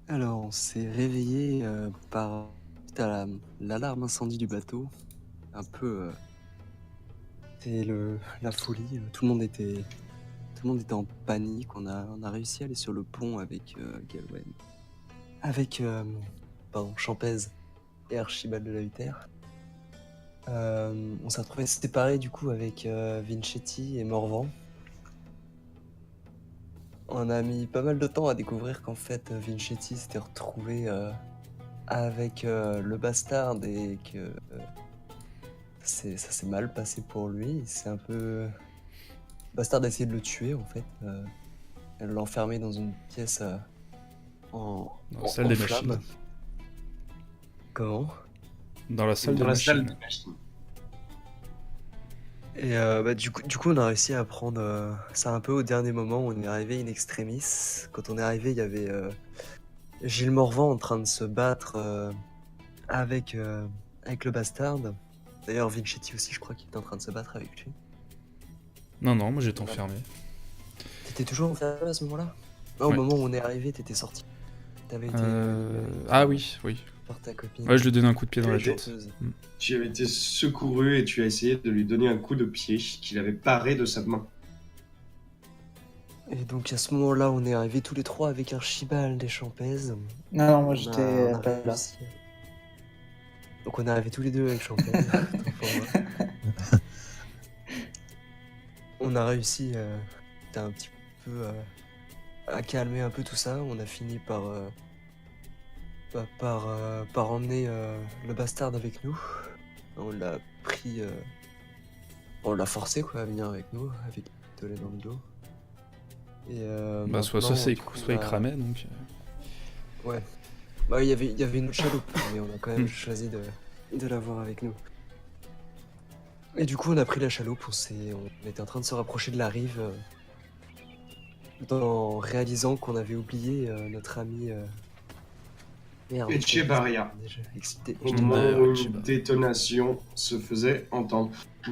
Alors, on s'est réveillé par suite à l'alarme incendie du bateau. Un peu, c'était la folie. Tout le monde était en panique. On a réussi à aller sur le pont avec Galwen, avec pardon, Champez et Archibald de la Hutter. On s'est retrouvés séparés du coup avec Vincetti et Morvan. On a mis pas mal de temps à découvrir qu'en fait Vincetti s'était retrouvé avec le bastard et que ça s'est mal passé pour lui. C'est un peu... Bastard a essayé de le tuer en fait. Elle l'a enfermé dans une pièce Dans la salle des flammes. machines. Comment? Dans la salle Dans des la salle machines. de machine. Et du coup, on a réussi à prendre ça un peu au dernier moment. On est arrivé in extremis. Quand on est arrivé, il y avait Gilles Morvan en train de se battre avec le bastard. D'ailleurs, Vincetti aussi, je crois qu'il était en train de se battre avec lui. Non, moi j'étais enfermé. T'étais toujours enfermé à ce moment-là? Au Ouais. moment où on est arrivé, t'étais sorti. T'avais été Ah oui. par ta copine. Ouais, je lui ai donné un coup de pied dans la Ok. tête. chanteuse. Tu avais été secouru et tu as essayé de lui donner un coup de pied qu'il avait paré de sa main. Et donc à ce moment-là, on est arrivés tous les trois avec Archibald et Champez. Non, moi On j'étais a pas là. réussi. Donc on est arrivés tous les deux avec Champez. Autant pour moi. On a réussi un petit peu à calmer un peu tout ça. On a fini par emmener le bastard avec nous. On l'a pris, on l'a forcé quoi à venir avec nous, avec le pistolet dans le dos. Et Soit ça, maintenant, c'est du coup, soit il cramait donc. Ouais. Bah il y avait une autre chaloupe, mais on a quand même choisi de l'avoir avec nous. Et du coup on a pris la chaloupe, on était en train de se rapprocher de la rive, en réalisant qu'on avait oublié notre ami... Merde. Echevarria. Déjà excité. Au moment où je sais une pas. détonation se faisait entendre.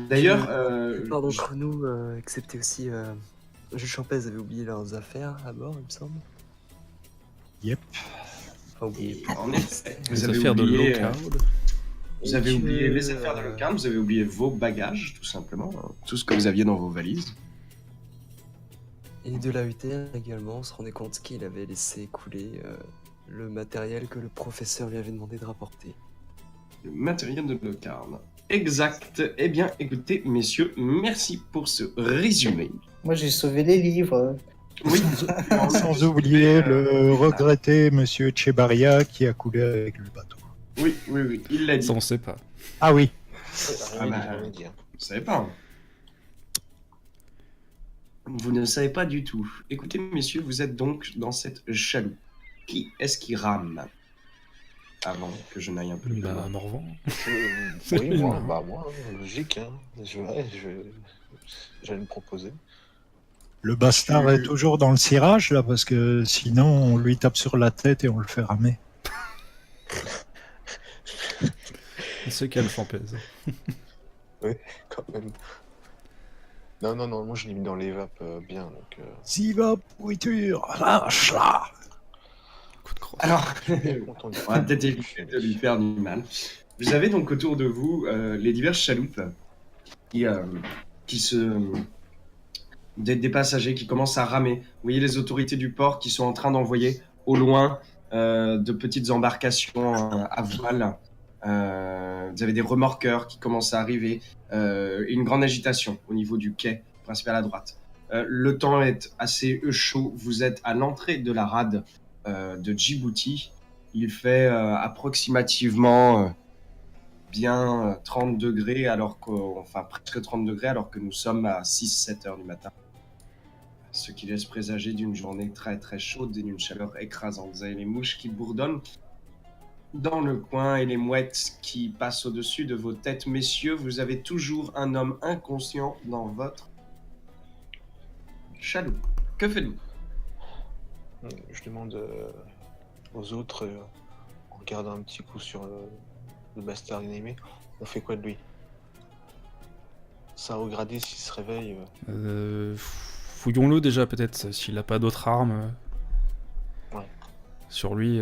D'ailleurs, Plupart d'entre nous, excepté aussi Jules Champez, avaient oublié leurs affaires à bord, il me semble. Yep. Enfin, oublié. en effet, Les vous avez affaires oublié, de Locard. vous avez Et que, oublié les affaires de Locarn, vous avez oublié vos bagages, tout simplement, hein, tout ce que vous aviez dans vos valises. Et de la UTR également, on se rendait compte qu'il avait laissé couler le matériel que le professeur lui avait demandé de rapporter. Le matériel de Locarn. Exact. Eh bien, écoutez, messieurs, merci pour ce résumé. Moi j'ai sauvé les livres. Oui. Sans oublier le regretté monsieur Echevarria qui a coulé avec le bateau. Oui, il l'a dit. Ça, on sait pas. Ah oui. Ah bah, vous savez pas. Hein. Vous ne savez pas du tout. Écoutez, messieurs, vous êtes donc dans cette chaloupe. Qui est-ce qui rame? Avant que je n'aille un peu plus loin. Morvan. Oui, moi, logique. Hein. J'allais me proposer. Le bastard est toujours dans le cirage là parce que sinon on lui tape sur la tête et on le fait ramer. C'est quel Champez. Oui, quand même. Non, moi je l'ai mis dans les vapes bien. Donc, S'y va, pourriture, lâche là. Coup de crosse. Alors, je suis bien content on va peut-être éviter de lui faire du mal. Vous avez donc autour de vous les diverses chaloupes qui se... Des passagers qui commencent à ramer. Vous voyez les autorités du port qui sont en train d'envoyer au loin de petites embarcations à voile. Vous avez des remorqueurs qui commencent à arriver. Et une grande agitation au niveau du quai principal à droite. Le temps est assez chaud. Vous êtes à l'entrée de la rade de Djibouti. Il fait approximativement bien 30 degrés, enfin presque 30 degrés, alors que nous sommes à 6-7 heures du matin. Ce qui laisse présager d'une journée très très chaude et d'une chaleur écrasante. Vous avez les mouches qui bourdonnent dans le coin et les mouettes qui passent au-dessus de vos têtes. Messieurs, vous avez toujours un homme inconscient dans votre chaloupe. Que faites-vous? je demande aux autres, en regardant un petit coup sur le bastard inanimé, on fait quoi de lui? Ça a regradé s'il se réveille. Fouillons-le déjà peut-être, s'il a pas d'autres armes. sur lui,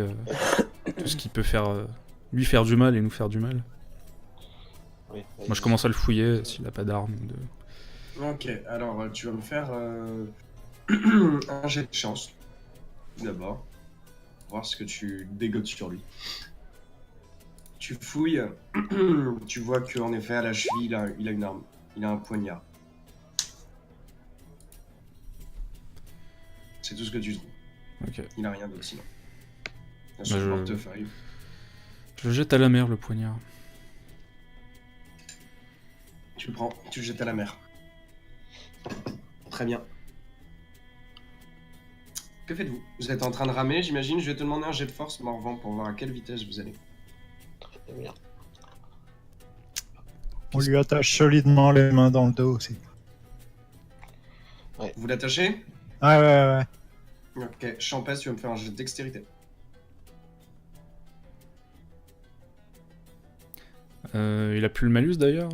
tout ce qui peut faire lui faire du mal et nous faire du mal. Oui, Moi je commence à le fouiller s'il a pas d'armes. Ok, alors tu vas me faire un jet de chance. D'abord, voir ce que tu dégotes sur lui. Tu fouilles, tu vois qu'en effet à la cheville il a une arme, il a un poignard. C'est tout ce que tu trouves. Ok. Il n'a rien d'autre sinon. Bah, Son portefeuille. Je jette à la mer le poignard. Tu le prends, tu le jettes à la mer. Très bien. Que faites-vous? Vous êtes en train de ramer, j'imagine. Je vais te demander un jet de force, Morvan, pour voir à quelle vitesse vous allez. Très bien. On lui attache solidement les mains dans le dos aussi. Vous l'attachez? Ah ouais. Ok, Champès, tu vas me faire un jet de dextérité. Il a plus le malus d'ailleurs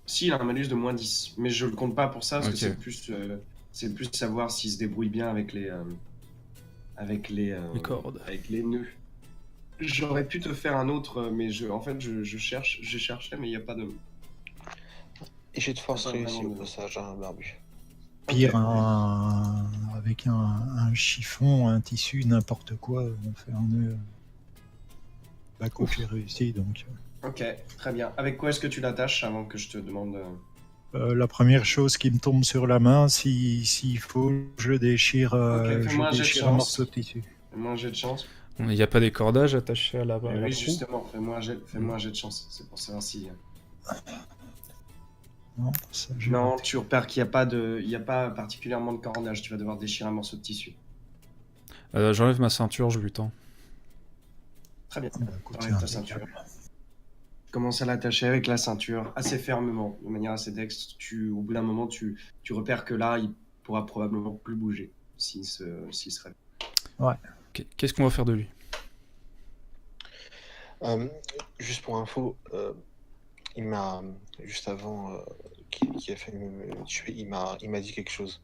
Si, il a un malus de moins 10, mais je le compte pas pour ça, parce Ok. que c'est plus savoir s'il se débrouille bien avec les Les cordes. avec les nœuds. J'aurais pu te faire un autre, mais en fait, je cherchais, mais il n'y a pas de... Et j'ai de force Ah, réussie vraiment, au passage, un barbu. Pire, Ok. avec un chiffon, un tissu, n'importe quoi, on fait un nœud. Baco, j'ai réussi donc. Ok, très bien. Avec quoi est-ce que tu l'attaches avant que je te demande... La première chose qui me tombe sur la main, s'il faut, je déchire, Ok, fais-moi un jet de un chance. morceau de tissu. Fais-moi un jet de chance. Il n'y a pas des cordages attachés à la, Eh à la oui, proue justement, fais-moi un jet de chance. C'est pour savoir si... Non, ça, j'ai Non, raté. tu repères qu'il n'y a pas particulièrement de cordage. Tu vas devoir déchirer un morceau de tissu. J'enlève ma ceinture, je lui tends. Très bien. Bah, écoute, T'enlèves ta c'est ceinture. impeccable. Commence à l'attacher avec la ceinture assez fermement, de manière assez dextre. Au bout d'un moment, tu repères que là, il pourra probablement plus bouger s'il se réveille. Qu'est-ce qu'on va faire de lui? Juste pour info, il m'a, juste avant qu'il a failli me tuer, il m'a dit quelque chose.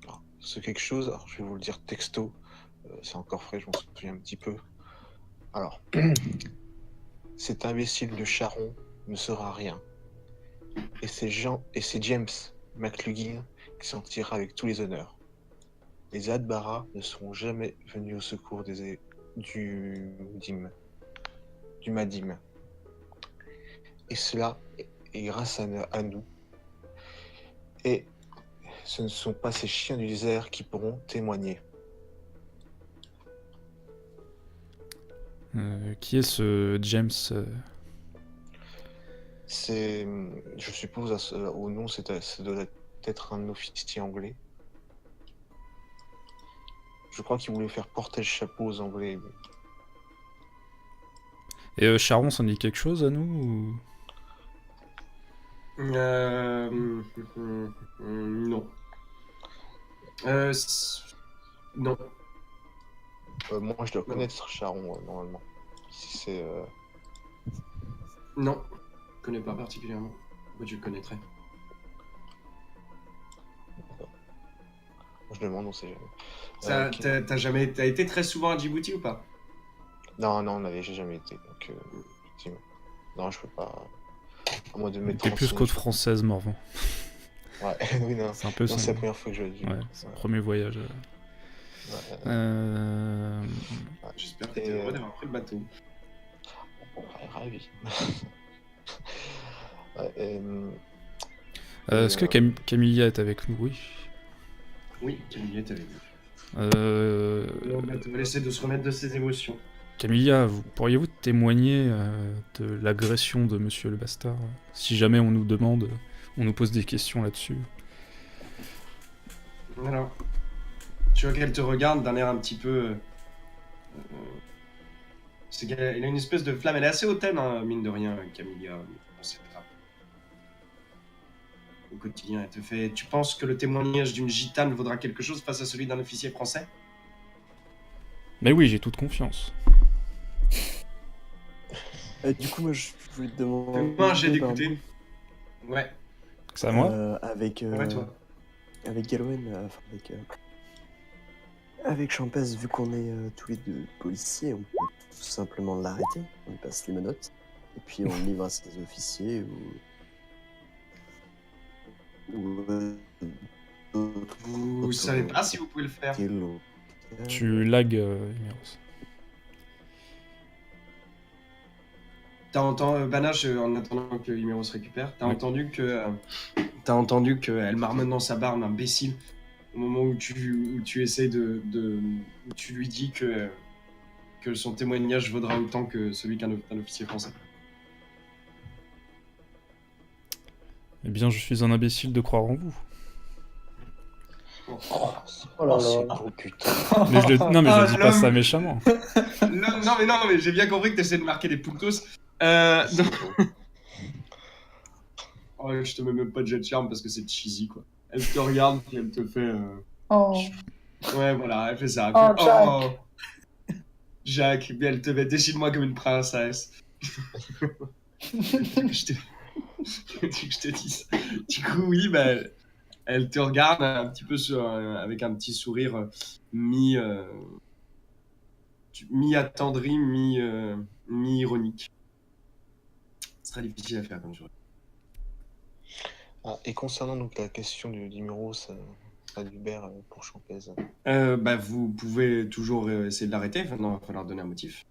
Alors, ce quelque chose, alors, je vais vous le dire texto, c'est encore frais, je m'en souviens un petit peu. Alors, cet imbécile de Charon ne sera rien. Et c'est James McLugin qui s'en tirera avec tous les honneurs. Les Adbara ne seront jamais venus au secours du Madim. Et cela est grâce à nous. Et ce ne sont pas ces chiens du désert qui pourront témoigner. Qui est ce James C'est, je suppose, au nom, ça doit être un officier anglais. Je crois qu'il voulait faire porter le chapeau aux Anglais. Et Charon, ça dit quelque chose à nous ou... Non. Non. Moi, je dois connaître Charon, normalement. Si c'est... Non. Je connais pas particulièrement. Pourquoi tu le connaîtrais? Je demande, on sait jamais. T'as été très souvent à Djibouti ou pas? Non, j'ai jamais été. Donc, effectivement. Non, je peux pas. À moins de mettre T'es plus côte française, Morvan. Ouais, oui, non. C'est un peu Non, c'est ça. la première fois que je le Ouais, c'est le premier voyage. J'espère que t'es heureux d'avoir pris le bateau. Ouais, ravi. Est-ce que Camilla est avec nous? Oui. Oui, Camilla est avec nous. Euh, On va essayer de se remettre de ses émotions. Camilla, pourriez-vous témoigner de l'agression de Monsieur le Bastard? Si jamais on nous demande, on nous pose des questions là-dessus. Alors, tu vois qu'elle te regarde d'un air un petit peu... c'est qu'elle a une espèce de flamme. Elle est assez hautaine, hein, mine de rien, Camilla. On sait pas. Au quotidien, elle te fait... Tu penses que le témoignage d'une gitane vaudra quelque chose face à celui d'un officier français? Mais oui, j'ai toute confiance. Du coup, moi, je voulais te demander... Fais-moi un jet d'écouter. Ouais, C'est à moi? Avec... ouais, toi. avec Galwen, enfin avec... avec Champès, vu qu'on est tous les deux policiers, on peut tout simplement l'arrêter. On lui passe les menottes. Et puis on le livre à ses officiers ou d'autres. Vous savez pas si vous pouvez le faire. Tu lags, Imeros. T'as entendu, Banache, en attendant que Imero se récupère, t'as entendu qu'elle marmonne dans sa barbe, imbécile, au moment où tu essaies où tu lui dis que son témoignage vaudra autant que celui d'un officier français. Eh bien, je suis un imbécile de croire en vous. Oh là c'est là. gros putain. Mais je le... Non, mais je dis pas l'homme. ça méchamment. Non, mais j'ai bien compris que t'essaies de marquer des puntos. Non. Oh, je te mets même pas de jet de charme parce que c'est cheesy, quoi. Elle te regarde puis elle te fait... Oh. Ouais, voilà, elle fait ça. Elle Oh, fait, Jack. oh, Jack, puis elle te met décide-moi comme une princesse. je te dis ça. Du coup, oui, bah, elle te regarde un petit peu avec un petit sourire mi-attendri, mi-ironique. Ce serait difficile à faire comme jour. Ah, et concernant donc la question du numéro, ça d'Hubert pour Champès. Bah, vous pouvez toujours essayer de l'arrêter. Maintenant, il va falloir donner un motif.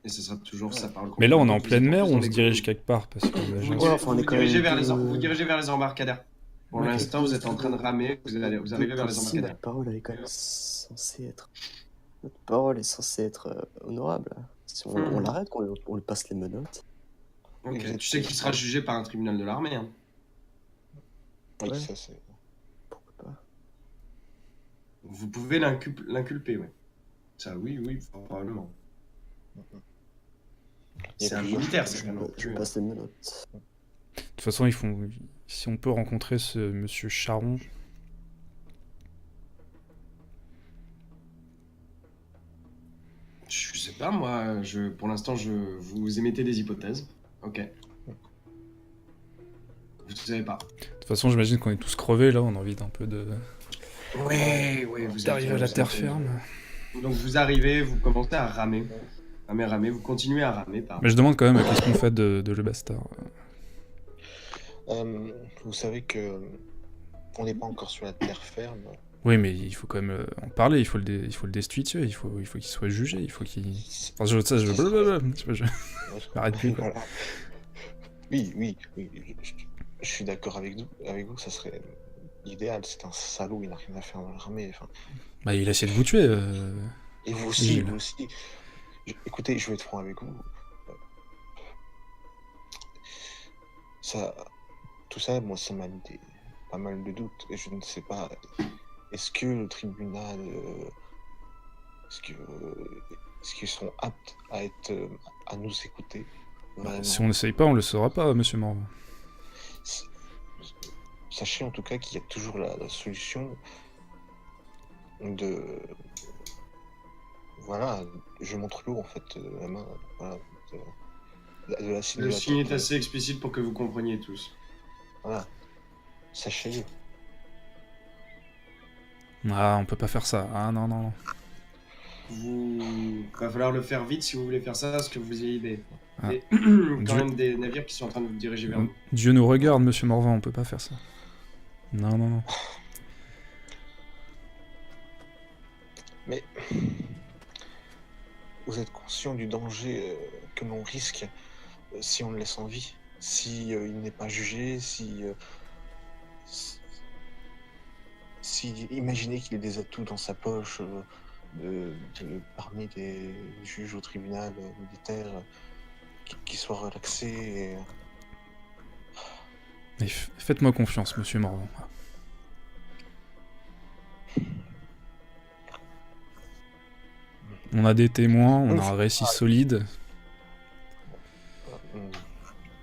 Et ce sera toujours ça par le Mais là, on est en Vous pleine êtes mer plus ou dans on se les dirige groupes. quelque part parce que Vous, Ouais, enfin, on est quand même vous dirigez vers les embarcadères. Pour Ok. l'instant, vous êtes en train de ramer. Vous arrivez vers les Ici, embarcadères. notre parole, elle est quand même censée être... Notre parole est censée être honorable. Si on l'arrête, on lui passe les menottes. Ok. Vous êtes- Tu sais qu'il sera jugé par un tribunal de l'armée. Hein. Oui, Ouais. ça c'est. Pourquoi pas? Vous pouvez l'inculper, ouais. Ça, oui, probablement. Il y a C'est un plusieurs militaire, choses. c'est quand même. Je passe les menottes. De toute façon, si on peut rencontrer ce monsieur Charon, Je sais pas, moi, pour l'instant, vous émettez des hypothèses. Ok. Vous savez pas. de toute façon, j'imagine qu'on est tous crevés là, on a envie d'un peu de Oui, d'arriver à la terre ferme. Donc vous arrivez, vous commencez à ramer. Ramer, vous continuez à ramer. Pardon. Mais je demande quand même qu'est-ce qu'on fait de Le Bastard. Vous savez que on n'est pas encore sur la terre ferme. Oui, mais il faut quand même en parler, il faut le destituer, il faut qu'il soit jugé, il faut qu'il... Enfin, je m'arrête plus, quoi. Voilà. Oui, je suis d'accord avec vous, ça serait idéal. C'est un salaud, il n'a rien à faire dans l'armée. Enfin, Bah, il a essayé de vous tuer. et vous aussi, Gilles. vous aussi. Écoutez, je vais être franc avec vous. Tout ça, moi, ça m'a mis pas mal de doutes. Et je ne sais pas, est-ce que le tribunal, est-ce qu'ils sont aptes à nous écouter vraiment? Si on n'essaye pas, on le saura pas, monsieur Morvan. Sachez en tout cas qu'il y a toujours la solution de... Voilà, je montre l'eau en fait, la main, voilà, de la signe de Le la signe est tête, assez explicite pour que vous compreniez tous. Voilà, sachez-le. Ah, on peut pas faire ça. Ah, non. Va falloir le faire vite si vous voulez faire ça, parce que vous ayez des... Ah. quand même des navires qui sont en train de vous diriger vers vous. Dieu nous regarde, monsieur Morvan, on peut pas faire ça. Non. Mais vous êtes conscient du danger que l'on risque si on le laisse en vie, si il n'est pas jugé, si imaginez qu'il ait des atouts dans sa poche parmi les juges au tribunal militaire qui soit relaxé. Mais faites-moi confiance, monsieur Morvan. On a des témoins, on a un récit solide.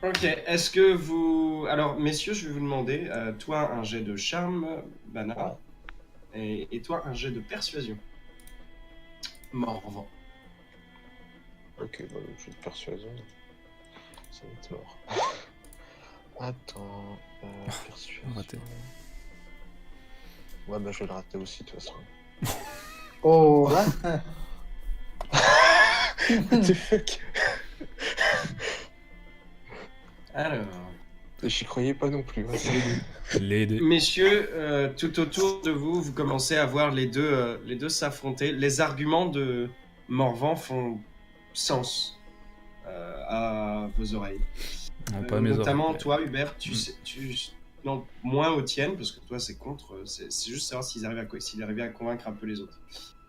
Ok, est-ce que vous... Alors, messieurs, je vais vous demander, toi un jet de charme, Bana, et toi un jet de persuasion. Morvan. Ok, bah, j'ai de persuasion. Ça va être mort. Attends, persuasion. Raté. Ouais, bah je vais le rater aussi de toute façon. Oh, What the fuck? Alors, J'y croyais pas non plus. Les deux. messieurs, tout autour de vous, vous commencez à voir les deux s'affronter. Les arguments de Morvan font sens à vos oreilles. Non, pas mes Notamment oreilles. toi, Hubert, non, moins aux tiennes, parce que toi c'est contre, c'est juste savoir s'ils arrivaient à convaincre un peu les autres.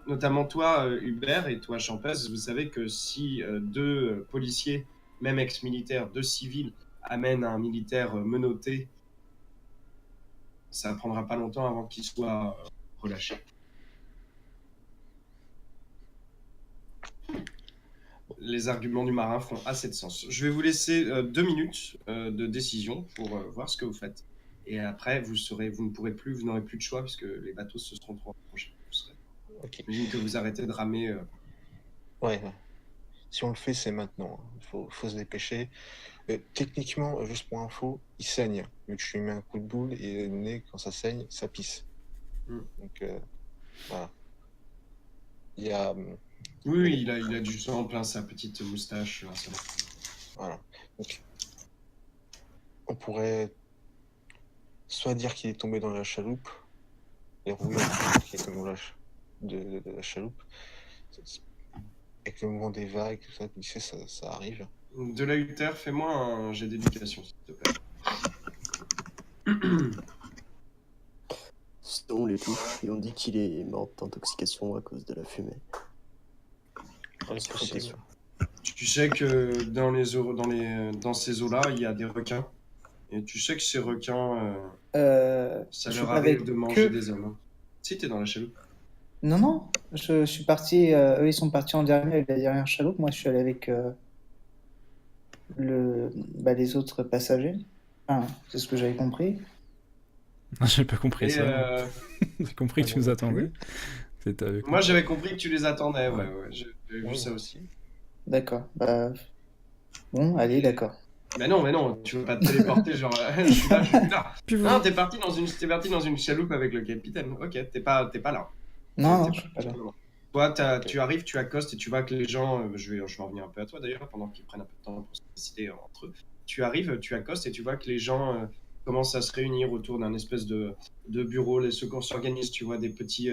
Notamment toi, Hubert, et toi, Champès, vous savez que si deux policiers, même ex-militaires, deux civils, amènent un militaire menotté, ça ne prendra pas longtemps avant qu'il soit relâché. Les arguments du marin font assez de sens. Je vais vous laisser 2 minutes de décision pour voir ce que vous faites. Et après, vous n'aurez plus de choix puisque les bateaux se seront trop rapprochés. Ok. J'imagine que vous arrêtez de ramer. Ouais. Si on le fait, c'est maintenant. Il faut se dépêcher. Techniquement, juste pour info, il saigne. Vu que je lui mets un coup de boule et le nez, quand ça saigne, ça pisse. Donc, voilà. Il y a... Oui, il a du sang plein sa petite moustache. Voilà. Donc, on pourrait soit dire qu'il est tombé dans la chaloupe, et rouler qu'il est tombé dans de la chaloupe. Avec le mouvement des vagues, tout ça, tu sais, ça arrive. De la Hutter, fais-moi un jet d'éducation, s'il te plaît. Sinon, on l'étouffe et on dit qu'il est mort d'intoxication à cause de la fumée. C'est possible. Tu sais que dans ces eaux-là, il y a des requins. Et tu sais que ces requins, ça je leur suis arrive avec de manger eux. des hommes. Hein. Si, t'es dans la chaloupe. Non, je suis parti. Eux, ils sont partis en dernier avec la dernière chaloupe. Moi, je suis allé avec les autres passagers. Enfin, c'est ce que j'avais compris. J'ai pas compris Et, ça. J'ai compris que tu nous non attendais. C'était avec moi, j'avais compris que tu les attendais. Ouais, j'avais vu Oui. ça aussi. D'accord. Bon, allez, d'accord. Mais non, tu veux pas te téléporter, genre, je suis là. Puis vous- Non, t'es parti dans une chaloupe avec le capitaine. Ok, t'es pas là. Non, T'es je suis pas là. Toi, tu arrives, tu accostes et tu vois que les gens, je vais en venir un peu à toi d'ailleurs, pendant qu'ils prennent un peu de temps pour se décider entre eux. Tu arrives, tu accostes et tu vois que les gens commencent à se réunir autour d'un espèce de bureau. Les secours s'organisent, tu vois des petits,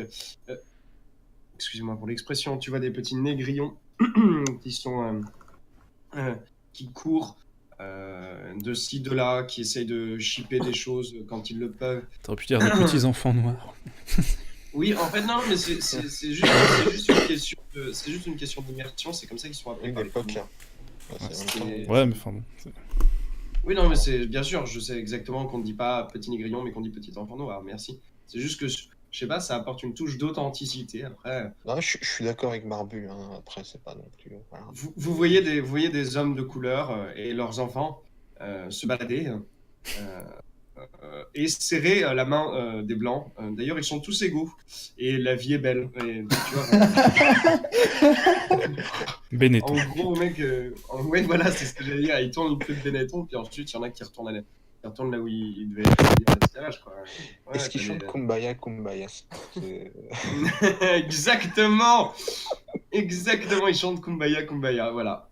excusez-moi pour l'expression, tu vois des petits négrillons qui courent de ci, de là, qui essayent de shipper des choses quand ils le peuvent. T'aurais pu dire des petits enfants noirs. Oui, en fait, non, mais c'est juste une question d'immersion, c'est comme ça qu'ils sont appelés Une par les époque, clients. là. C'est c'est- en même temps. Ouais, mais enfin bon. Oui, non, mais c'est bien sûr, je sais exactement qu'on ne dit pas petit négrillon, mais qu'on dit petit enfant noir, merci. C'est juste que, je sais pas, ça apporte une touche d'authenticité. Après, Non, je suis d'accord avec Barbu, hein. Après, c'est pas non plus. Voilà. vous voyez des hommes de couleur et leurs enfants se balader et serrer la main des blancs. D'ailleurs, ils sont tous égaux et la vie est belle. Et, tu vois, Benetton. en gros, mec, ouais, voilà, c'est ce que j'allais dire. Ils tournent une queue de Benetton, puis ensuite, il y en a qui retournent là où il devait être à l'atterrage, quoi. Ouais, Est-ce qu'ils t'as chantent des- Kumbaya, Kumbaya? C'est- Exactement, ils chantent Kumbaya, Kumbaya. Voilà.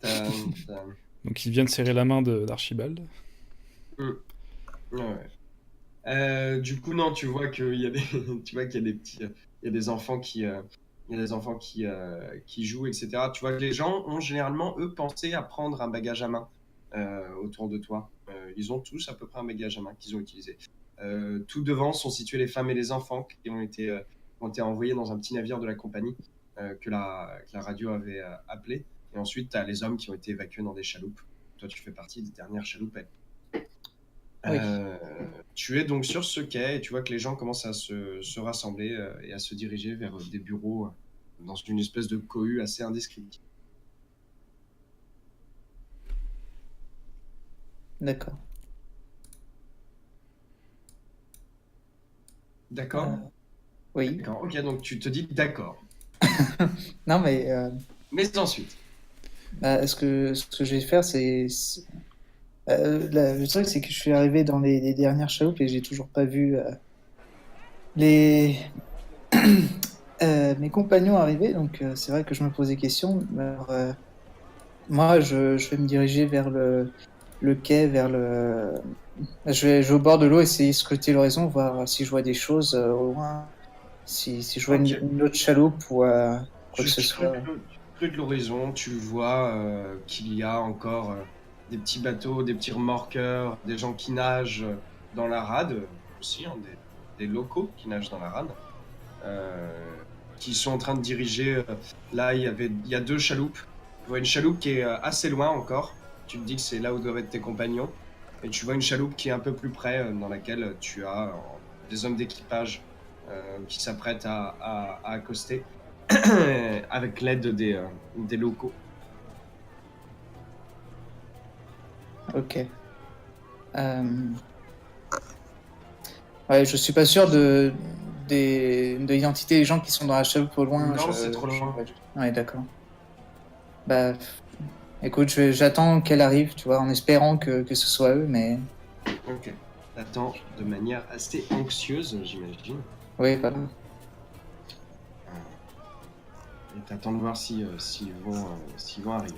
Donc il vient de serrer la main d'Archibald. Ouais. Du coup, non, tu vois qu'il y a des, tu vois qu'il y a des petits, il y a des enfants qui jouent, etc. Tu vois que les gens ont généralement eux pensé à prendre un bagage à main autour de toi. Ils ont tous à peu près un bagage à main qu'ils ont utilisé. Tout devant sont situés les femmes et les enfants qui ont été envoyés dans un petit navire de la compagnie que la radio avait appelé. Et ensuite, tu as les hommes qui ont été évacués dans des chaloupes. Toi, tu fais partie des dernières chaloupettes. Oui. Tu es donc sur ce quai et tu vois que les gens commencent à se rassembler et à se diriger vers des bureaux dans une espèce de cohue assez indescriptible. D'accord. D'accord. Oui. D'accord. Ok, donc tu te dis d'accord. Non, mais Mais ensuite, ce que je vais faire, le truc, c'est que je suis arrivé dans les dernières chaloupes et j'ai toujours pas vu les Mes compagnons arrivés, donc c'est vrai que je me pose des questions. Alors, moi, je vais me diriger vers le quai, je vais au bord de l'eau, essayer de scruter l'horizon, voir si je vois des choses au loin, si je vois Ok. une autre chaloupe ou quoi que Tu ce soit. scrutes l'horizon, tu vois qu'il y a encore des petits bateaux, des petits remorqueurs, des gens qui nagent dans la rade aussi, hein, des locaux qui nagent dans la rade, euh, qui sont en train de diriger. Là, il y a 2 chaloupes. Tu vois une chaloupe qui est assez loin encore. Tu te dis que c'est là où doivent être tes compagnons. Et tu vois une chaloupe qui est un peu plus près, dans laquelle tu as des hommes d'équipage qui s'apprêtent à accoster. Avec l'aide des locaux. Ok. Euh, Ouais, je suis pas sûr de l'identité des gens qui sont dans la chaloupe au loin. Non, c'est trop loin. Ouais, d'accord. Bah, écoute, j'attends qu'elle arrive, tu vois, en espérant que ce soit eux, mais Ok. T'attends de manière assez anxieuse, j'imagine. oui, voilà. Et t'attends de voir s'ils vont arriver.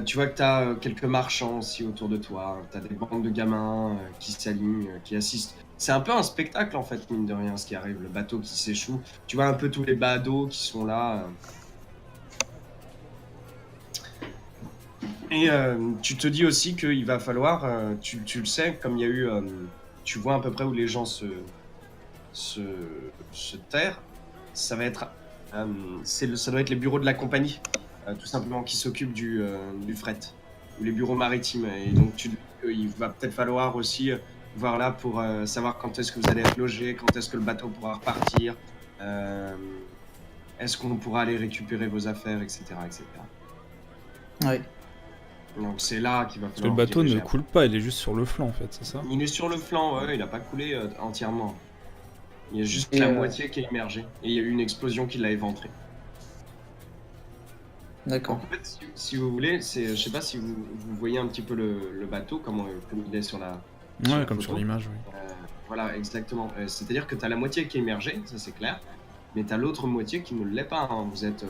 Tu vois que t'as quelques marchands aussi autour de toi. T'as des bandes de gamins qui s'alignent, qui assistent. C'est un peu un spectacle en fait, mine de rien, ce qui arrive. Le bateau qui s'échoue. Tu vois un peu tous les badauds qui sont là. Et tu te dis aussi qu'il va falloir, tu le sais, comme il y a eu, tu vois à peu près où les gens se, se tairent, ça va être, ça doit être les bureaux de la compagnie, tout simplement, qui s'occupent du fret, ou les bureaux maritimes. Et donc il va peut-être falloir aussi voir là pour savoir quand est-ce que vous allez être logé, quand est-ce que le bateau pourra repartir, euh, est-ce qu'on pourra aller récupérer vos affaires, etc., etc. Oui. Donc c'est là qu'il va Parce que le falloir bateau ne diriger. coule pas, il est juste sur le flanc en fait, c'est ça? Il est sur le flanc, ouais, il n'a pas coulé entièrement. Il y a juste Et, la moitié qui est immergée. Et il y a eu une explosion qui l'a éventré. D'accord. En fait, si vous voulez, je sais pas si vous voyez un petit peu le bateau, comme il est sur la Ouais, comme photo. sur l'image, oui. Voilà, exactement. C'est-à-dire que tu as la moitié qui est immergée, ça c'est clair, mais tu as l'autre moitié qui ne l'est pas, hein. Vous êtes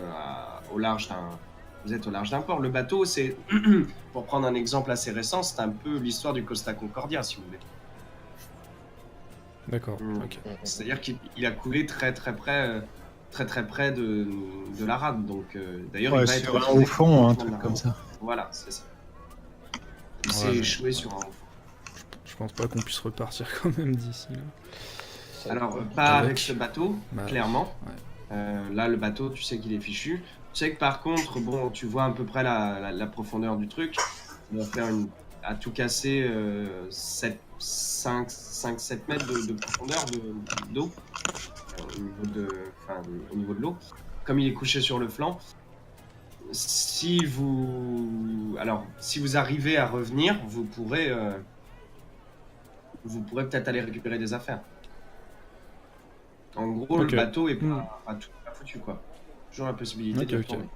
au large d'un port. Le bateau, c'est, pour prendre un exemple assez récent, c'est un peu l'histoire du Costa Concordia, si vous voulez. D'accord, Mm. ok. C'est-à-dire qu'il a coulé très très près de la rade. Donc, d'ailleurs, Ouais, il va sur être un haut fond, un utilisé truc comme ça. Voilà, c'est ça. Il Ouais, s'est mais- échoué sur un haut fond. Je pense pas qu'on puisse repartir quand même d'ici là. Alors, pas Avec. avec ce bateau, Bah, clairement. ouais. Là, le bateau, tu sais qu'il est fichu. Tu sais que par contre, bon, tu vois à peu près la profondeur du truc. On va faire à tout casser 5-7 mètres de profondeur d'eau au niveau de l'eau. Comme il est couché sur le flanc, si vous arrivez à revenir, vous pourrez peut-être aller récupérer des affaires. En gros, Ok. le bateau est pas tout pas foutu, quoi. Toujours la possibilité d'y Ok, retourner.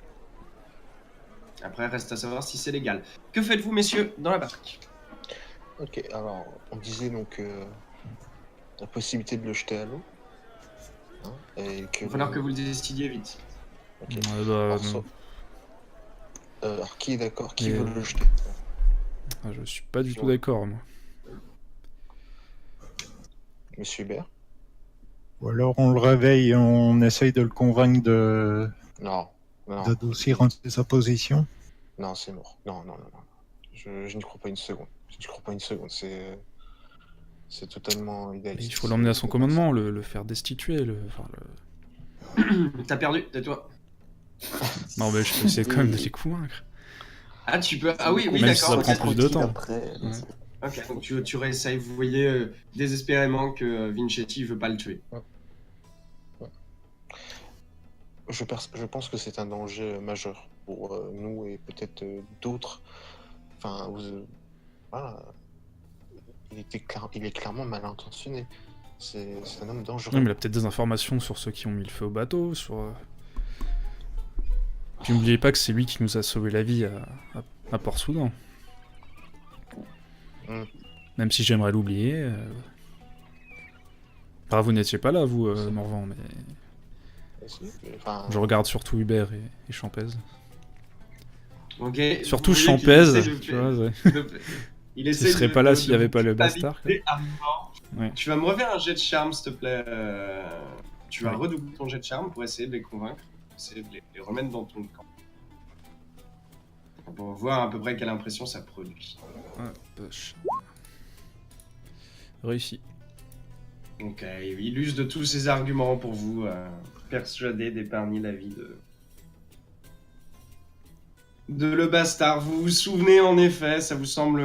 Après, reste à savoir si c'est légal. Que faites-vous, messieurs, dans la barque? Ok, alors on disait donc la possibilité de le jeter à l'eau. Hein, et que Il va falloir que vous le décidiez vite. Ok. Ouais, bah, Alors, non. alors, qui est d'accord? Qui Mais, veut le jeter? Ah, je suis pas du tout Ouais. d'accord, moi. Monsieur Hubert? Ou alors on le réveille, on essaye de le convaincre Non, non, d'adoucir un peu sa position. non, c'est mort. Non, non, non, non. Je n'y crois pas une seconde. Je n'y crois pas une seconde. C'est totalement idéaliste. Il faut l'emmener à son commandement, le faire destituer. T'as perdu, tais-toi. Non, mais je peux essayer quand même de les convaincre. Ah, tu peux. Ah oui, oui, Même si d'accord. ça prend plus de temps. Après, Ouais. Ok, donc tu réessayes. Vous voyez désespérément que Vincetti veut pas le tuer. Je pense que c'est un danger majeur pour nous et peut-être d'autres. Enfin, voilà. Il est clairement mal intentionné. C'est un homme dangereux. Non, mais il a peut-être des informations sur ceux qui ont mis le feu au bateau, sur... Puis n'oubliez pas que c'est lui qui nous a sauvé la vie à Port-Soudan. Mm. Même si j'aimerais l'oublier. Enfin, vous n'étiez pas là, vous, Morvan, mais... Enfin, Je regarde surtout Hubert et Champez. Ok. Surtout Vous voyez qu'il Champez, essaie de- tu vois. Ouais. Il Il essaie serait de- pas là de- s'il de n'y avait vous pas le bastard. quoi. valider argument. Ouais. Tu vas me refaire un jet de charme, s'il te plaît. Tu vas Oui. redoubler ton jet de charme pour essayer de les convaincre, pour essayer de les remettre dans ton camp. Pour voir à peu près quelle impression ça produit. Réussi. Donc, il use de tous ses arguments pour vous persuader d'épargner la vie de le bastard. Vous vous souvenez en effet, ça vous semble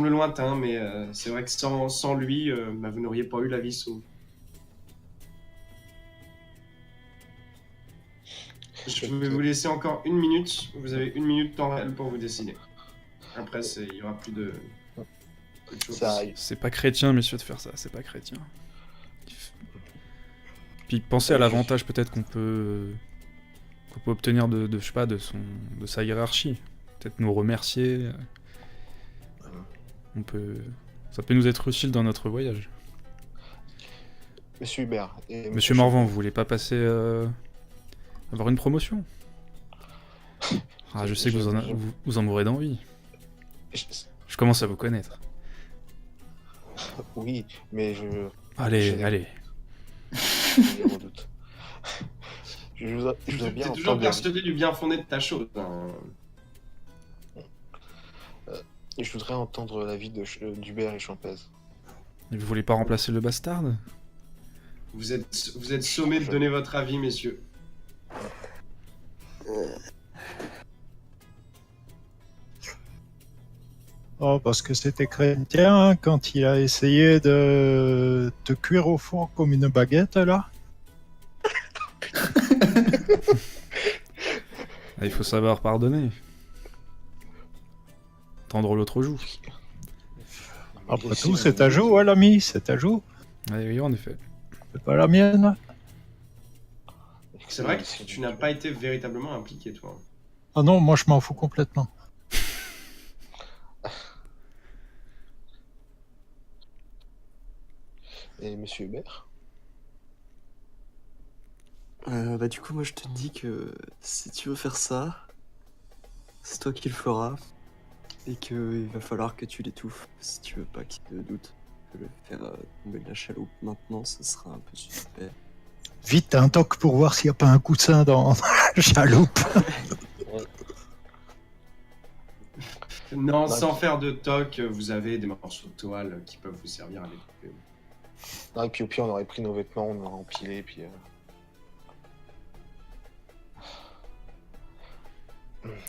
lointain, mais c'est vrai que sans lui, vous n'auriez pas eu la vie sauve. Je vais vous laisser encore 1 minute. Vous avez 1 minute de temps réel pour vous décider. Après, il n'y aura plus de choses. ça arrive. C'est pas chrétien, messieurs, de faire ça. C'est pas chrétien. Puis pensez à l'avantage peut-être qu'on peut obtenir je sais pas, de sa hiérarchie. Peut-être nous remercier. Ça peut nous être utile dans notre voyage. Monsieur Hubert et Monsieur Morvan, vous voulez pas passer avoir une promotion? Ah, je sais que vous en mourrez d'envie. Je commence à vous connaître. Oui, mais je Allez. je redoute. Je voudrais bien T'es toujours entendre persuadé du bien fondé de ta chose. Hein. je voudrais entendre l'avis d'Hubert et Champez. Et vous voulez pas remplacer le bastard? Vous êtes sommés de donner votre avis, messieurs. Oh, parce que c'était chrétien hein, quand il a essayé de te cuire au four comme une baguette, là. Ah, il faut savoir pardonner. Tendre l'autre joue. Après tout, c'est ta joue, hein, l'ami, c'est ta joue. Ah, oui, en effet. C'est pas la mienne. C'est vrai que tu n'as pas été véritablement impliqué, toi. Ah non, moi je m'en fous complètement. Et Monsieur Hubert? Du coup, moi je te dis que si tu veux faire ça, c'est toi qui le feras. Et qu'il va falloir que tu l'étouffes si tu veux pas qu'il te doute. Que le faire tomber de la chaloupe maintenant, ce sera un peu suspect. Vite, un toc pour voir s'il n'y a pas un coussin dans la chaloupe. Non, sans faire de toc, vous avez des morceaux de toile qui peuvent vous servir à les couper. Non, et puis au pire, on aurait pris nos vêtements, on aurait empilé, puis...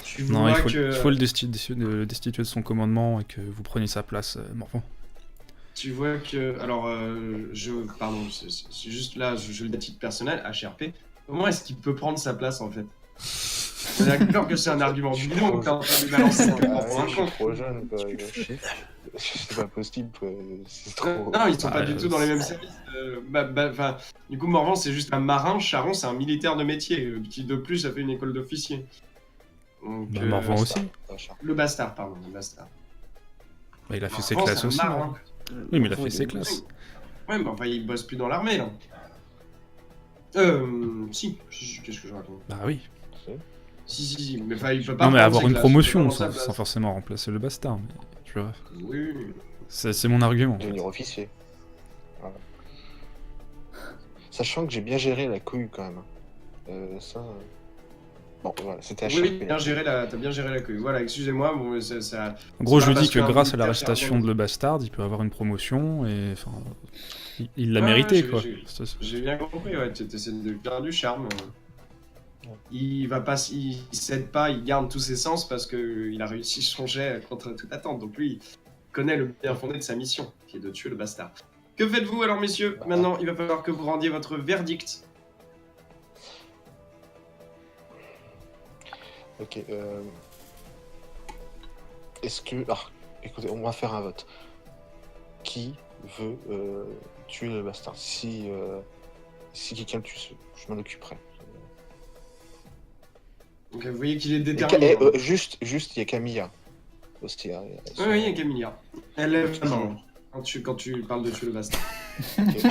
Tu Non, vois il faut le destituer de son commandement et que vous preniez sa place, Morvan. Tu vois que... Alors, pardon, c'est juste là, je le dis à titre personnel, HRP. Comment est-ce qu'il peut prendre sa place, en fait? On est d'accord que c'est un argument bidon, donc t'es en train de balancer complètement pour un je con. suis trop jeune, quoi. C'est pas possible, quoi. C'est trop... Non, ils sont pas Ah, du tout dans les mêmes services. Du coup, Morvan, c'est juste un marin. Charon, c'est un militaire de métier, qui de plus a fait une école d'officier. Donc, Bah, Morvan aussi. Le bastard, pardon, le bastard. Bah, il a fait ses Morvan, classes c'est un aussi. marin. Oui, mais il a fait ses classes. Ouais, mais enfin, il bosse plus dans l'armée, là. Si, qu'est-ce que je raconte? Bah oui. Si, mais enfin, il peut pas... Non, mais prendre avoir ses une classes, promotion il peut pas prendre sa sans place. forcément remplacer le bastard. Mais, tu vois, Oui. c'est mon argument. en fait. Devenir officier. Voilà. Sachant que j'ai bien géré la cohue, quand même. Bon, voilà, c'était HRP. Oui, t'as bien géré la queue. Voilà, excusez-moi, bon, ça... En gros, C'est je pas lui dis parce que qu'un grâce à militaire l'arrestation fait un de le bastard, il peut avoir une promotion et enfin, il l'a Ouais, mérité j'ai- quoi. j'ai- C'est- J'ai bien compris, ouais, tu essaies de lui faire du charme. Il cède pas, il garde tous ses sens parce qu'il a réussi son jet contre toute attente. Donc lui, il connaît le bien fondé de sa mission, qui est de tuer le bastard. Que faites-vous alors, messieurs? Maintenant, il va falloir que vous rendiez votre verdict. Ok, est-ce que... Ah, écoutez, on va faire un vote. Qui veut tuer le bastard? Si quelqu'un le tue, je m'en occuperai. Donc vous voyez qu'il est Et déterminé. juste, il y a Camilla. Aussi, hein, Oui, il y a Camilla. Elle lève la main quand tu parles de tuer le bastard. Ok.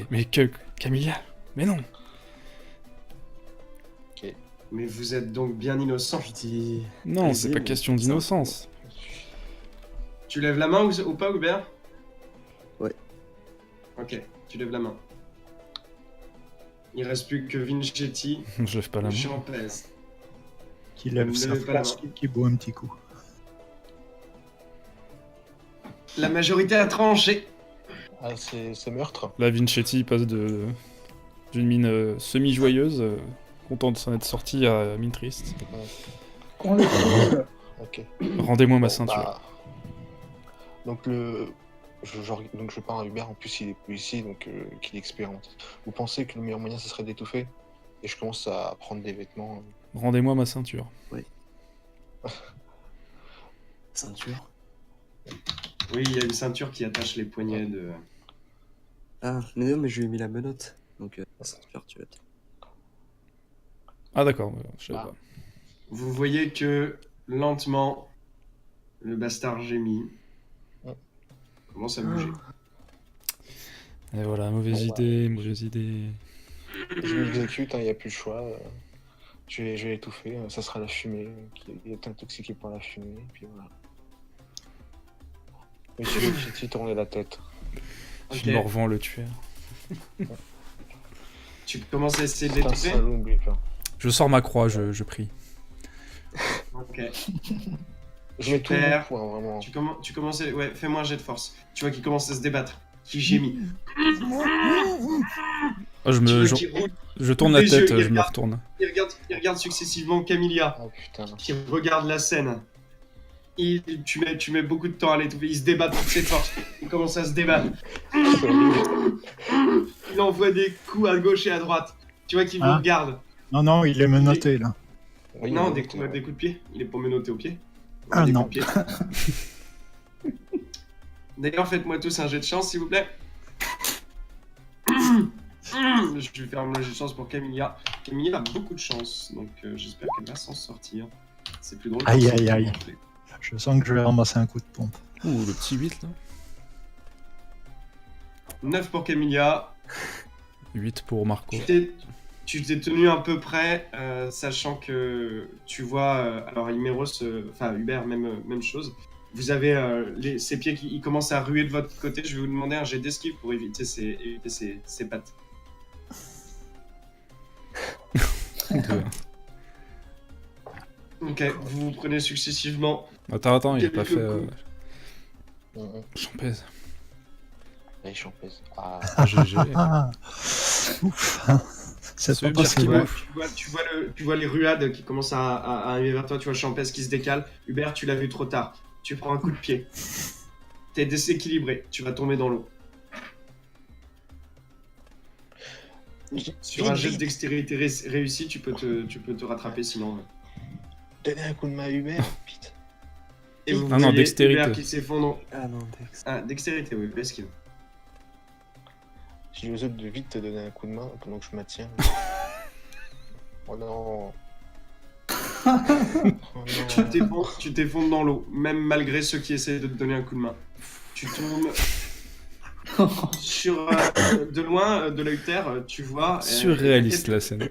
Mais Camilla, mais non. Mais vous êtes donc bien innocent. Je dis... Non, Allez-y, c'est pas mais question ça- d'innocence. Tu lèves la main ou pas, Hubert? Ouais. Ok, tu lèves la main. Il reste plus que Vincetti Je lève pas la et main. Champez. Qui lève Ne sa levez pas la flasque main. et qui boit un petit coup. La majorité a tranché. Ah, c'est meurtre. Là, Vincetti passe d'une mine semi-joyeuse, content de s'en être sorti, à mine triste. On le trouve. Ok. Rendez-moi ma Bon, ceinture. bah, donc donc je parle à Hubert, en plus il est policier, donc qu'il expérimente. Vous pensez que le meilleur moyen ce serait d'étouffer? Et je commence à prendre des vêtements. Rendez-moi ma ceinture. Ceinture. Oui, il y a une ceinture qui attache les poignets de... Ah, mais non, mais je lui ai mis la menotte. Donc, la ceinture, tu vas bien. Ah d'accord, je savais Ah. pas. Vous voyez que, lentement, le bastard gémit. Ouais. Commence à bouger. Et voilà, mauvaise Bon, bah. idée, mauvaise idée. Je l'exécute, il n'y a plus de choix. Je vais l'étouffer, ça sera la fumée, qui est intoxiqué par la fumée, et puis voilà. Monsieur Vincetti tournait la tête. Ok. Je me revends le tueur. Tu commences à essayer de C'est un l'étouffer. salaud, n'oublie pas. Je sors ma croix, je prie. Ok. Je mets tout Super. mon poids, vraiment. Tu commences à... Ouais, fais-moi un jet de force. Tu vois qu'il commence à se débattre. Qui gémit. Ah, Tu vois qu'il je tourne la les yeux, tête, il je me regarde. retourne. il regarde successivement Camilla, Ah putain. qui regarde la scène. Tu mets beaucoup de temps à l'étouffer. Il se débat de toutes ses forces. Il commence à se débattre. Il envoie des coups à gauche et à droite. Tu vois qu'il vous Ah. regarde. Non, non, il est menotté là. Oui, Non, mais des coups de pied. Il est pas menotté au pied. Ah Des non. coups de pied. D'ailleurs, faites-moi tous un jet de chance, s'il vous plaît. Je vais faire un jet de chance pour Camilla. Camilla a beaucoup de chance, donc j'espère qu'elle va s'en sortir. C'est plus drôle. Aïe, quand aïe, c'est aïe. gonflé. Je sens que je vais ramasser un coup de pompe. Ouh, le petit 8 là. 9 pour Camilla. 8 pour Marco. Tu t'es tenu un peu près, sachant que tu vois, alors Imeros, enfin Hubert, même chose. Vous avez ses pieds qui ils commencent à ruer de votre côté. Je vais vous demander un jet d'esquive pour éviter ses pattes. Ok, vous vous prenez successivement. Attends, il a pas Quelques fait. coups. Champèse. Allez, champèse. Ah, GG. Ah, ouf. C'est C'est pas bien Tu possible. vois les ruades qui commencent à arriver vers toi. Tu vois Champès qui se décale. Hubert, tu l'as vu trop tard. Tu prends un coup de pied. T'es déséquilibré. Tu vas tomber dans l'eau. Sur un jet de dextérité réussi, tu peux te rattraper sinon. Donnez un coup de main à Hubert, putain. Et vous Ah non, voyez dextérité. Hubert qui s'effondre. Ah non, Dex. Ah, dextérité, oui, esquive. J'ai osé de vite te donner un coup de main pendant que je maintiens. Oh non. Oh non. Tu t'effondres dans l'eau, même malgré ceux qui essaient de te donner un coup de main. Tu tombes sur de loin, de l'œil terre, tu vois. Surréaliste la scène.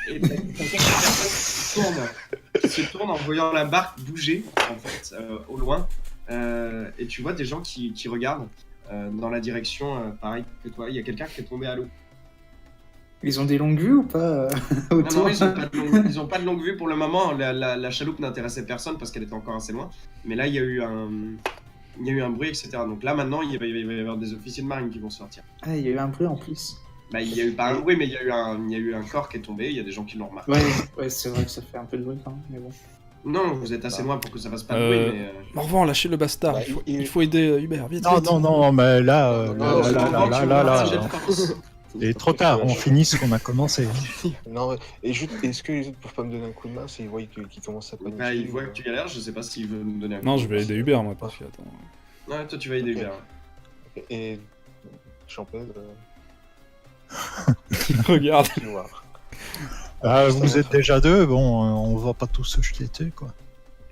Et t'as quelques personnes qui se tournent en voyant la barque bouger, en fait, au loin. Et tu vois des gens qui regardent dans la direction, pareil que toi. Il y a quelqu'un qui est tombé à l'eau. Ils ont des longues vues ou pas Non, autour non, ils ont pas de longue vue pour le moment. La chaloupe n'intéressait personne parce qu'elle était encore assez loin. Mais là, il y a eu un bruit, etc. Donc là, maintenant, il va y avoir des officiers de marine qui vont sortir. Ah, il y a eu un bruit en plus. Bah, il y a eu pas un bruit, mais il y a eu un corps qui est tombé. Il y a des gens qui l'ont remarqué. Ouais, c'est vrai que ça fait un peu de bruit quand même, mais bon. Non, vous êtes assez loin pour que ça fasse pas de bruit, mais. Morvan, lâchez le bastard. Bah, Il faut aider Hubert, vite. Non, vite. non, non, mais là, Non, là, c'est là, bon, là, tu là, vois, là, un jet de là. force. Il est trop tard, on finit ce qu'on a commencé. Non, et juste, est-ce que les autres peuvent pas me donner un coup de main s'ils voient qu'il commence à paniquer? Bah, il voit que tu galères, je sais pas s'il veut nous donner un coup Non, de je vais force. aider Hubert, moi, parce que attends. Non, toi tu vas aider Ok. Hubert. Et Champèse, Regarde. tu vois. Ah, vous êtes déjà deux, bon, on va pas tous se chier, quoi.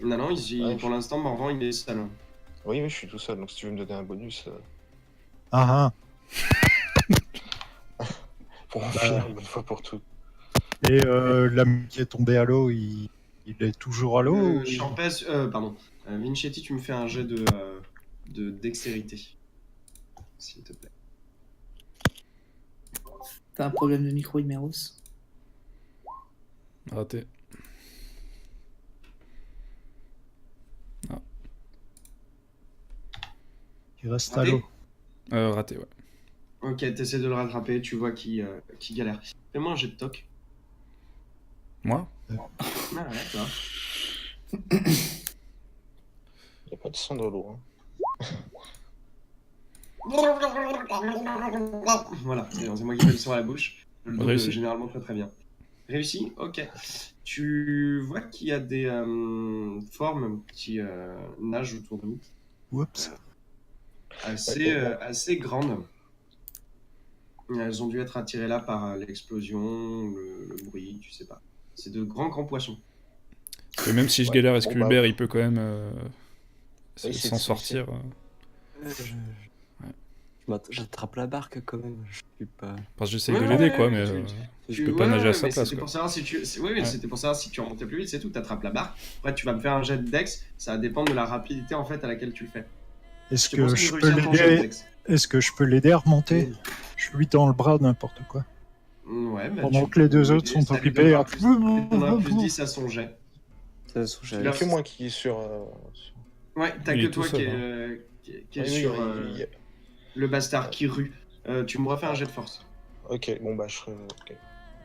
Non, non, Ouais, pour l'instant, Morvan il est seul. Oui, je suis tout seul, donc si tu veux me donner un bonus. Ah, Pour en finir une bonne fois pour toutes. Et l'ami qui est tombé à l'eau, il est toujours à l'eau ou- Champès, pardon. Vincetti, tu me fais un jet de dextérité. S'il te plaît. T'as un problème de micro, Imeros? Raté. Il reste à Raté l'eau. Raté, ouais. Ok, t'essaies de le rattraper, tu vois qu'il galère. Fais-moi un jet de toc. Moi? Ah ouais, toi. Il n'y a pas de son dans l'eau. Hein. Voilà, c'est moi qui fais le son à la bouche. Je le donne Réussi. généralement très très bien. Réussi. Ok. Tu vois qu'il y a des formes qui nagent autour de vous, Oups. assez grandes. Elles ont dû être attirées là par l'explosion, le bruit, tu sais pas. C'est de grands poissons. Et même si je Ouais, galère, est-ce bon, que bah, Hubert il peut quand même Oui, s'en sortir J'attrape la barque quand même. Je suis pas. Parce que j'essaie Ouais, de l'aider, ouais, quoi, ouais, mais je Tu- peux pas ouais, nager à ouais, sa mais place, c'était quoi. pour savoir si tu... Oui, Ouais. c'était pour savoir si tu remontais plus vite, c'est tout. Tu attrapes la barre. Après, tu vas me faire un jet de dex. Ça va dépendre de la rapidité en fait à laquelle tu le fais. Est-ce Je te que conseille je de peux réussir ton jet de l'aider dex. Est-ce que je peux l'aider à remonter Je lui tends le bras, n'importe quoi. Ouais, bah, Pendant tu que les peux deux autres l'aider, sont ça lui occupés donnera à- plus- ça lui donnera plus 10 à son jet. Ça se trouve, Tu j'avais- l'as- Que moi qui est sur. Ouais, t'as Il que est toi tout seul, qui est, hein. qui est Oui, sur oui. le bastard qui rue. Tu me refais un jet de force, Ok, bon bah je serai. Ok.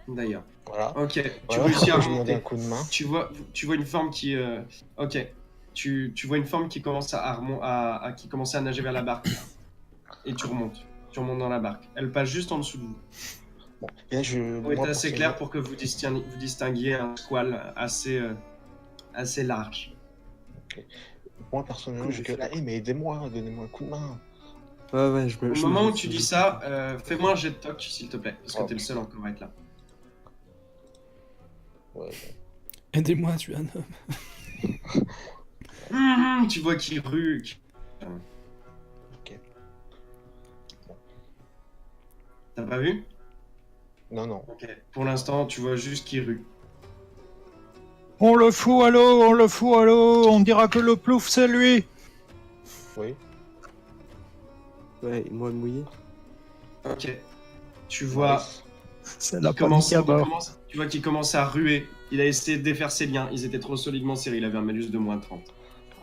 d'ailleurs. Voilà. Ok, tu Voilà, réussis à je demandais un remonter. coup de main. Tu vois une forme qui... Ok. Tu vois une forme qui commence qui commence à nager vers la barque. Et tu remontes. Tu remontes dans la barque. Elle passe juste en dessous de vous. Bon, et là, Pour être assez clair pour que vous distinguiez un squale assez large. Moi personnellement, je gueule. Allez, mais aidez-moi, donnez-moi un coup de main. Ouais, Au moment où tu dis ça, fais-moi un jet de toc, s'il te plaît. Parce que Oh. t'es le seul encore à être là. Ouais. Aidez-moi, tu es un homme. Tu vois qu'il rue. Ok. T'as pas vu? Non, non. Ok. Pour l'instant, tu vois juste qu'il rue. On le fout à l'eau, on le fout à l'eau, on dira que le plouf c'est lui. Oui. Ouais, et moi mouillé. Ok. Tu vois... Nice. C'est la Il commence- panique à il bord. commence- tu vois qu'il commence à ruer. Il a essayé de défaire ses liens. Ils étaient trop solidement serrés. Il avait un malus de moins 30.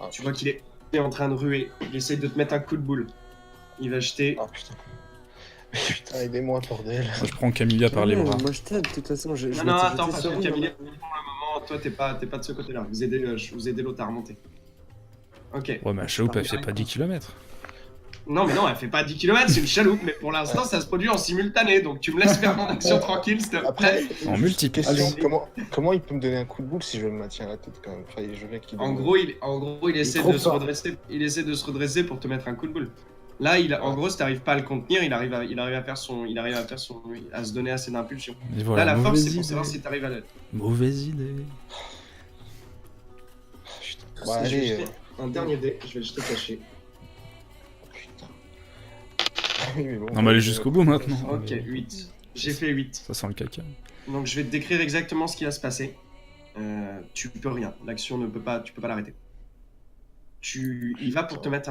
Ah, Tu vois qu'il est en train de ruer. Il essaie de te mettre un coup de boule. Il va jeter. Ah putain. Putain, aidez-moi, bordel. Moi, je prends Camilla par les Ouais, bras. Moi je t'aide, de toute façon. Je Non, m'étais non, jeté attends, parce sur que lui, Camille, hein. pour le moment, toi, t'es pas de ce côté-là. Je vous aidez l'autre à remonter. Ok. Ouais, mais la chaloupe, elle fait pas 10 km. Non, mais non, elle fait pas 10 km, c'est une chaloupe. Mais pour l'instant, ça se produit en simultané. Donc tu me laisses faire mon action tranquille, s'il te plaît. Après, En multiple. question, Allez. comment il peut me donner un coup de boule si je me maintiens à la tête quand même? Enfin, je veux qu'il En donne- gros, il essaie trop de se fort. redresser. Il essaie de se redresser pour te mettre un coup de boule. Là, en gros, si t'arrives pas à le contenir, il arrive à se donner assez d'impulsion. Et voilà, Là, la force, mauvaise c'est pour idée. savoir si t'arrives à le. Mauvaise idée. Putain. Je Bah, vais allez, jeter un dernier dé, je vais le jeter caché. putain. Oui, mais bon, Non, mais allez jusqu'au bout maintenant. Ok, 8. J'ai fait 8. Ça sent le caca. Donc je vais te décrire exactement ce qui va se passer. Tu peux rien. L'action ne peut pas, tu peux pas l'arrêter. Il va pour te mettre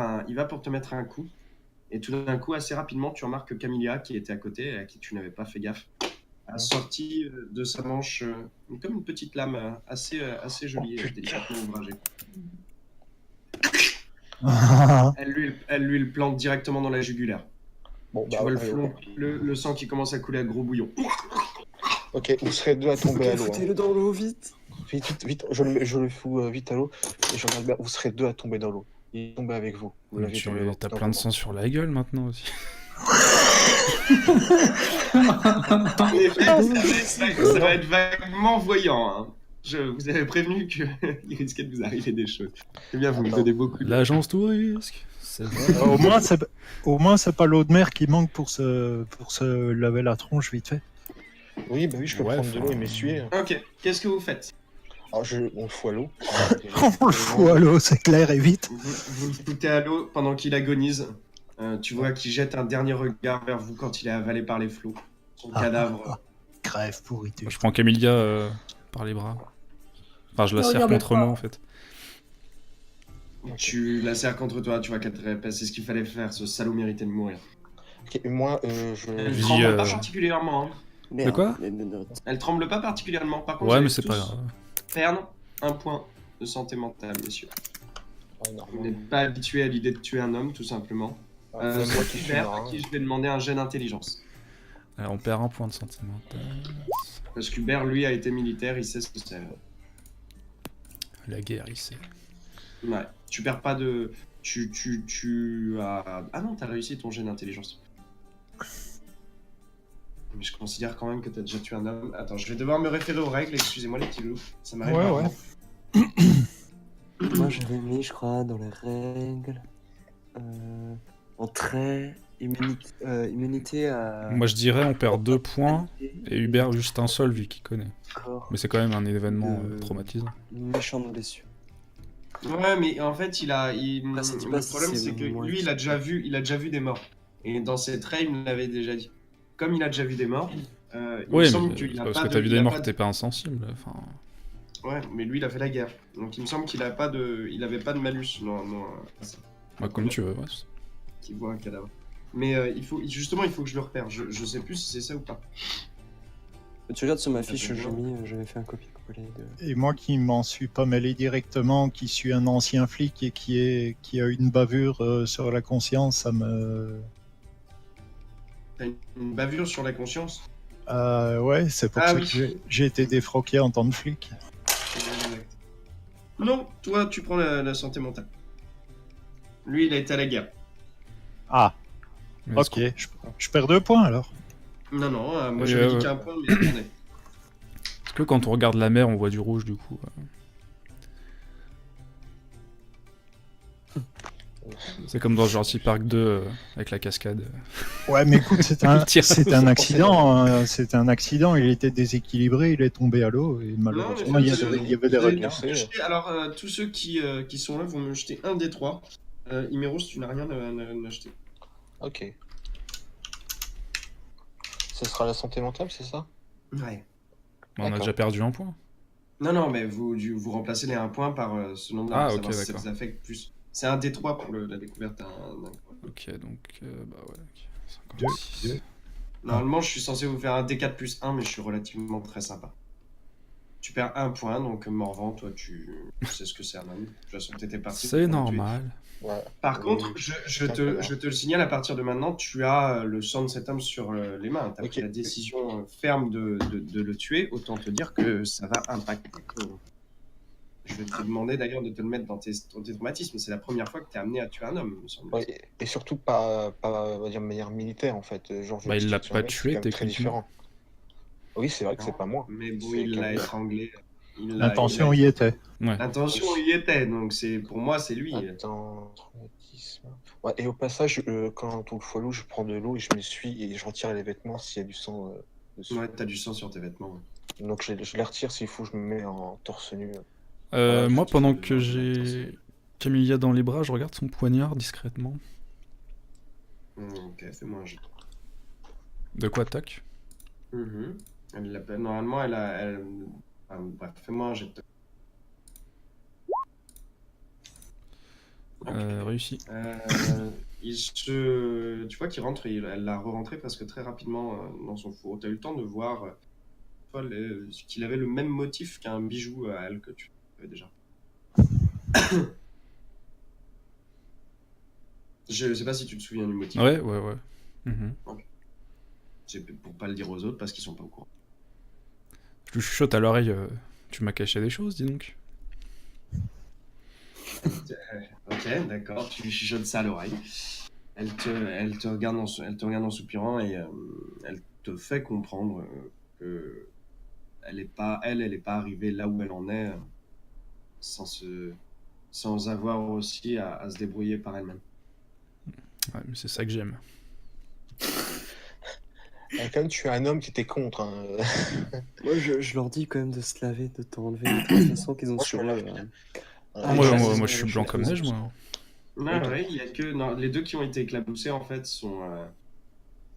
un coup. Et tout d'un coup, assez rapidement, tu remarques que Camilla, qui était à côté, et à qui tu n'avais pas fait gaffe, a sorti de sa manche comme une petite lame assez jolie Oh, et putain. délicatement ouvragée. Ah, Elle lui le plante directement dans la jugulaire. Bon, Tu bah, vois le allez, flon, le sang qui commence à couler à gros bouillon. Ok, vous serez deux à tomber à l'eau. Hein. Foutez-le dans l'eau vite. Vite, je le fous vite à l'eau. Et je regarde bien, vous serez deux à tomber dans l'eau. Il est tombé avec vous. Vous Mais l'avez tombé dans T'as dans plein de vos sang sur la gueule maintenant aussi. En effet, ça va être vaguement voyant. Hein. Je vous avais prévenu qu'il risquait de vous arriver des choses. C'est bien, vous me donnez beaucoup de... L'agence touriste. C'est vrai. au moins, c'est pas l'eau de mer qui manque pour se laver la tronche vite fait. mains. Oui, bah oui, je peux Ouais, prendre de l'eau et enfin, m'essuyer. Ok, qu'est-ce que vous faites? Alors, on le fout à l'eau. On le fout à l'eau, c'est clair et vite. Vous le foutez à l'eau pendant qu'il agonise. Tu vois qu'il jette un dernier regard vers vous quand il est avalé par les flots. son cadavre. Crève pourriture. Je prends Camilla par les bras. Enfin, je la serre Regarde contre pas. moi en fait. Tu la serres contre toi, tu vois qu'elle te répète, c'est ce qu'il fallait faire, ce salaud méritait de mourir. Ok, moi, Elle Dis, tremble pas particulièrement. Hein. Merde, quoi les notes. Elle tremble pas particulièrement. Par contre, Ouais, vous mais allez c'est pas tous grave. perdre un point de santé mentale, messieurs. Ouais, Vous normalement. n'êtes pas habitué à l'idée de tuer un homme, tout simplement. Même moi qui suis Hubert, à marin. qui je vais demander un jet d'intelligence. Alors, on perd un point de santé mentale. Parce qu'Hubert, lui, a été militaire, il sait ce que c'est. La guerre ici. Ouais, tu perds pas de... Tu as... Ah non, t'as réussi ton jet d'intelligence. Mais je considère quand même que t'as déjà tué un homme. Attends, je vais devoir me référer aux règles, excusez-moi les petits loups. Ça m'arrive Ouais, rarement. Moi, j'avais mis, je crois, dans les règles. En trait, immunité à. Moi, je dirais on perd 2 points et Hubert juste un seul vu qu'il connaît. Corps, Mais c'est quand même un événement traumatisant. méchante blessure. Ouais, mais en fait, ça dit le pas si problème, c'est c'est que moi lui, qui- il a déjà vu des morts. Et dans ses traits, il me l'avait déjà dit. Comme il a déjà vu des morts, il me Oui, semble mais qu'il c'est a parce pas que de- t'as vu il des a morts pas que de- t'es pas insensible. Enfin, Ouais, mais lui, il a fait la guerre. Donc il me semble qu'il a pas de... il avait pas de malus. Non, bah, comme tu veux. Ouais. qui voit un cadavre. Mais il faut que je le repère. Je sais plus si c'est ça ou pas. Tu regardes sur ma fiche, fait j'avais fait un copier-coller de. Et moi qui m'en suis pas mêlé directement, qui suis un ancien flic et qui a une bavure sur la conscience, ça me... T'as une bavure sur la conscience. Ouais, c'est pour Ah ça oui. que j'ai été défroqué en tant que flic. Exact. Non, toi, tu prends la santé mentale. Lui, il a été à la guerre. Ah, Mais est-ce ok, je perds 2 points alors. Non, moi Ouais, j'avais dit ouais. qu'un point, mais attendez. que quand on regarde la mer, on voit du rouge du coup C'est comme dans Jurassic Park 2 avec la cascade. Ouais, mais écoute, c'est un accident. C'était un accident. Il était déséquilibré, il est tombé à l'eau et malheureusement, il y avait des Vous allez requins. me jeter- Alors, tous ceux qui sont là vont me jeter un des trois. Imeros, tu n'as rien à jeter. Ok. Ce sera la santé mentale, c'est ça? Ouais. On a D'accord. déjà perdu un point. Non, mais vous remplacez les 1 point par ce nombre Ah, pour ok, savoir si ça d'accord. vous affecte plus. C'est un D3 pour la découverte d'un point. Ok, donc bah ouais. ok. Deux, 56. deux. Normalement, je suis censé vous faire un D4 plus 1, mais je suis relativement très sympa. Tu perds 1 point, donc Morvan, toi, tu sais ce que c'est un homme. De toute façon, t'étais parti. C'est pour le tuer. normal. Ouais. Par Oui, contre, oui. je te le signale, à partir de maintenant, tu as le sang de cet homme sur les mains. Tu as Ok. pris la décision ferme de le tuer. Autant te dire que ça va impacter. Je vais te demander d'ailleurs de te le mettre dans tes traumatismes. C'est la première fois que tu es amené à tuer un homme, me semble. Ouais, et surtout pas on va dire, de manière militaire en fait. Genre, je Bah, il tire l'a sur pas un mec, c'est tué, quand même très techniquement. différent. Oui, c'est vrai que c'est pas moi. Mais bon, C'est il l'a Camilla. étranglé. L'intention y était. Ouais. L'intention y était, donc pour moi, c'est lui. Attends, traumatisme. Ouais, et au passage, quand on le follow, je prends de l'eau et je m'essuie et je retire les vêtements s'il y a du sang dessus. Ouais, t'as du sang sur tes vêtements. Donc je les retire s'il faut, je me mets en torse nu. Moi, je pendant te que demande j'ai Camilla dans les bras, je regarde son poignard discrètement. Ok, fais-moi un jet. De quoi attaque? Elle l'appelle. Normalement, bref, fais-moi un jet. Réussi. Tu vois qu'il rentre, elle l'a re-rentré presque très rapidement dans son four. Tu as eu le temps de voir qu'il avait le même motif qu'un bijou à elle que tu avais déjà. Je sais pas si tu te souviens du motif. Ouais. Mhm. C'est pour pas le dire aux autres parce qu'ils sont pas au courant. Je lui chuchote à l'oreille. Tu m'as caché des choses, dis donc. Ok, d'accord, tu lui chuchotes ça à l'oreille. Elle te regarde en soupirant et elle te fait comprendre que elle est pas arrivée là où elle en est sans avoir aussi à se débrouiller par elle-même. Ouais, mais c'est ça que j'aime. Quand même, tu es un homme qui était contre. Hein. Moi, je leur dis quand même de se laver, de t'enlever les trucs de toute façon qu'ils ont Moi, je sur me eux. lave bien. Ah, moi, ouais, moi, c'est moi, ça, je suis je blanc suis comme d'accord. neige, moi. Non, Ok. ouais, il y a que les deux qui ont été éclabousés en fait sont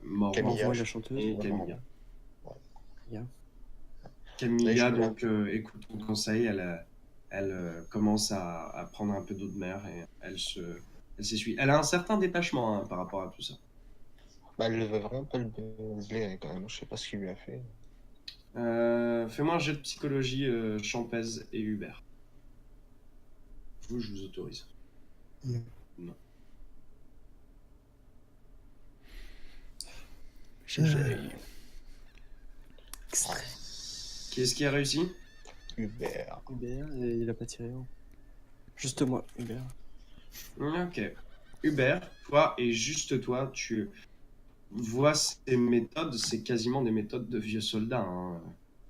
morts Camilla. Morvan et la chanteuse. et Camilla. Camilla, Ouais, donc, écoute ton conseil, elle commence à prendre un peu d'eau de mer et elle s'essuie. Elle a un certain détachement hein, par rapport à tout ça. Bah, elle veut vraiment pas le blairer quand même. Je sais pas ce qu'il lui a fait. Fais-moi un jet de psychologie, Champez et Hubert. Je vous autorise. Yeah. Non. GG. Qui est-ce qui a réussi? Hubert. Hubert, et il a pas tiré. Hein. Juste moi, Hubert. Ok. Hubert, toi et juste toi, tu vois ces méthodes, c'est quasiment des méthodes de vieux soldats. Hein.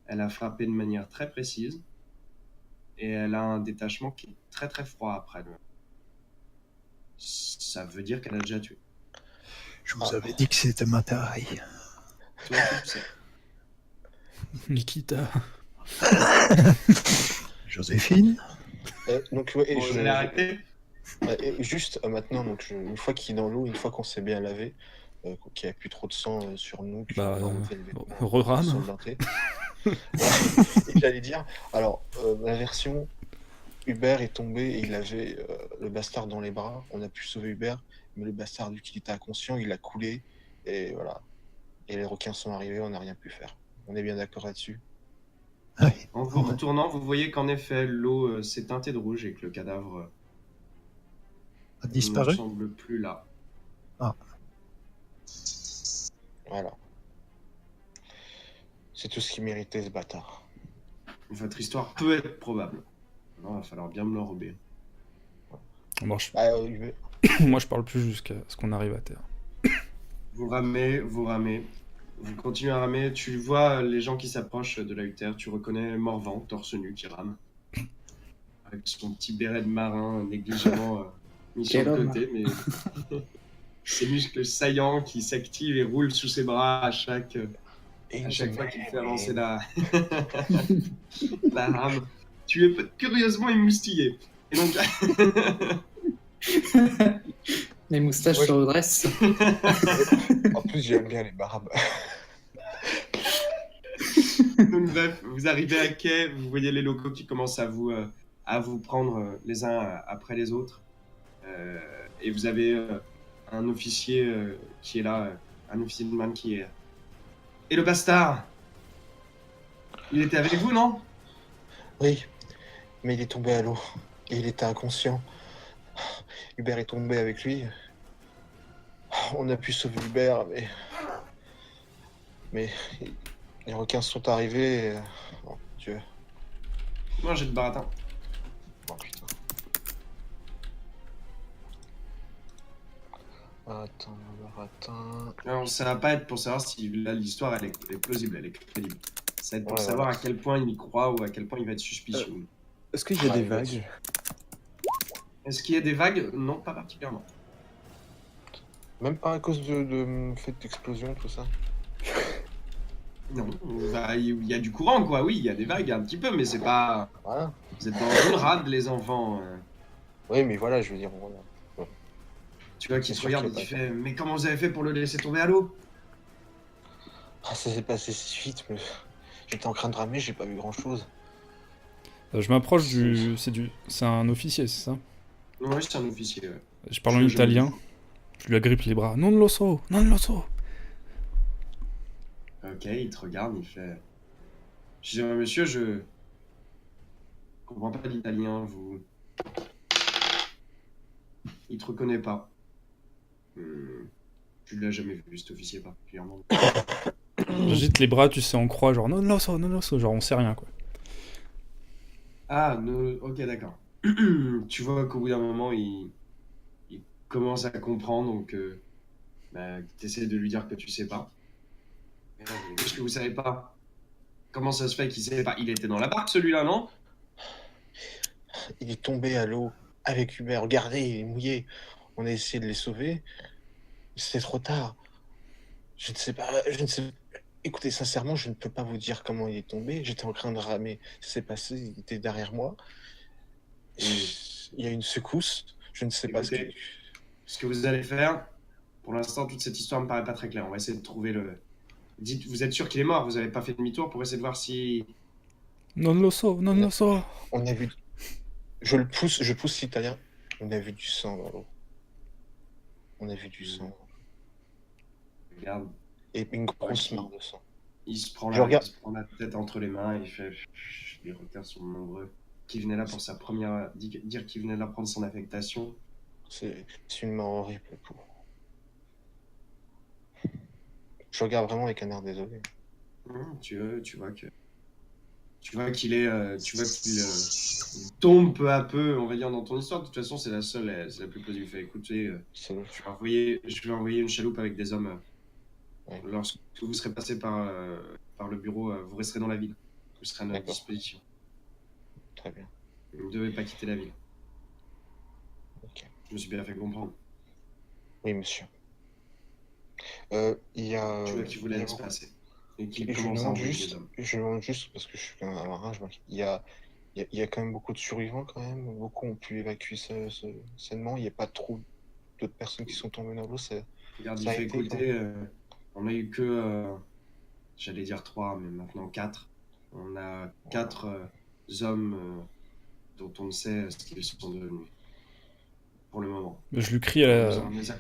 Elle a frappé de manière très précise et elle a un détachement qui est très très froid après. Ça veut dire qu'elle a déjà tué. Je vous avais dit que c'était ma taille. Toi, tu le sais. Nikita. Joséphine? Donc, ouais, Bon, vous allez arrêter? et juste maintenant, donc, une fois qu'il est dans l'eau, une fois qu'on s'est bien lavé, qu'il n'y a plus trop de sang sur nous, puis Bah, on va enlever les vêtements re-rame. ensanglantés. Ouais. Et j'allais dire, alors, la version, Hubert est tombé et il avait le bastard dans les bras. On a pu sauver Hubert, mais le bastard, vu qu'il était inconscient, il a coulé. Et voilà. Et les requins sont arrivés, on n'a rien pu faire. On est bien d'accord là-dessus? Oui. En vous retournant, vous voyez qu'en effet, l'eau s'est teintée de rouge et que le cadavre A ne disparu? semble plus là. Voilà. C'est tout ce qu'il méritait, ce bâtard. Votre histoire peut être probable. Il va falloir bien me l'enrober. Moi, Bah, moi, je parle plus jusqu'à ce qu'on arrive à terre. Vous ramez, vous continuez à ramer. Tu vois les gens qui s'approchent de la UTR. Tu reconnais Morvan, torse nu, qui rame. Avec son petit béret de marin négligemment mis sur Quel le homme. côté. Mais ses muscles saillants qui s'activent et roulent sous ses bras à chaque fois qu'il fait avancer la rame. Tu es curieusement émoustillé. Et donc, Les moustaches Ouais, se redressent. En plus, j'aime bien les barbes. donc bref, vous arrivez à quai, vous voyez les locaux qui commencent à vous prendre les uns après les autres. Et vous avez un officier qui est là, un officier de man qui est... Et le bastard, il était avec vous, non? Oui, mais il est tombé à l'eau. Et il était inconscient. Hubert est tombé avec lui. On a pu sauver Hubert, mais les requins sont arrivés. Oh, Dieu. Moi, j'ai de baratin. Oh, putain. Attends, baratin. Alors, ça va pas être pour savoir si là, l'histoire elle est plausible, elle est crédible. Ça va être pour Ouais, savoir voilà. à quel point il y croit ou à quel point il va être suspicieux. Est-ce qu'il y a Ouais, des il va vagues? Est-ce qu'il y a des vagues? Non, pas particulièrement. Même pas à cause de fait d'explosion, tout ça. Non, il y a du courant, quoi. Oui, il y a des vagues un petit peu, mais c'est pas. Voilà. Vous êtes dans une rade, les enfants. Oui, mais voilà, je veux dire, voilà. Tu vois, qui C'est se sûr regarde et qu'il y a qui pas fait Mais comment vous avez fait pour le laisser tomber à l'eau? Ah, ça s'est passé si vite, mais j'étais en train de ramer, j'ai pas vu grand-chose. Je m'approche du... C'est un officier, c'est ça? Ouais, c'est un officier. Ouais. Je parle en Je- italien. Je lui agrippe les bras. Non lo so, non lo so. Ok, il te regarde, il fait. Je dis Monsieur, je comprends pas l'italien, vous. Il te reconnaît pas. Tu l'as jamais vu, cet officier particulièrement. J'agite les bras, tu sais, en croix, genre non lo so, genre on sait rien quoi. Ah, ok, d'accord. Tu vois qu'au bout d'un moment, il commence à comprendre, donc tu essaies de lui dire que tu sais pas. Qu'est-ce que vous savez pas? Comment ça se fait qu'il sait pas? Il était dans la barque, celui-là, non? Il est tombé à l'eau avec Hubert. Regardez, il est mouillé. On a essayé de les sauver. C'est trop tard. Je ne sais pas. Écoutez, sincèrement, je ne peux pas vous dire comment il est tombé. J'étais en train de ramer. Ça s'est passé. Il était derrière moi. Il y a une secousse. Je ne sais pas ce que. Écoutez, ce que vous allez faire, pour l'instant, toute cette histoire me paraît pas très claire. On va essayer de trouver Dites, vous êtes sûr qu'il est mort? Vous avez pas fait demi-tour pour essayer de voir si... Non lo so, non lo so. On a vu. Je pousse l'italien. On a vu du sang dans l'eau. On a vu du sang. Regarde, Et une grosse Ok. mare de sang. il se prend Je regarde. il se prend la tête entre les mains, il fait... Les regards sont nombreux. Qui venait là pour sa première... Dire qu'il venait là prendre son affectation. C'est une mort horrible pour. Je regarde vraiment avec un air désolé. Tu vois que... Tu vois qu'il est... tu vois qu'il tombe peu à peu, on va dire, dans ton histoire. De toute façon, c'est la seule, c'est la plus plausible. Il fait, écoutez, C'est- je vais envoyer une chaloupe avec des hommes. Ouais. Lorsque vous serez passé par le bureau, vous resterez dans la ville. Vous serez à notre D'accord. disposition. Très bien. Vous ne devez pas quitter la ville. Ok. Je me suis bien fait comprendre. Oui, monsieur. Il y a. Tu vois qu'il vous il y a laisse beaucoup- passer. Et qu'il Et je commence à demande envoyer des juste, hommes. parce que je suis quand même un marin, je me dis, il y a quand même beaucoup de survivants quand même. Beaucoup ont pu évacuer sainement. Il n'y a pas trop d'autres personnes qui sont tombées dans l'eau. Regarde, il ça a fait été, écouter, on a eu que, j'allais dire 3, mais maintenant 4. On a 4 hommes dont on ne sait ce qu'ils sont devenus. Pour le moment. Je lui crie On les a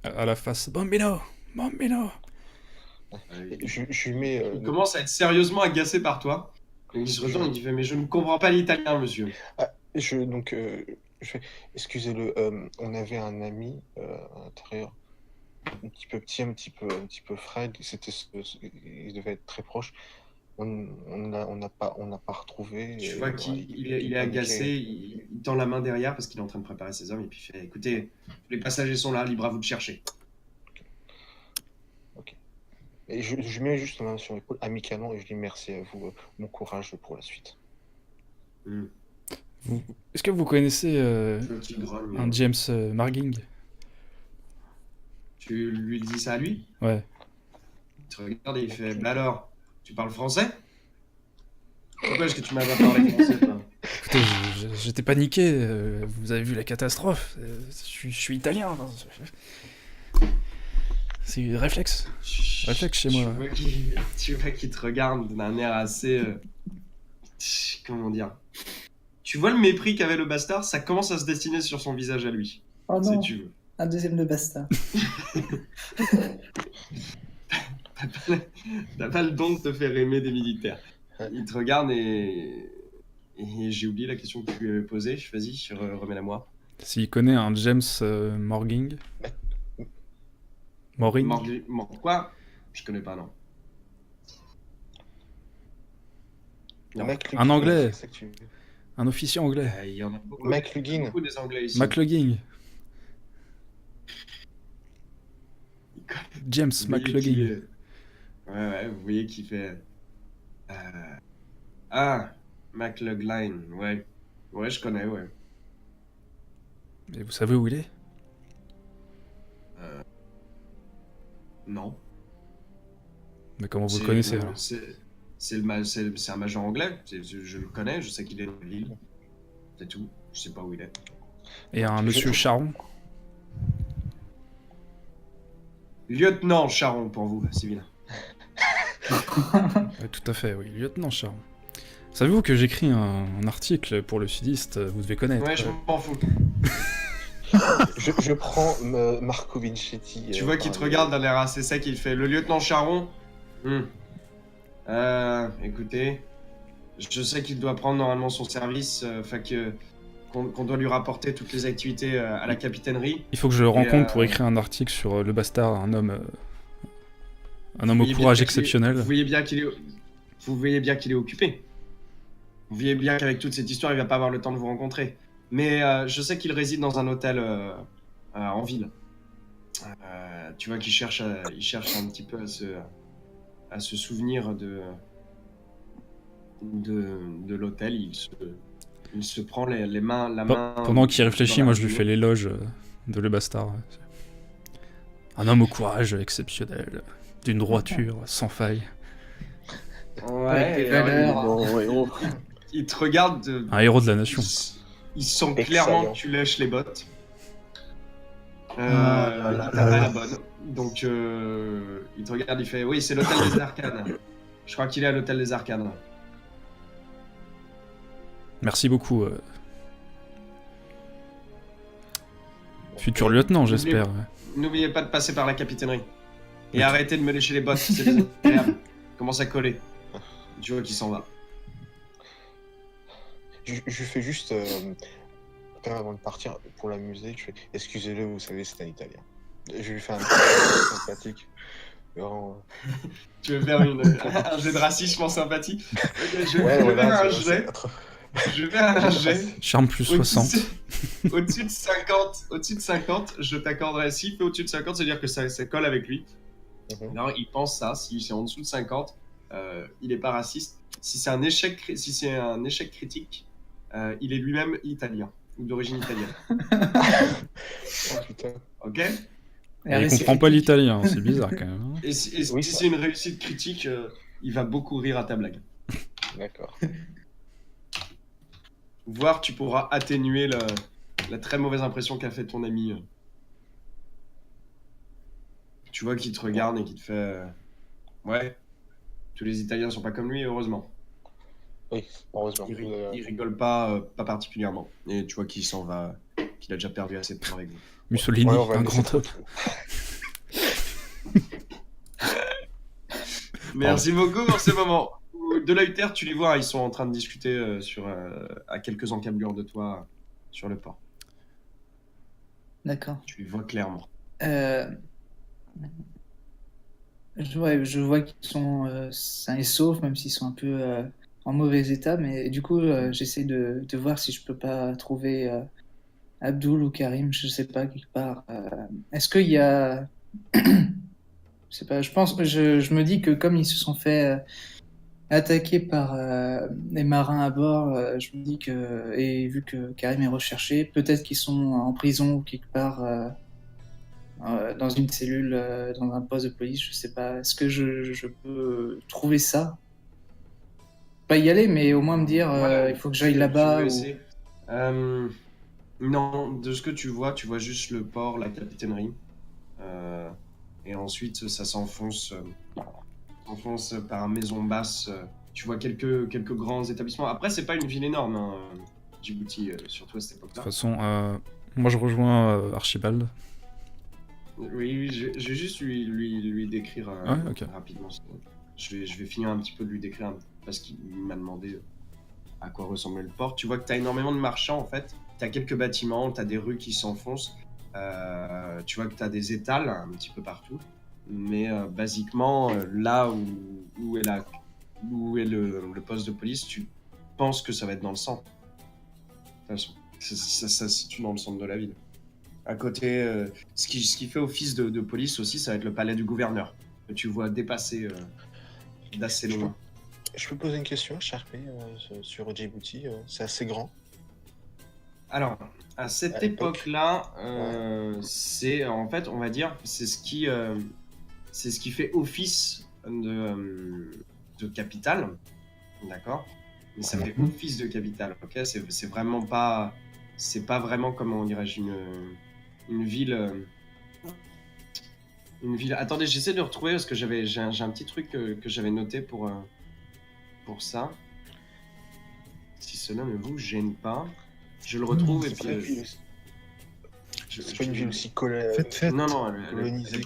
à la face. Bambino! Bambino! Je lui mets. Il commence à être sérieusement agacé par toi. Et il se retourne et il fait, mais je ne comprends pas l'italien, monsieur. Donc, je fais, excusez-le, on avait un ami à l'intérieur, un petit peu petit, un petit peu frêle. Il devait être très proche. On n'a pas retrouvé. Tu et vois voilà, qu'il est agacé, il tend la main derrière parce qu'il est en train de préparer ses hommes et puis il fait, écoutez, les passagers sont là, libre à vous de chercher. Et je mets juste la main sur l'épaule amicalement et je dis merci à vous, bon courage pour la suite. Est-ce que vous connaissez Je vois qu'il grogne. un James Marging? Tu lui dis ça à lui? Ouais. Il te regarde et il fait, bah alors, tu parles français? Pourquoi est-ce que tu m'as pas parlé français, toi? Écoutez, j'étais paniqué. Vous avez vu la catastrophe. Je suis italien. Enfin, c'est réflexe. Réflexe chez moi. Tu vois qu'il te regarde d'un air assez... comment dire? Tu vois le mépris qu'avait le bastard, ça commence à se dessiner sur son visage à lui. Oh Si non, tu veux. un deuxième de bastard. T'as pas le don de te faire aimer des militaires. Il te regarde et j'ai oublié la question que tu lui avais posée. Vas-y, remets-la moi. S'il connaît un James Morging. Moring. Quoi? Je connais pas, non. Non. Un anglais. c'est ça que tu veux. Un officier anglais. Il y en a beaucoup. McLugin. Beaucoup des anglais ici. McLugging. James Vous voyez McLugging. qu'il- Ouais, vous voyez qu'il fait... Ah, McLugline, ouais. Ouais, je connais, ouais. Et vous savez où il est? Non. Mais comment vous le C'est- connaissez non, alors? c'est un major anglais. Je le connais, je sais qu'il est dans la ville. C'est tout. Je sais pas où il est. Et un monsieur Charon? Lieutenant Charon pour vous, civil. Ouais, tout à fait, oui. Lieutenant Charon. Savez-vous que j'écris un article pour le Sudiste? Vous devez connaître. Ouais, je m'en fous. Je prends Marco Vincetti. Tu vois qu'il te regarde d'un air assez sec, il fait le lieutenant Charon. Écoutez, je sais qu'il doit prendre normalement son service, qu'on doit lui rapporter toutes les activités à la capitainerie. Il faut que je le rencontre pour écrire un article sur le bastard, un homme au voyez courage bien exceptionnel. Vous voyez bien qu'il est occupé. Vous voyez bien qu'avec toute cette histoire, il va pas avoir le temps de vous rencontrer. Mais je sais qu'il réside dans un hôtel en ville. Tu vois qu'il cherche un petit peu à se souvenir de l'hôtel. Il se prend la main. Pendant qu'il réfléchit, dans moi la je lui culotte. fais l'éloge de le bastard. Un homme au courage exceptionnel, d'une droiture sans faille. Avec des et valeurs. Bon, héros. il te regarde. Un héros de la nation. Il sent Excellent. clairement que tu lèches les bottes. là T'as pas là. la bonne. Donc, il te regarde, il fait oui, c'est l'hôtel des Arcanes. Je crois qu'il est à l'hôtel des Arcanes. Merci beaucoup. Futur lieutenant, j'espère. N'oubliez pas de passer par la capitainerie. Et arrêtez de me lécher les bottes, c'est désagréable. Commence à coller. Tu vois qu'il s'en va. Je fais juste, quand même avant de partir, pour l'amuser, je fais excusez-le, vous savez, c'est un Italien. Je lui fais un petit sympathique. Vraiment, Tu veux faire un jet de racisme en sympathie? Je ouais, vais voilà, faire un c'est- jet. Je vais faire un jet. Charme plus 60. Au-dessus de 50, je t'accorderai. S'il fait au-dessus de 50, c'est-à-dire que ça colle avec lui. Mhm. Alors, il pense ça. Si c'est en dessous de 50, il n'est pas raciste. Si c'est un échec critique, il est lui-même italien ou d'origine italienne. Oh, putain. Ok? Et il comprend pas l'italien, c'est bizarre quand même. hein. Et si Oui, si ça. c'est une réussite critique, il va beaucoup rire à ta blague. D'accord. Voir, tu pourras atténuer la très mauvaise impression qu'a fait ton ami. Tu vois qu'il te regarde et qu'il te fait ouais, tous les Italiens sont pas comme lui, heureusement. Oui, heureusement. Il rigole pas, pas particulièrement. Et tu vois qu'il s'en va, qu'il a déjà perdu assez de temps avec vous. Mussolini, Ouais, on va un laisser grand homme. Merci beaucoup pour ce moment. De l'œil terre, tu les vois, ils sont en train de discuter à quelques encablures de toi sur le port. D'accord. Tu les vois clairement. Je vois qu'ils sont sains et saufs, même s'ils sont un peu en mauvais état, mais du coup, j'essaie de voir si je peux pas trouver Abdul ou Karim, je sais pas, quelque part. Est-ce qu'il y a... Je sais pas, je me dis que comme ils se sont fait attaquer par les marins à bord, je me dis que, et vu que Karim est recherché, peut-être qu'ils sont en prison ou quelque part dans une cellule, dans un poste de police, je sais pas. Est-ce que je peux trouver ça? Pas y aller, mais au moins me dire, Ouais, il faut que j'aille tu là-bas. veux Ou... essayer. Non, de ce que tu vois juste le port, la capitainerie. Et ensuite, ça s'enfonce par maison basse. Tu vois quelques grands établissements. Après, c'est pas une ville énorme, hein, Djibouti, surtout à cette De époque-là. toute façon, moi je rejoins Archibald. Oui, je vais juste lui décrire Ouais, ok. rapidement. Je vais finir un petit peu de lui décrire parce qu'il m'a demandé à quoi ressemblait le port. Tu vois que tu as énormément de marchands en fait. Tu as quelques bâtiments, tu as des rues qui s'enfoncent. Tu vois que tu as des étals un petit peu partout. Mais basiquement, là où est le poste de police, tu penses que ça va être dans le centre. De toute façon, ça se situe dans le centre de la ville. À côté, ce qui fait office de police aussi, ça va être le palais du gouverneur, que tu vois dépasser d'assez loin. Je peux poser une question, Sharpé, sur Djibouti, c'est assez grand. Alors, à cette époque-là, c'est en fait, on va dire, c'est ce qui fait office de capitale, d'accord? Mais ça fait office de capitale, ok? C'est vraiment pas, c'est pas vraiment comment dirais-je une ville. Une ville. Attendez, j'essaie de retrouver parce que j'ai un petit truc que j'avais noté pour ça. Si cela ne vous gêne pas, je le retrouve et puis. C'est pas une ville aussi Faites. Non, colonisée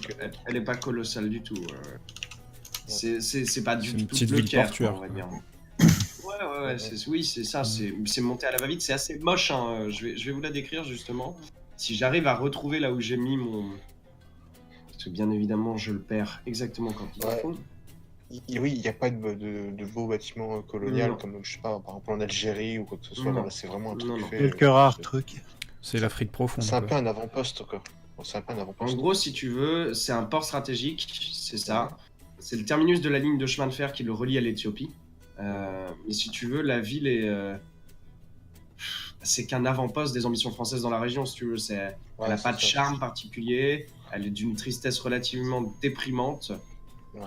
elle est pas colossale du tout. C'est pas du C'est une tout petite le ville Caire, portuaire, on va quoi. dire. Ouais, oui, c'est ça, c'est monté à la va-vite, c'est assez moche, hein. Je vais vous la décrire justement. Si j'arrive à retrouver là où j'ai mis mon. Parce que bien évidemment, je le perds exactement quand il Ouais. faut. Oui, il n'y a pas de beaux bâtiments coloniaux Non. comme, je sais pas, par exemple en Algérie ou quoi que ce soit. Non. Là, c'est vraiment un Non, truc non. fait. Quelques rares trucs. C'est l'Afrique profonde. C'est un quoi. peu un avant-poste, quoi. C'est un peu un En avant-poste. gros, si tu veux, c'est un port stratégique, c'est ça. C'est le terminus de la ligne de chemin de fer qui le relie à l'Éthiopie. Mais si tu veux, la ville est. C'est qu'un avant-poste des ambitions françaises dans la région, si tu veux. Elle n'a pas de charme particulier, elle est d'une tristesse relativement déprimante. Ouais.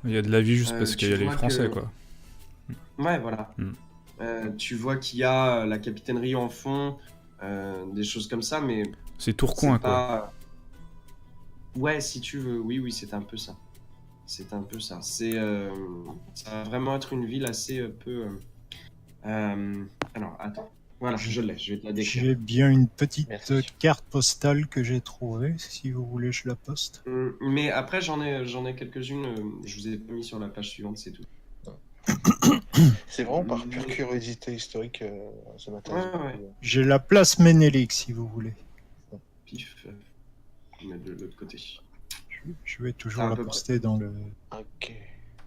Il y a de la vie juste parce tu qu'il y a les vois Français, que- quoi. Ouais, voilà. Mm. Tu vois qu'il y a la capitainerie en fond, des choses comme ça, mais C'est Tourcoing, C'est quoi. pas- Ouais, si tu veux, oui, c'est un peu ça. Ça va vraiment être une ville assez peu. Alors, attends. Voilà, je l'ai, je vais te la décrire. J'ai bien une petite Merci. carte postale que j'ai trouvée, si vous voulez, je la poste. Mais après, j'en ai quelques-unes. Je vous ai pas mis sur la page suivante, c'est tout. C'est vraiment par pure curiosité historique, ça m'intéresse Ouais, beaucoup. ouais. J'ai la place Ménélique, si vous voulez. Pif, je vais mettre de l'autre côté. Je vais toujours Ah, à la peu près. poster dans le Ok.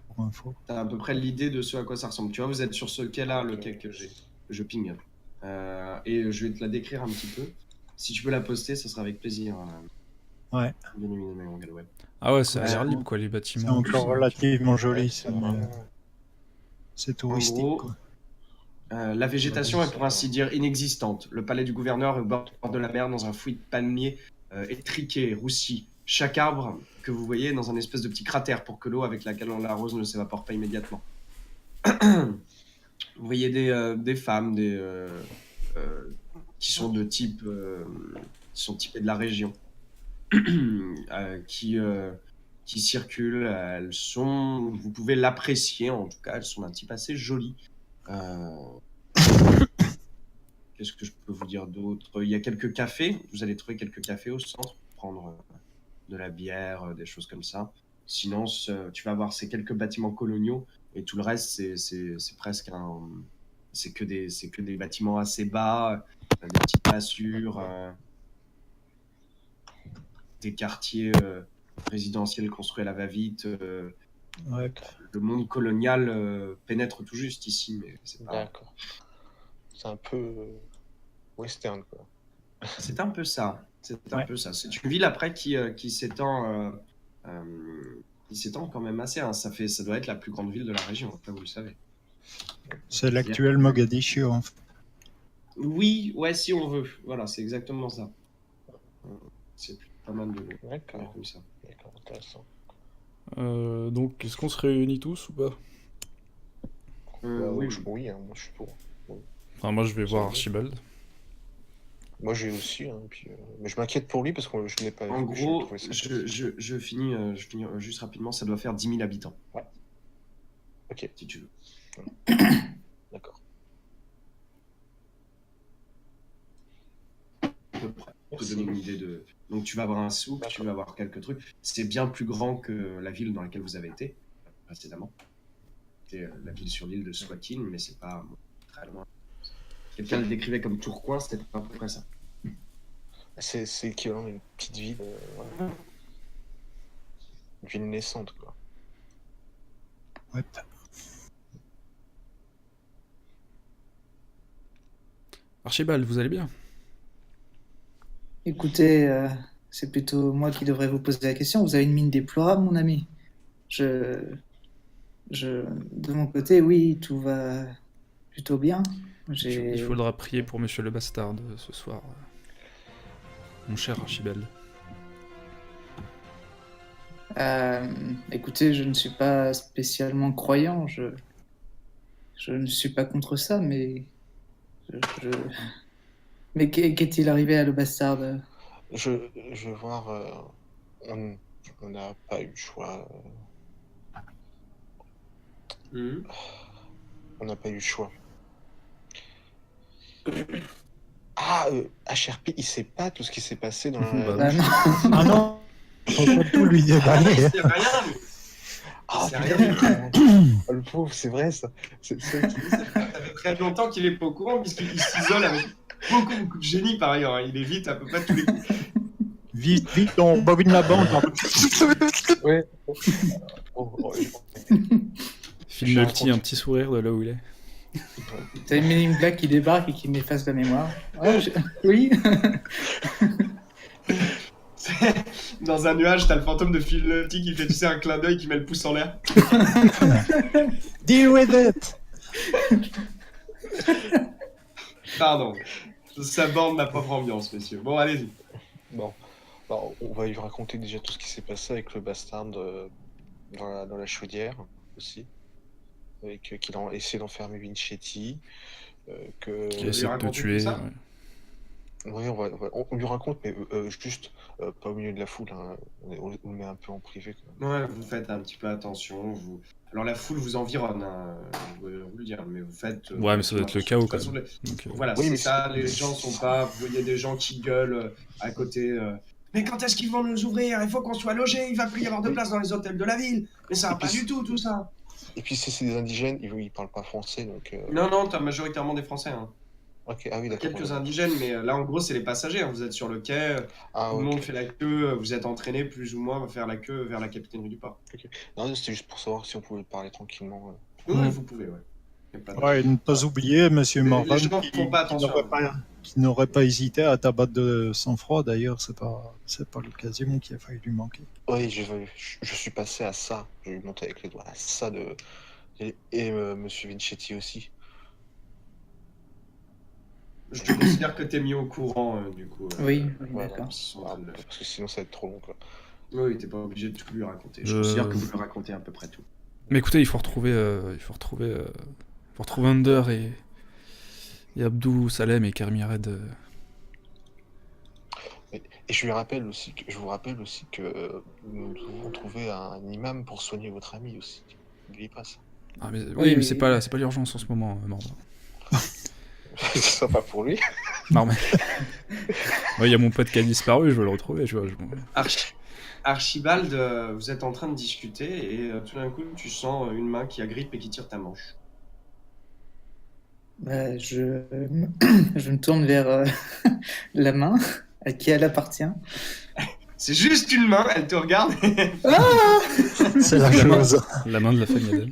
pour info. T'as à peu près l'idée de ce à quoi ça ressemble. Tu vois, vous êtes sur ce quai-là, le quai que je ping. Et je vais te la décrire un petit peu. Si tu peux la poster, ça sera avec plaisir. Ouais. Bien évidemment, mon gars, ouais. Ah ouais, ça a Ouais. l'air libre, quoi, les C'est bâtiments. tout encore ça. relativement joli, Ouais, ça, c'est mais vraiment... c'est touristique. gros, quoi. La végétation Ouais, est pour ainsi dire inexistante. Le palais du gouverneur est au bord de la mer dans un fouillis de palmiers étriqués, roussis. Chaque arbre que vous voyez est dans un espèce de petit cratère pour que l'eau avec laquelle on l'arrose ne s'évapore pas immédiatement. Vous voyez des femmes qui sont de type qui sont typées de la région qui circulent. Vous pouvez l'apprécier en tout cas. Elles sont d'un type assez joli. Qu'est-ce que je peux vous dire d'autre? Il y a quelques cafés. Vous allez trouver quelques cafés au centre pour prendre de la bière, des choses comme ça. Sinon, tu vas voir ces quelques bâtiments coloniaux et tout le reste, c'est presque c'est que des bâtiments assez bas, des petites massures, des quartiers résidentiels construits à la va-vite. Ouais. Le monde colonial pénètre tout juste ici, mais c'est pas. D'accord. C'est un peu western, quoi. C'est un peu ça. C'est un Ouais. peu ça. C'est une ville après qui s'étend quand même assez. Hein. Ça doit être la plus grande ville de la région. Après, vous le savez. C'est l'actuel Mogadiscio, en fait. Oui, ouais, si on veut. Voilà, c'est exactement ça. C'est pas mal de D'accord. comme ça. D'accord, intéressant. Donc, est-ce qu'on se réunit tous ou pas? Bah, Oui, oui, hein, moi je suis pour. Enfin, moi, je vais voir va. Archibald. Moi j'ai aussi, hein, puis, mais je m'inquiète pour lui parce que je ne l'ai pas En vu. gros, trouvais ça je finis juste rapidement. Ça doit faire 10 000 habitants. Ouais. Ok. Si tu veux. D'accord. À peu près. Pour te Merci. donner une idée de. Donc tu vas avoir un souk, tu D'accord. vas avoir quelques trucs. C'est bien plus grand que la ville dans laquelle vous avez été précédemment. C'était la ville sur l'île de Swatine, mais c'est pas très loin. Quelqu'un le décrivait comme Tourcoing, c'était à peu près ça. C'est équivalent d'une petite ville. Voilà. Une ville naissante, quoi. Ouais. Archibald, vous allez bien? Écoutez, c'est plutôt moi qui devrais vous poser la question. Vous avez une mine déplorable, mon ami. De mon côté, oui, tout va plutôt bien. Il faudra prier pour Monsieur le Bastard ce soir. Mon cher Archibald. Écoutez, je ne suis pas spécialement croyant. Je ne suis pas contre ça, mais mais qu'est-il arrivé à le bastard? Je veux voir. On n'a pas eu le choix. On n'a pas eu le choix. Ah, HRP, il sait pas tout ce qui s'est passé dans la. Bah, Non. Ah non, faut pas tout lui déballer. C'est rien, mais Ah, c'est putain, oh, le pauvre, c'est vrai ça. Ça fait très longtemps qu'il est pas au courant, puisqu'il s'isole avec beaucoup de génie par ailleurs. Il évite à peu près tous les coups. Vite, on bobine la bande. Ouais. File le petit un petit sourire de là où il est. T'as une Men in Black qui débarque et qui m'efface la mémoire. Ouais, oui. Dans un nuage, t'as le fantôme de Phil Lefty qui fait, tu sais, un clin d'œil qui met le pouce en l'air. Deal with it. Pardon. Sa bande n'a pas ambiance, messieurs. Bon, allez-y. Bon, on va lui raconter déjà tout ce qui s'est passé avec le bastard dans la chaudière aussi. Qu'il a essayé d'enfermer Vincetti. Qui a essayé de te tuer. Ouais. Oui, on lui raconte, mais juste pas au milieu de la foule. Hein. On le met un peu en privé. Quand même. Ouais, vous faites un petit peu attention. Alors la foule vous environne, hein, je veux vous le dire, mais vous faites Ouais, mais ça doit être le attention. De chaos toute quand façon, même. Donc, voilà, Oui, c'est mais ça, les gens sont pas... Vous voyez des gens qui gueulent à côté. Mais quand est-ce qu'ils vont nous ouvrir? Il faut qu'on soit logés, il va plus y avoir de place dans les hôtels de la ville. Mais ça va Et pas puis, du tout ça. et puis si c'est des indigènes, ils parlent pas français, donc... Non, non, t'as majoritairement des Français, hein. Ok, ah oui, d'accord. Quelques Ouais. indigènes, mais là en gros c'est les passagers, hein. Vous êtes sur le quai, Ah, tout le ok. monde fait la queue, vous êtes entraînés plus ou moins à faire la queue vers la capitainerie du port. Non, c'était juste pour savoir si on pouvait parler tranquillement. Oui, Mm. vous pouvez, ouais. Y a pas de- Ouais, et ne pas oublier, monsieur Les Morvan, gens font pas attention. qui n'aurait pas hésité à t'abattre de sang-froid. D'ailleurs, c'est pas l'occasion qui a failli lui manquer. Oui, je suis passé à ça. Je lui montais avec les doigts à ça de... Et monsieur Vincetti aussi. Je considère que t'es mis au courant, du coup. Oui, Voilà. d'accord. Ils sont en Ah, train de le faire. parce que sinon ça va être trop long, quoi. Oui, t'es pas obligé de tout lui raconter. Je considère que vous lui racontez à peu près tout. Mais écoutez, il faut retrouver Under et Abdou Salem et Kermired. Et je vous rappelle aussi que nous devons trouver un imam pour soigner votre ami aussi. N'oubliez pas ça. Ah, mais, oui, Oui, mais c'est oui. pas l'urgence en ce moment, Morvan. C'est sympa pour lui. Non, mais. Il y a mon pote qui a disparu, je veux le retrouver. Archibald, vous êtes en train de discuter et tout d'un coup tu sens une main qui agrippe et qui tire ta manche. Bah, je me tourne vers la main à qui elle appartient. C'est juste une main, elle te regarde. C'est la chose. La main de la famille Adams.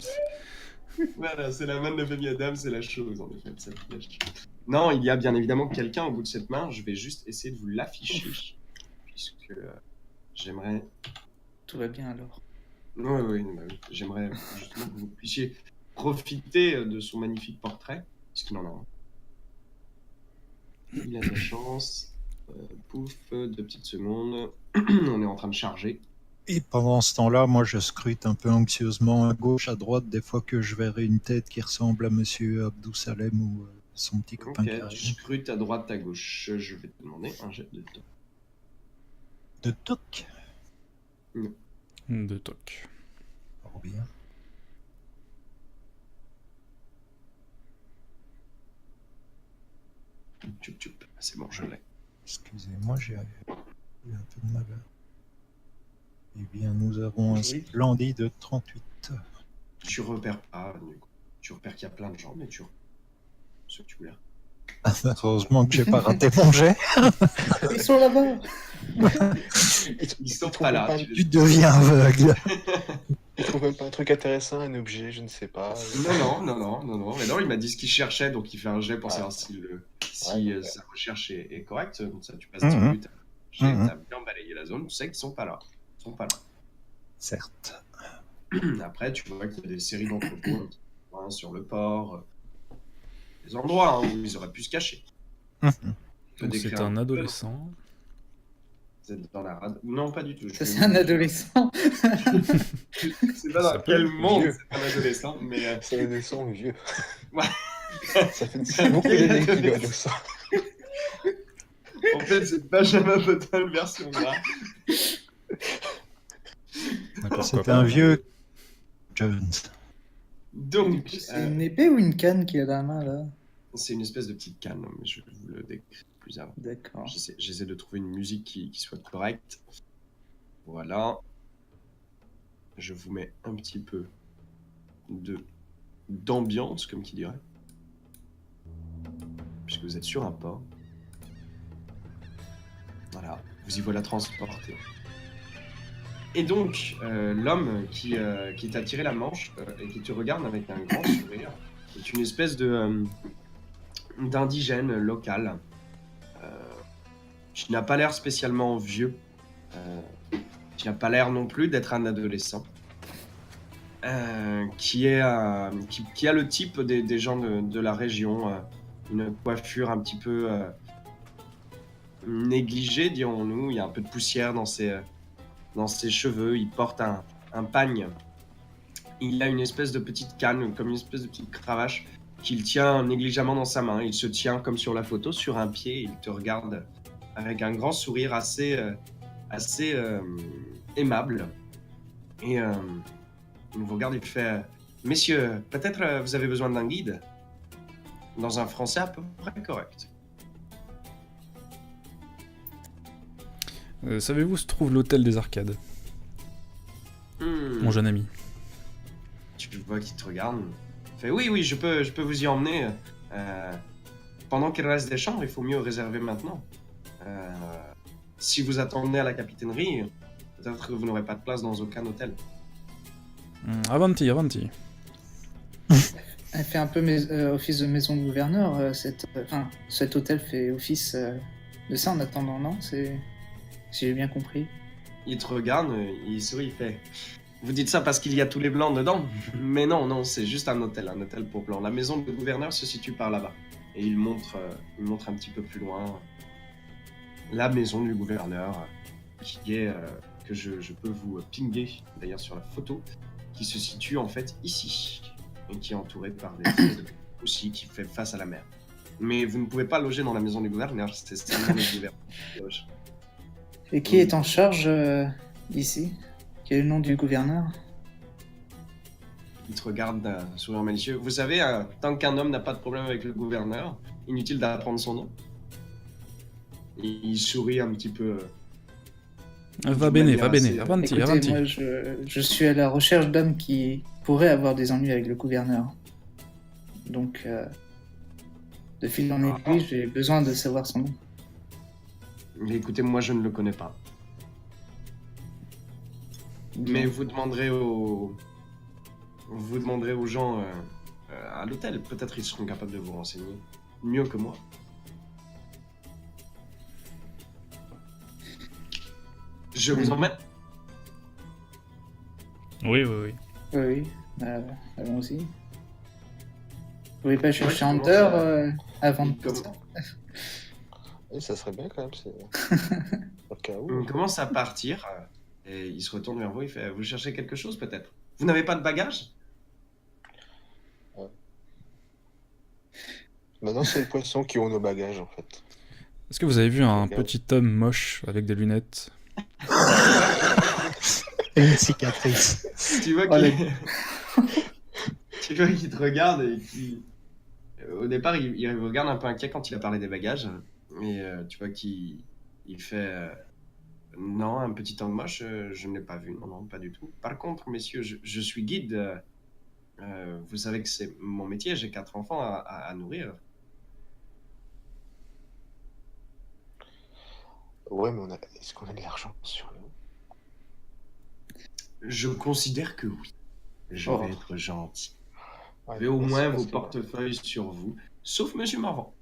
Voilà, c'est la main de la famille Adam, c'est la chose en effet. Ça fait la chose. Non, il y a bien évidemment quelqu'un au bout de cette main. Je vais juste essayer de vous l'afficher. Puisque j'aimerais. Tout va bien alors. Oui, j'aimerais justement que vous puissiez profiter de son magnifique portrait. Puisqu'il en a un. Il a de la chance. Pouf, 2 petites secondes. On est en train de charger. Et pendant ce temps-là, moi, je scrute un peu anxieusement à gauche, à droite, des fois que je verrai une tête qui ressemble à monsieur Abdou Salem ou son petit copain qui Ok, tu arrive. scrutes à droite, à gauche. Je vais te demander un jet de temps. De toc. De toc. Fort bien. Tchoup. C'est bon, je l'ai. Excusez-moi, j'ai eu un peu de malheur. Eh bien, nous avons un Oui. splendide 38. Tu repères pas, du coup. Tu repères qu'il y a plein de gens, mais tu repères ceux que tu voulais. Heureusement que j'ai pas raté mon jet. Ils sont là-bas. Ils sont pas là. Tu deviens aveugle. Il trouve même pas un truc intéressant, un objet, je ne sais pas. Non. Mais non, il m'a dit ce qu'il cherchait, donc il fait un jet pour savoir si Ouais. sa recherche est correcte. Donc ça, tu passes 10 minutes. T'as bien balayé la zone, tu sais qu'ils sont pas là. Ils sont pas là. Certes. Après, tu vois qu'il y a des séries d'entrepôts sur le port, des endroits où ils auraient pu se cacher. Donc c'est un adolescent. Vous êtes dans la rade. Non, pas du tout. Ça, c'est un adolescent. C'est pas Ça dans peut quel être monde vieux. c'est un adolescent, mais. C'est un adolescent vieux. Ouais. Ça fait beaucoup d'années qu'il est adolescent. En fait, c'est Benjamin Button version là. C'est un vieux Jones. Donc, C'est une épée ou une canne qu'il a dans la main là? c'est une espèce de petite canne, mais je vais vous le décrire plus avant. D'accord. J'essaie de trouver une musique qui soit correcte. Voilà. Je vous mets un petit peu d'ambiance, comme qui dirait. Puisque vous êtes sur un port. Voilà, vous y voilà transporté. Et donc, l'homme qui t'a tiré la manche et qui te regarde avec un grand sourire est une espèce d'indigène local qui n'a pas l'air spécialement vieux, qui n'a pas l'air non plus d'être un adolescent, qui a le type des gens de la région, une coiffure un petit peu négligée, dirons-nous. Il y a un peu de poussière dans ses cheveux. Il porte un pagne. Il a une espèce de petite canne, comme une espèce de petite cravache qu'il tient négligemment dans sa main. Il se tient comme sur la photo, sur un pied. Il te regarde avec un grand sourire assez aimable. Et il vous regarde et il fait Messieurs, peut-être vous avez besoin d'un guide? Dans un français à peu près correct. Savez-vous où se trouve l'hôtel des Arcades, mon jeune ami? Tu vois qu'il te regarde. Il fait oui, je peux vous y emmener. Pendant qu'il reste des chambres, il faut mieux réserver maintenant. Si vous attendez à la capitainerie, peut-être que vous n'aurez pas de place dans aucun hôtel. Avanti, avanti. Elle fait un peu office de maison de gouverneur. Cet hôtel fait office de ça en attendant, non? Si j'ai bien compris. Il te regarde, il sourit, il fait Vous dites ça parce qu'il y a tous les blancs dedans? Mais non, c'est juste un hôtel pour blancs. La maison du gouverneur se situe par là-bas. Et il montre un petit peu plus loin la maison du gouverneur, qui est, que je peux vous pinguer d'ailleurs sur la photo, qui se situe en fait ici, et qui est entourée par des aussi, qui fait face à la mer. Mais vous ne pouvez pas loger dans la maison du gouverneur, c'est seulement le gouverneur qui loge. Et qui est en charge ici? Quel est le nom du gouverneur? Il te regarde d'un sourire malicieux. Vous savez, tant qu'un homme n'a pas de problème avec le gouverneur, inutile d'apprendre son nom. Il sourit un petit peu. Va bene, avanti, Écoutez, avanti. moi, je suis à la recherche d'hommes qui pourraient avoir des ennuis avec le gouverneur. Donc, de fil en aiguille, j'ai besoin de savoir son nom. Mais écoutez, moi je ne le connais pas. Mais vous demanderez aux gens à l'hôtel. Peut-être ils seront capables de vous renseigner mieux que moi. Je vous emmène. Oui. Oui, allons-y. Vous voulez pas chercher Ouais, Hunter avant de Comment- partir? Et ça serait bien quand même, c'est... Au cas où. On commence à partir et il se retourne vers vous. Il fait Vous cherchez quelque chose peut-être? Vous n'avez pas de bagages? Maintenant, c'est les poissons qui ont nos bagages, en fait. Est-ce que vous avez vu un petit homme moche avec des lunettes? Et une cicatrice. Tu vois qu'il tu vois qu'il te regarde et qu'il... Au départ, il regarde un peu inquiet quand il a parlé des bagages. Et tu vois qu'il fait non, un petit homme moche, je ne l'ai pas vu. Non, pas du tout. Par contre, messieurs, je suis guide. Vous savez que c'est mon métier. J'ai 4 enfants à nourrir. Ouais, mais est-ce qu'on a de l'argent sur nous? Je considère que oui. Je Oh. vais être gentil. Ouais, Avez au merci, moins parce vos que- portefeuilles sur vous, sauf Monsieur Morvan.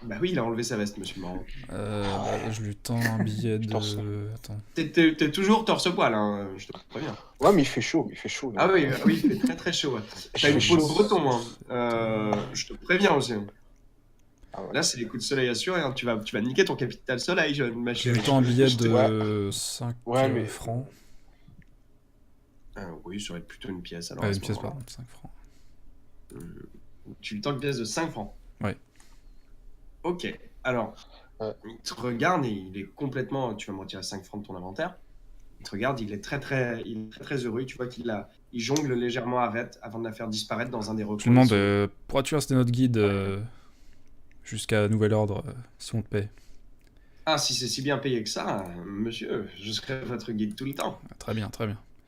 Bah oui, il a enlevé sa veste, Monsieur Morvan. Je lui tends un billet Je t'en sers. de... Attends. T'es toujours torse-poil, hein, je te préviens. Ouais, mais il fait chaud. Ah oui, il fait très très chaud. Ouais. T'as une peau de breton, hein. Je te préviens aussi. Ah ouais. Là, c'est les coups de soleil assurés. Hein. Tu vas niquer ton capital soleil, ma Je chérie. lui tends un billet Je te- de 5 Ouais, mais- francs. Oui, ça va être plutôt une pièce. Alors, Ah, à une ce pièce, moment-là. pardon, 5 francs. Tu lui tends une pièce de 5 francs. Ouais. Ok. Alors, Ouais. il te regarde et il est complètement... Tu vas me retirer 5 francs de ton inventaire. Il te regarde, il est très très heureux. Tu vois il jongle légèrement avec avant de la faire disparaître dans un des recoins. Je lui demande, pourras-tu rester notre guide jusqu'à nouvel ordre, si on te paie? Ah, si c'est si bien payé que ça, monsieur, je serai votre guide tout le temps. Ah, très bien.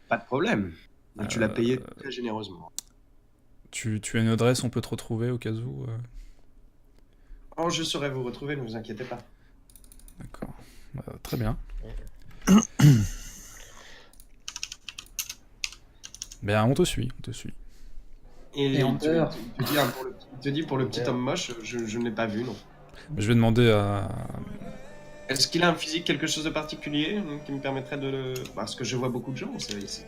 Pas de problème. Et tu l'as payé très généreusement. Tu as une adresse, on peut te retrouver au cas où Oh, je saurai vous retrouver, ne vous inquiétez pas. D'accord. Très bien. Ben, on te suit. Et Et Hunter. il te dit pour le petit homme moche, je ne l'ai pas vu, non. Je vais demander à... Est-ce qu'il a un physique, quelque chose de particulier qui me permettrait de le... Parce que je vois beaucoup de gens, vous savez, ici.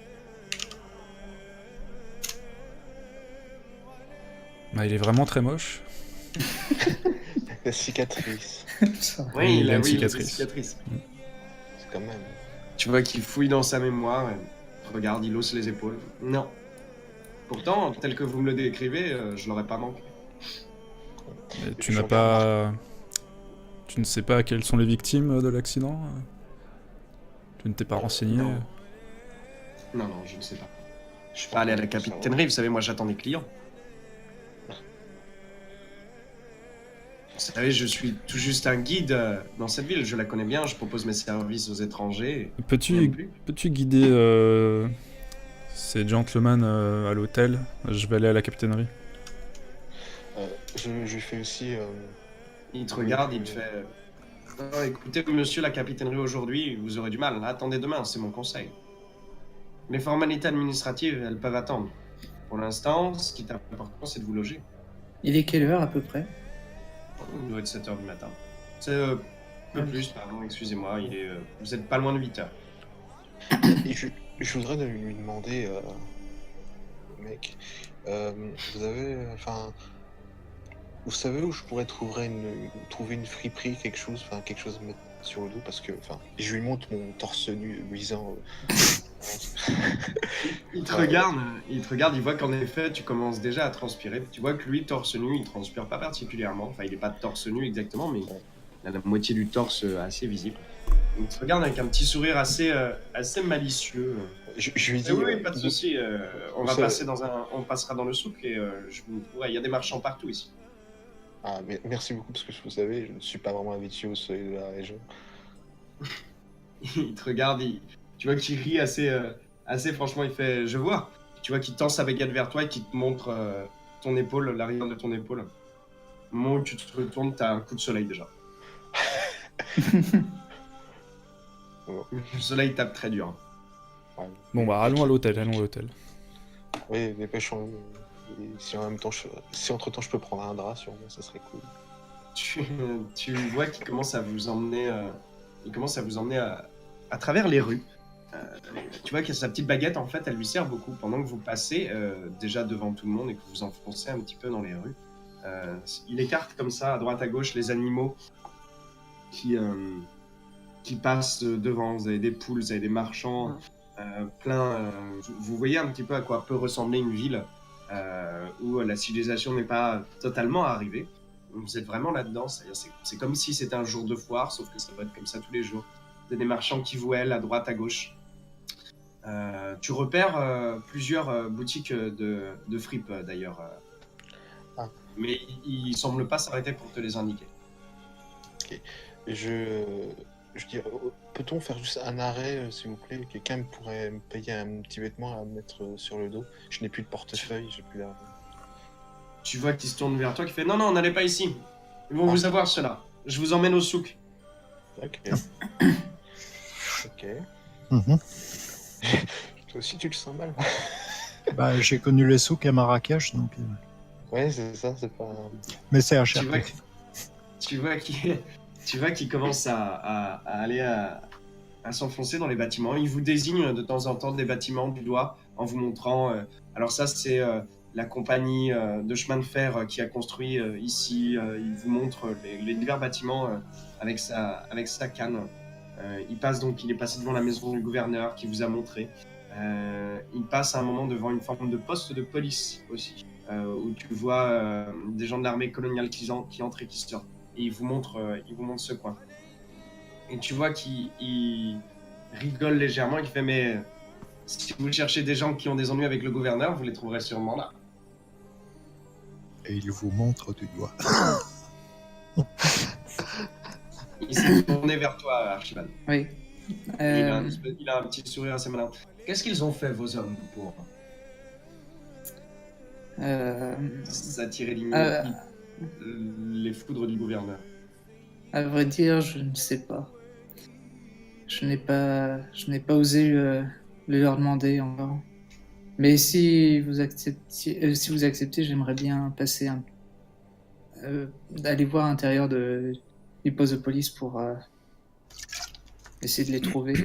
Bah, il est vraiment très moche. La cicatrice, Ça. Oui, il a une oui, cicatrice. c'est quand même... Tu vois qu'il fouille dans sa mémoire, il regarde, il hausse les épaules. Non. Pourtant, tel que vous me le décrivez, je l'aurais pas manqué. Mais tu Je n'as regarde pas... Tu ne sais pas quelles sont les victimes de l'accident? Tu ne t'es pas renseigné? Non. Non, je ne sais pas. Je suis pas allé à la capitainerie, vous savez, moi j'attends des clients. Vous savez, je suis tout juste un guide dans cette ville, je la connais bien, je propose mes services aux étrangers. Rien de Peux-tu plus. guider ces gentlemen à l'hôtel? Je vais aller à la capitainerie. Je lui fais aussi. Il te regarde, il te fait... Ah, écoutez, monsieur la capitainerie aujourd'hui, vous aurez du mal. Attendez demain, c'est mon conseil. Les formalités administratives, elles peuvent attendre. Pour l'instant, ce qui est important, c'est de vous loger. Il est quelle heure à peu près? Il doit être 7h du matin. C'est un peu Ah oui. plus, pardon, excusez-moi. Vous êtes pas loin de 8h. Et je voudrais lui demander, mec, vous avez, enfin, vous savez où je pourrais trouver une friperie, quelque chose à mettre sur le dos, parce que, enfin, je lui montre mon torse nu luisant. Il te regarde, il voit qu'en effet, tu commences déjà à transpirer. Tu vois que lui, torse nu, il transpire pas particulièrement. Enfin, il est pas torse nu exactement, mais il a la moitié du torse assez visible. Il te regarde avec un petit sourire assez malicieux. Je lui dis. Oui, pas de souci. On passera dans le souk et il y a des marchands partout ici. Ah, mais merci beaucoup, parce que vous savez, je ne suis pas vraiment habitué au soleil de la région. Il te regarde, tu vois qu'il rit assez franchement, il fait « Je vois ». Tu vois qu'il tend sa baguette vers toi et qu'il te montre ton épaule, l'arrière de ton épaule. Au moment où tu te retournes, t'as un coup de soleil déjà. Le soleil tape très dur. Ouais. Bon bah allons à l'hôtel, allons à l'hôtel. Oui, dépêchons. Et si en même temps, si entre temps je peux prendre un drap, sûrement, ça serait cool. Tu vois qu'il commence à vous emmener, à travers les rues. Tu vois que sa petite baguette, en fait, elle lui sert beaucoup. Pendant que vous passez déjà devant tout le monde et que vous enfoncez un petit peu dans les rues, il écarte comme ça, à droite à gauche, les animaux qui passent devant. Vous avez des poules, vous avez des marchands, vous voyez un petit peu à quoi peut ressembler une ville où la civilisation n'est pas totalement arrivée. Vous êtes vraiment là-dedans, c'est comme si c'était un jour de foire, sauf que ça va être comme ça tous les jours. Vous avez des marchands qui voellent à droite, à gauche. Tu repères plusieurs boutiques de fripes d'ailleurs. Ah. Mais ils semblent pas s'arrêter pour te les indiquer. Ok. Je dis, peut-on faire juste un arrêt, s'il vous plaît? Quelqu'un pourrait me payer un petit vêtement à mettre sur le dos? Je n'ai plus de portefeuille, j'ai plus d'argent. Tu vois qu'il se tourne vers toi, qui fait non, n'allez pas ici. Ils vont vous avoir cela. Je vous emmène au souk. Ok. Ok. Mhm. Toi aussi, tu le sens mal? Bah, j'ai connu les souks à Marrakech, donc. Ouais, c'est ça, c'est pas. Mais c'est à Tu cher vois, prix. tu vois qu'il commence à aller à s'enfoncer dans les bâtiments. Il vous désigne de temps en temps des bâtiments du doigt en vous montrant. Alors ça, c'est la compagnie de chemin de fer qui a construit ici. Il vous montre les divers bâtiments avec sa canne. Il est passé devant la maison du gouverneur qui vous a montré. Il passe à un moment devant une forme de poste de police aussi, où tu vois des gens de l'armée coloniale qui entrent et qui sortent. Et il vous montre ce coin. Et tu vois qu'il rigole légèrement et qu'il fait « Mais si vous cherchez des gens qui ont des ennuis avec le gouverneur, vous les trouverez sûrement là. » Et il vous montre du doigt. Il s'est tourné vers toi, Archibald. Oui. Il a un petit sourire assez malin. Qu'est-ce qu'ils ont fait, vos hommes, pour s'attirer les foudres du gouverneur? À vrai dire, je ne sais pas. Je n'ai pas osé le leur demander encore. Mais si vous acceptez, j'aimerais bien passer aller voir à l'intérieur du poste de police pour essayer de les trouver.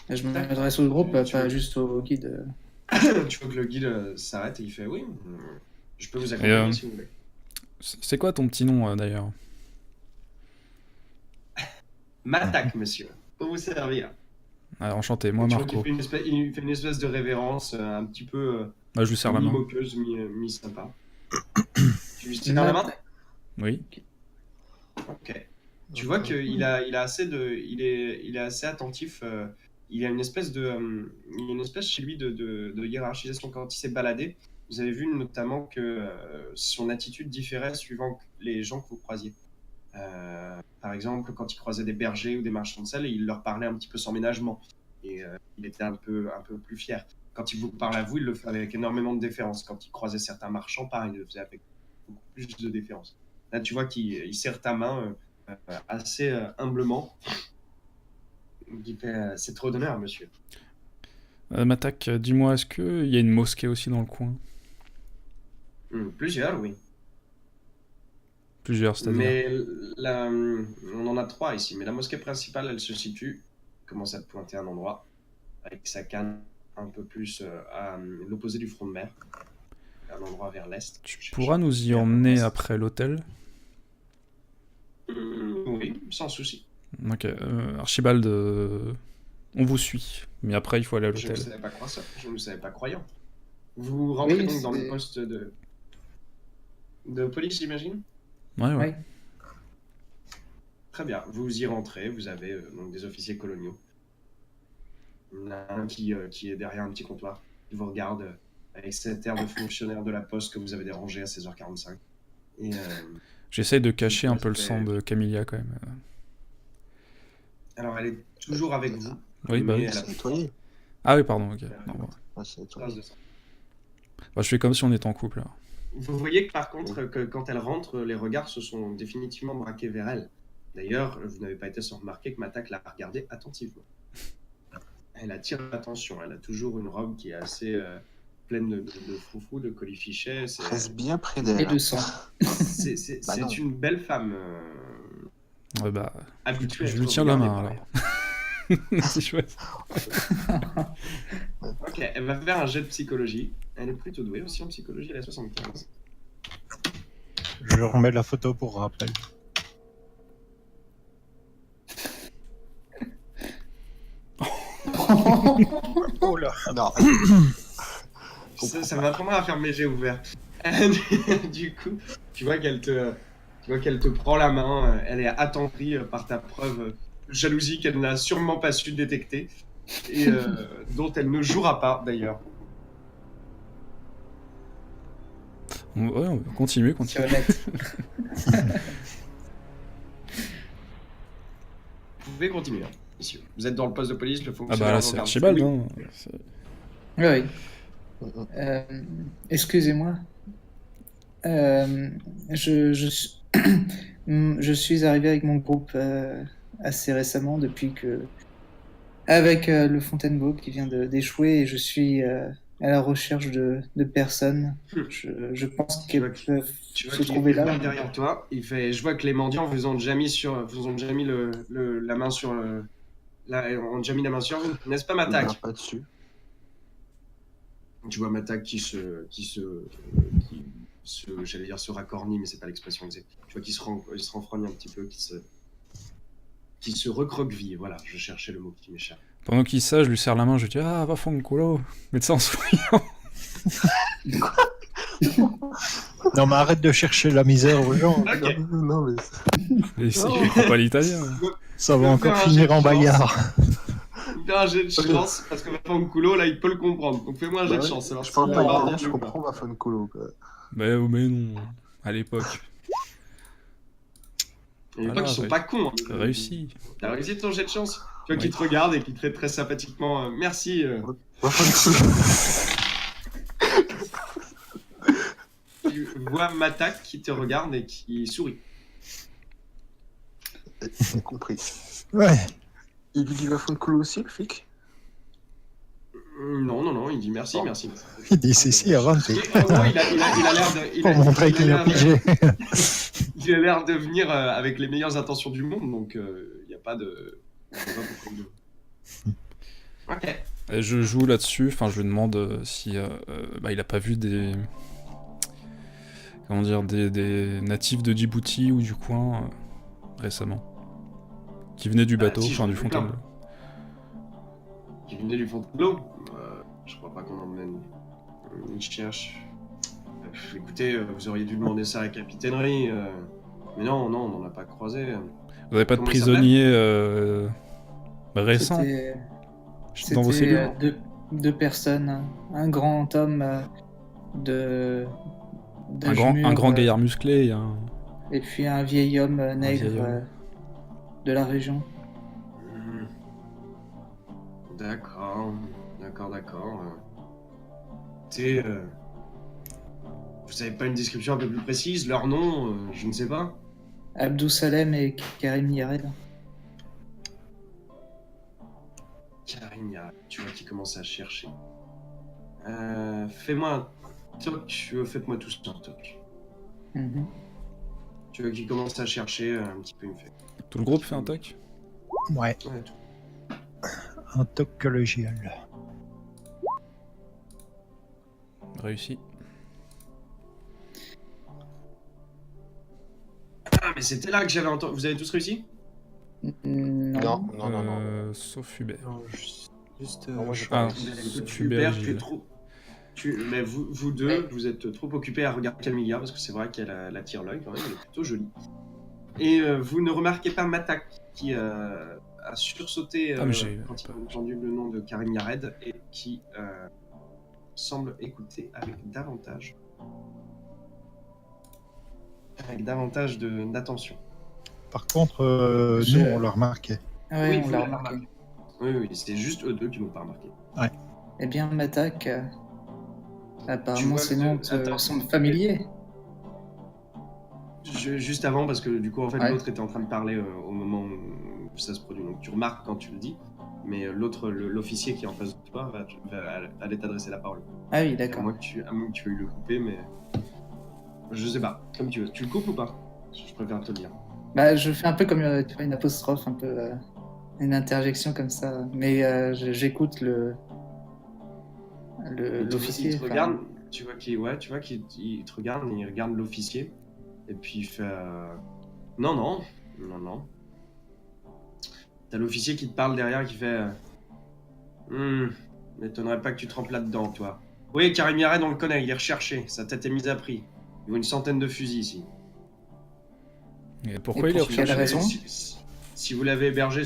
Je m'adresse au groupe, pas juste au guide. Tu vois que le guide s'arrête et il fait « Oui, je peux vous accompagner si vous voulez. » C'est quoi ton petit nom d'ailleurs? M'attaque, monsieur. Pour vous servir. Ah, enchanté, moi Tu vois Marco. qu'il il fait une espèce de révérence un petit peu Ah, je lui serre la main. mi-moqueuse, mi-sympa. Tu lui serres la main? Oui. Ok. Tu vois qu'il a assez il est assez attentif. Il a une espèce il y a une espèce chez lui de hiérarchisation quand il s'est baladé. Vous avez vu notamment que son attitude différait suivant les gens que vous croisiez. Par exemple, quand il croisait des bergers ou des marchands de sel, il leur parlait un petit peu sans ménagement. Et il était un peu plus fier. Quand il vous parle à vous, il le fait avec énormément de déférence. Quand il croisait certains marchands, pareil, il le faisait avec beaucoup plus de déférence. Là, tu vois qu'il serre ta main assez humblement. Il fait c'est trop d'honneur, monsieur. Matak, dis-moi, est-ce qu'il y a une mosquée aussi dans le coin? Plusieurs, oui. Plusieurs, c'est-à-dire? Mais on en a 3 ici. Mais la mosquée principale, elle se situe, commence à te pointer un endroit, avec sa canne un peu plus à l'opposé du front de mer. Un endroit vers l'est. Tu pourras nous y emmener après l'hôtel? Oui, sans souci. Ok, Archibald, on vous suit, mais après il faut aller à Je ne l'hôtel. savais pas croire ça. Je ne savais pas croyant. Vous rentrez Oui, donc dans le c'est- poste de police, j'imagine? Ouais, ouais. Oui. Très bien. Vous y rentrez. Vous avez donc des officiers coloniaux. Il y en a un qui est derrière un petit comptoir. Il vous regarde avec cet air de fonctionnaire de la poste que vous avez dérangé à 16h45. Et J'essaye de cacher un peu le fait- sang de Camilla quand même. alors, elle est toujours avec vous. Oui, bah mais oui. elle a C'est nettoyé. Ah oui, pardon, ok. Non, bon. Ouais, c'est nettoyé. trace de sang. Bah, je fais comme si on était en couple. Alors. Vous voyez que par contre, que quand elle rentre, les regards se sont définitivement braqués vers elle. D'ailleurs, vous n'avez pas été sans remarquer que Matak l'a regardée attentivement. Elle attire l'attention. Elle a toujours une robe qui est assez pleine de froufrous, de colifichets. Reste bien près Et d'elle. de sang. C'est Bah non. une belle femme Ouais, bah, habituée à je être lui tiens la regardée main par alors. elle. C'est chouette. Ok, elle va faire un jet de psychologie. Elle est plutôt douée aussi en psychologie, elle est à 75. Je remets la photo pour rappel. Oh là. Non. Ça va vraiment à faire mes jets ouverts. Du coup, tu vois qu'elle te prend la main, elle est attendrie par ta preuve de jalousie qu'elle n'a sûrement pas su détecter et dont elle ne jouera pas d'ailleurs. Ouais, on va continuer, C'est continuer. honnête. Vous pouvez continuer, hein, messieurs. Vous êtes dans le poste de police, le Ah fonctionnaire. bah là vous c'est regarde. Archibald, Oui. hein. C'est- Oui, oui. Mm-mm. Excusez-moi. Je suis arrivé avec mon groupe assez récemment, depuis que. Avec le Fontainebleau qui vient d'échouer, et je suis à la recherche de personnes. Je pense Tu vois qu'elles que- peuvent Tu vois se qu'il trouver là. regarde derrière toi. Il fait, je vois que les mendiants vous ont déjà mis la main sur ont déjà mis la main sur vous, n'est-ce pas, Il Matak? n'y pas dessus. Tu vois Matak qui j'allais dire se racornit, mais c'est pas l'expression exacte. Tu vois qu'il se renfrogne un petit peu, qui se recroqueville. Voilà, je cherchais le mot qui m'échappe. Pendant qu'il ça, je lui serre la main, je lui dis ah va fond culo, mais ça en souriant. Non, mais arrête de chercher la misère aux gens. Ok. Non, mais Et si je comprends pas l'italien. Ça va Je vais encore faire un jet finir de en chance. bagarre. Fais un jet de chance, parce que maintenant Kulo, là, il peut le comprendre. Donc fais-moi un jet de chance. Alors, je parle si pas on va italien, je mieux, comprends ma fun colo. Quoi. Mais non, à l'époque. À l'époque, ils sont pas cons. Hein. Réussi. T'as réussi ton jet de chance. Tu vois Oui. qu'il te regarde et qu'il te traite très sympathiquement. Merci. Ma fun colo. Tu vois Matak qui te regarde et qui sourit. J'ai compris. Ouais. Il lui dit ma fun colo aussi, le flic? Non, il dit merci, Oh. merci. Il dit si, avant. Et en gros, il a l'air de. Pour montrer qu'il a pigé. Il a l'air de venir avec les meilleures intentions du monde, donc il n'y a pas de. y a pas de problème. Ok. Et je joue là-dessus, enfin je lui demande si bah, il a pas vu des. Comment dire, des natifs de Djibouti ou du coin récemment. Qui venaient du bateau, si, enfin j'en du ai vu plein. Fontainebleau. Qui venait du Fontainebleau. Je crois pas qu'on emmène une cherche. Écoutez, vous auriez dû demander ça à la capitainerie. Mais non, on n'en a pas croisé. Vous avez pas de Comment il prisonniers récents dans vos C'était cellules? deux personnes, un grand homme de Un d'âge grand mûr, gaillard musclé et un... et puis un vieil homme nègre vieil homme. de la région. Hmm. D'accord. Écoutez, vous avez pas une description un peu plus précise? Leur nom, je ne sais pas. Abdou Salem et Karim Yared. Karim, tu vois qui commence à chercher. Fais-moi un toc, faites-moi tous un toc. Mhm. Tu vois qui commence à chercher un petit peu, il me fait. Tout le groupe fait un toc? Ouais, Ouais, tout. un toc collégial. Réussi. Ah, mais c'était là que j'avais entendu. Vous avez tous réussi? Non. Non. Sauf Hubert. Non, juste. Non, moi, j'ai Ah, pas Écoute, Hubert Hubert, tu es Gilles. trop. Mais vous deux, vous êtes trop occupés à regarder Camilla, parce que c'est vrai qu'elle attire l'œil quand même, elle est plutôt jolie. Et vous ne remarquez pas Matak, qui a sursauté Ah, mais j'ai- quand il a entendu le nom de Karim Yared, et qui semble écouter avec davantage d'attention. Par contre, Je- nous, on l'a remarqué. Ouais, Oui, on vous l'a l'avez remarqué. Oui, c'est juste eux deux qui n'ont pas remarqué. Eh bien, Matak, Tu apparemment, vois ces que- noms attends. sont familiers. Juste avant, parce que du coup, en fait, Ouais. l'autre était en train de parler au moment où ça se produit. Donc tu remarques quand tu le dis, mais l'officier qui est en face de toi va aller t'adresser la parole. Ah oui, À d'accord. moins que tu veuilles le couper, mais je sais pas, comme tu veux. Tu le coupes ou pas? Je préfère te le dire. Bah, je fais un peu comme tu vois, une apostrophe, un peu une interjection comme ça. Mais j'écoute l'officier. Il te enfin, regarde, tu vois qu'il il te regarde, il regarde l'officier, et puis il fait non. T'as l'officier qui te parle derrière qui fait m'étonnerait pas que tu trempes là-dedans, toi. Oui, Karim Yared, on le connaît, il est recherché, sa tête est mise à prix. Il vaut une centaine de fusils ici. Et pourquoi il est pour quelle recherché? raison Si vous l'avez hébergé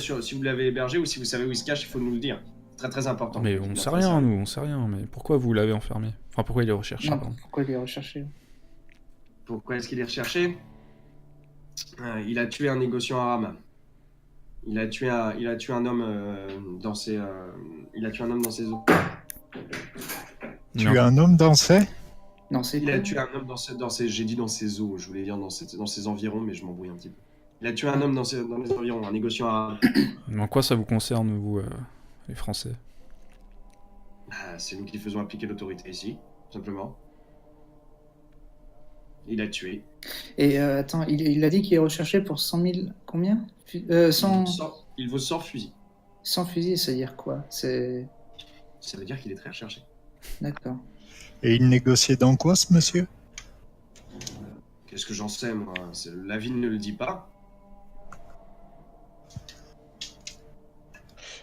ou si vous savez où il se cache, il faut nous le dire. C'est très très important. Mais on sait rien, nous, on sait rien. Mais pourquoi vous l'avez enfermé? Enfin, pourquoi il est recherché, Non, pardon. pourquoi il est recherché? Pourquoi est-ce qu'il est recherché? Il a tué un négociant arabe. Il a tué un homme dans ses eaux. Tu Non. as un homme dansé? Non, c'est Il quoi? a tué un homme j'ai dit dans ses eaux, je voulais dire dans ses environs, mais je m'embrouille un petit peu. Il a tué un homme dans les environs, un négociant arabe. Mais en quoi ça vous concerne, vous, les Français? C'est nous qui faisons appliquer l'autorité ici, tout simplement. Il a tué. Et attends, il a dit qu'il est recherché pour 100 000... Combien 100 Il vaut 100 fusils. 100 fusils, ça veut dire quoi? C'est... Ça veut dire qu'il est très recherché. D'accord. Et il négociait dans quoi, ce monsieur? Qu'est-ce que j'en sais, moi? La ville ne le dit pas.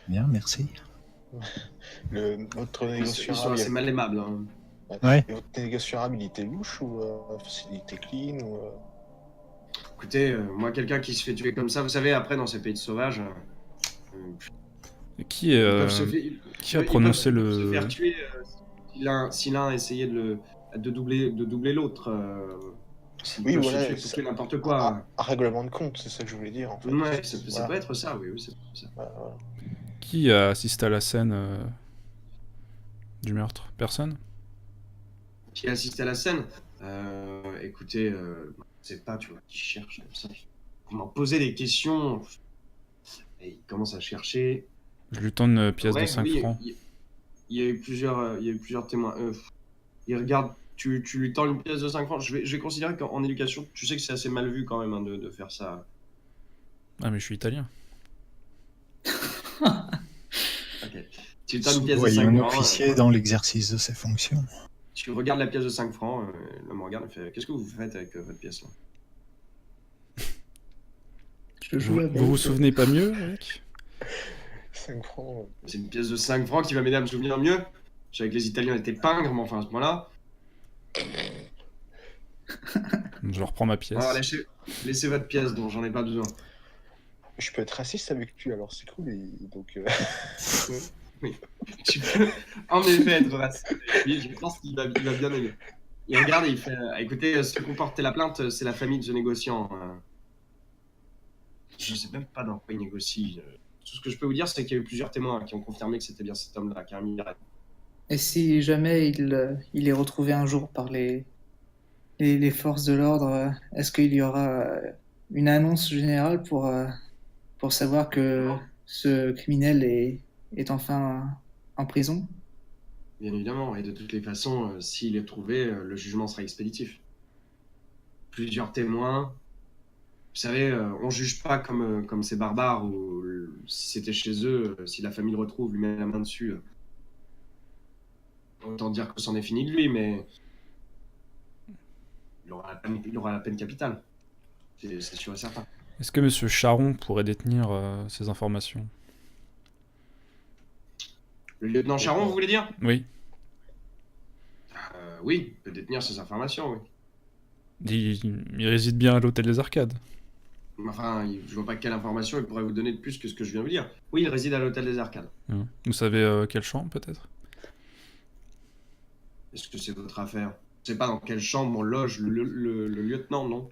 Bien, merci. Notre Ils négociant sont arabe, assez mal aimables. Hein. Ouais. et votre négociant arabe, il était louche ou il était clean ou Écoutez, moi, quelqu'un qui se fait tuer comme ça, vous savez, après, dans ces pays de sauvages, Et qui ils peuvent se faire- qui a ils prononcé peuvent se le... faire tuer si l'un a essayé de doubler l'autre. Ils Oui, peuvent voilà, se tuer pour ça- tuer n'importe quoi. un règlement de compte, c'est ça que je voulais dire en fait. Ouais, ça Voilà. peut être ça, oui, c'est ça. Voilà. Qui a assisté à la scène du meurtre? Personne? Qui a assisté à la scène? Écoutez, je sais pas, tu vois, qui cherche comme ça. Vous m'en posez des questions. Et il commence à chercher. Je lui tends une pièce Ouais, de 5 oui, francs. il y a eu plusieurs témoins. Il regarde, tu lui tends une pièce de 5 francs. Je vais considérer qu'en éducation, tu sais que c'est assez mal vu quand même hein, de faire ça. Ah, mais je suis italien. Ok. Tu lui tends une pièce de Voyez 5 un francs. officier dans l'exercice de ses fonctions. Tu regardes la pièce de 5 francs. L'homme me regarde et fait qu'est-ce que vous faites avec votre pièce là? Je joue Vous avec. vous souvenez pas mieux, mec? 5 francs. C'est une pièce de 5 francs qui va m'aider à me souvenir mieux. Je savais que les Italiens étaient pingres, mais enfin à ce point-là. Je reprends ma pièce. Alors laissez votre pièce, dont j'en ai pas besoin. Je peux être raciste avec lui, alors c'est cool. Et donc, Tu peux en effet être raciste avec lui, je pense qu'il va bien aimer. Il regarde et il fait écoutez, ce que comportait la plainte, c'est la famille de ce négociant. Je sais même pas dans quoi il négocie. Tout ce que je peux vous dire, c'est qu'il y a eu plusieurs témoins qui ont confirmé que c'était bien cet homme-là qui a remis l'arrêt. Et si jamais il est retrouvé un jour par les forces de l'ordre, est-ce qu'il y aura une annonce générale pour savoir que ce criminel est enfin en prison? Bien évidemment, et de toutes les façons, s'il est trouvé, le jugement sera expéditif. Plusieurs témoins. Vous savez, on juge pas comme ces barbares, ou si c'était chez eux, si la famille le retrouve, lui met la main dessus. Autant dire que c'en est fini de lui, mais il aura la peine capitale. C'est sûr et certain. Est-ce que Monsieur Charon pourrait détenir ces informations? Le lieutenant Charon, vous voulez dire? Oui. Oui, il peut détenir ces informations, oui. Il réside bien à l'hôtel des Arcades. Enfin, je vois pas quelle information il pourrait vous donner de plus que ce que je viens de vous dire. Oui, il réside à l'hôtel des Arcades. Vous savez quelle chambre, peut-être? Est-ce que c'est votre affaire? Je sais pas dans quelle chambre on loge le lieutenant, non?